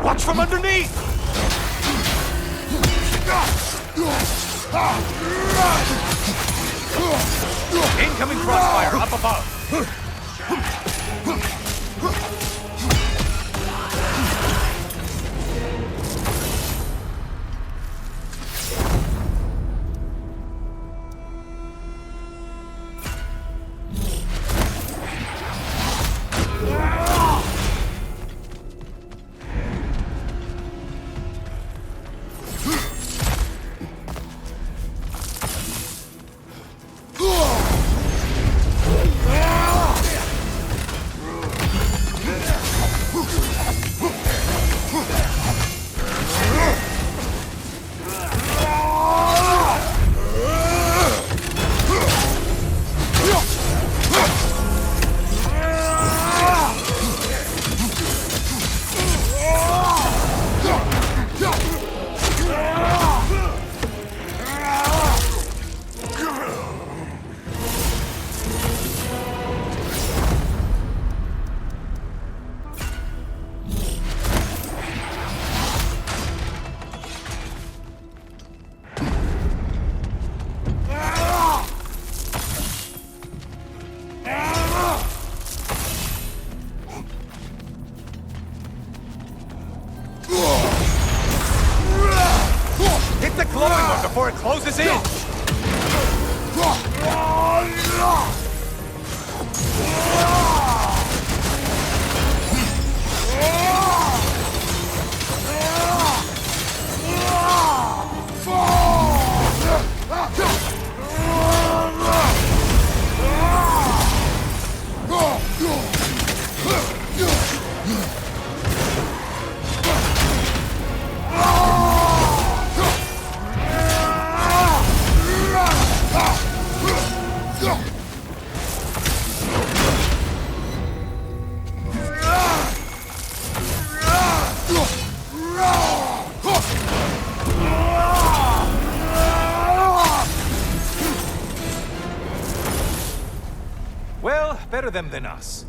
Watch from underneath! Incoming crossfire up above! Hit the glowing one before it closes in! Well, better them than us.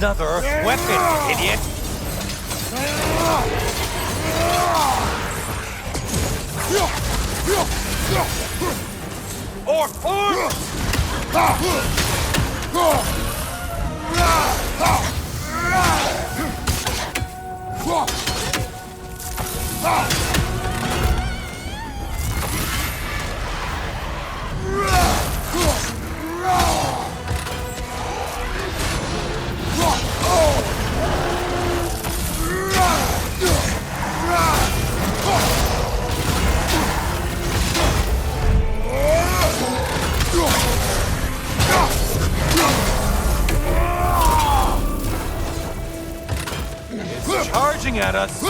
another weapon, idiot! It's charging at us!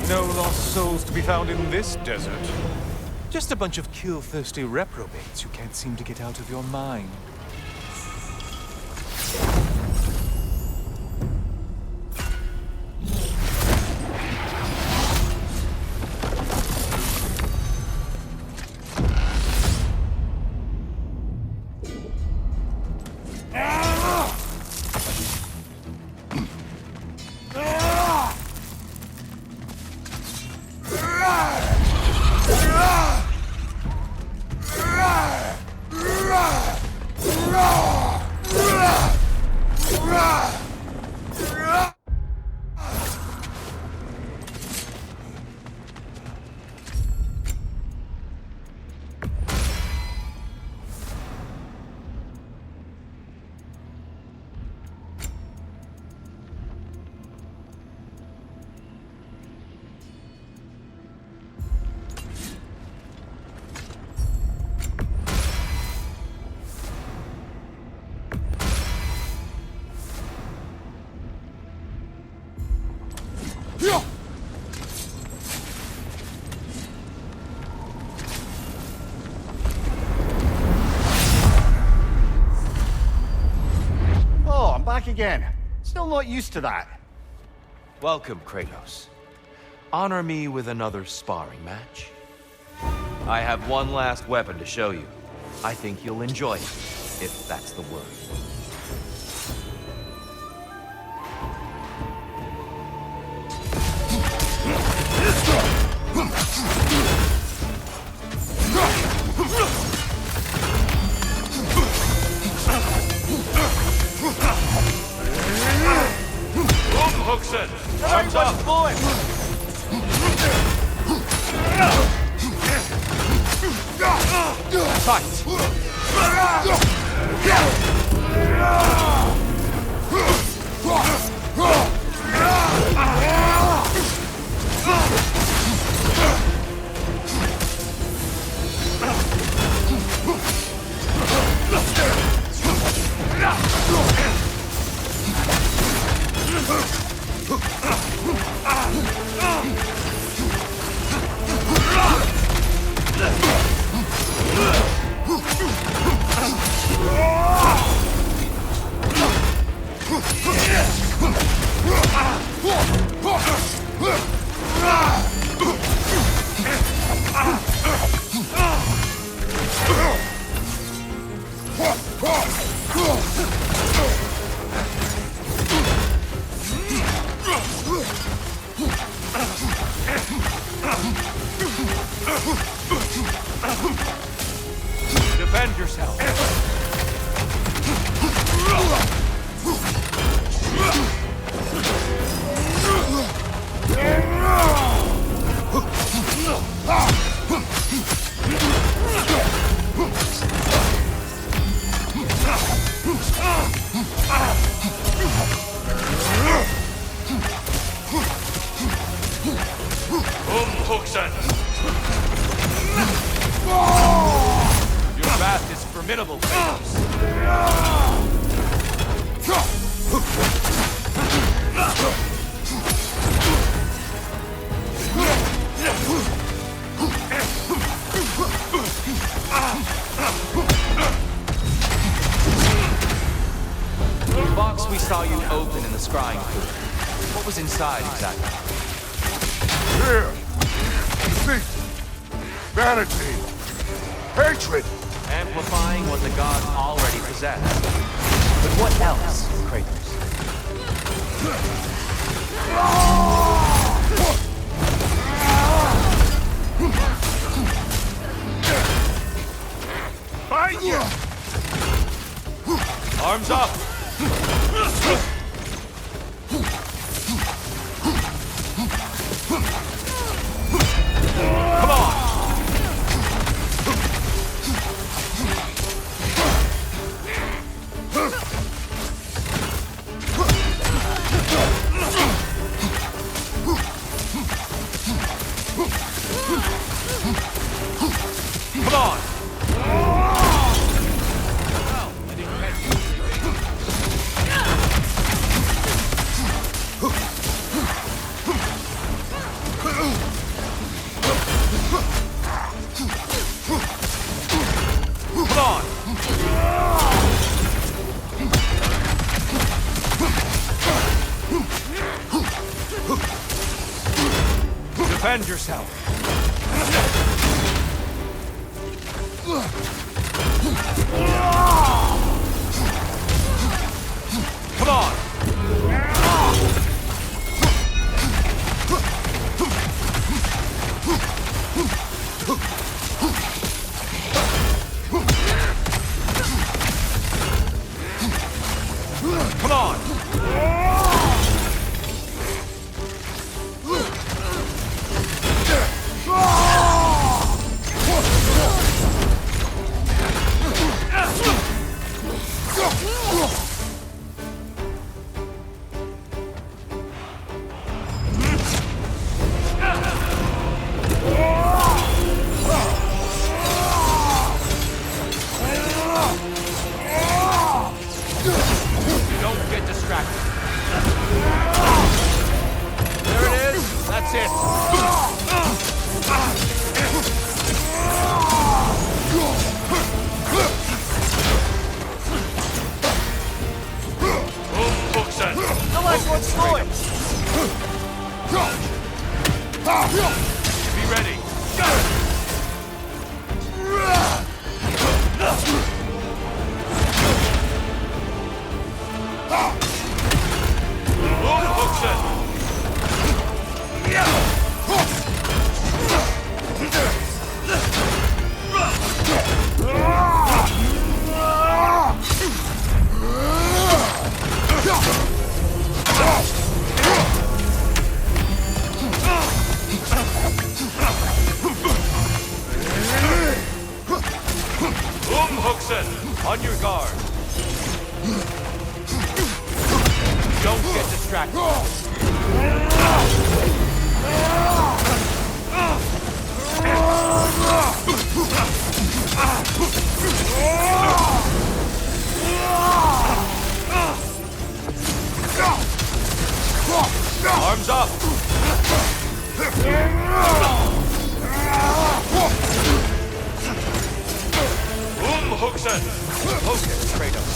No lost souls to be found in this desert. Just a bunch of kill-thirsty reprobates who can't seem to get out of your mind. Back again. Still not used to that. Welcome, Kratos. Honor me with another sparring match. I have one last weapon to show you. I think you'll enjoy it, if that's the word. Arms up! Defend yourself. Your wrath is formidable, Kratos. The box we saw you open in the scrying booth. What was inside exactly? Fear, deceit, vanity, hatred. Amplifying what the gods already possess. But what else, Kratos? Fight you! Arms up! Come on! Come on! Come on! Defend yourself. Come on! Come on! Don't get distracted. There it is. That's it. The last one's going. Be ready. On your guard. Don't get distracted. Arms up. Hookson! Focus, Kratos.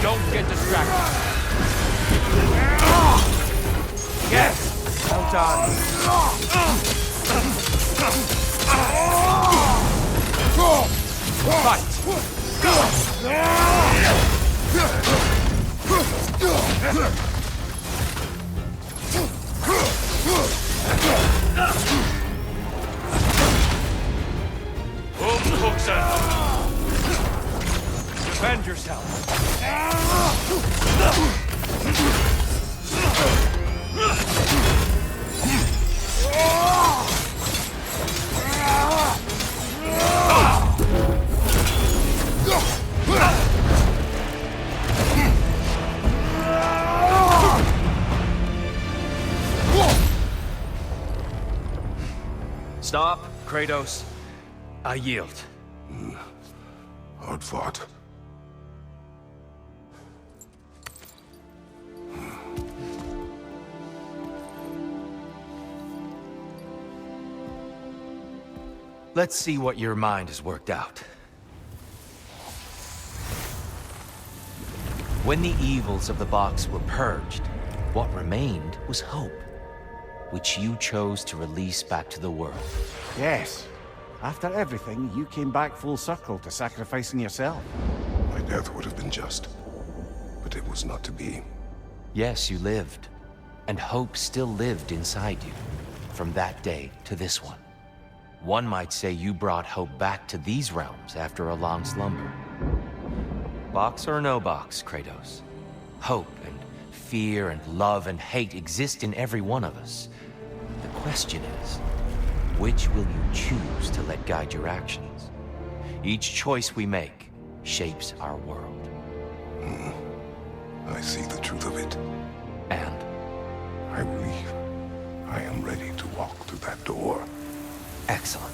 Don't get distracted. Yes! Well done. Fight! Defend yourself. Stop, Kratos. I yield. Hard fought. Let's see what your mind has worked out. When the evils of the box were purged, what remained was hope, which you chose to release back to the world. Yes. After everything, you came back full circle to sacrificing yourself. My death would have been just, but it was not to be. Yes, you lived, and hope still lived inside you, from that day to this one. One might say you brought hope back to these realms after a long slumber. Box or no box, Kratos. Hope and fear and love and hate exist in every one of us. The question is, which will you choose to let guide your actions? Each choice we make shapes our world. I see the truth of it. And I believe I am ready to walk through that door. excellent.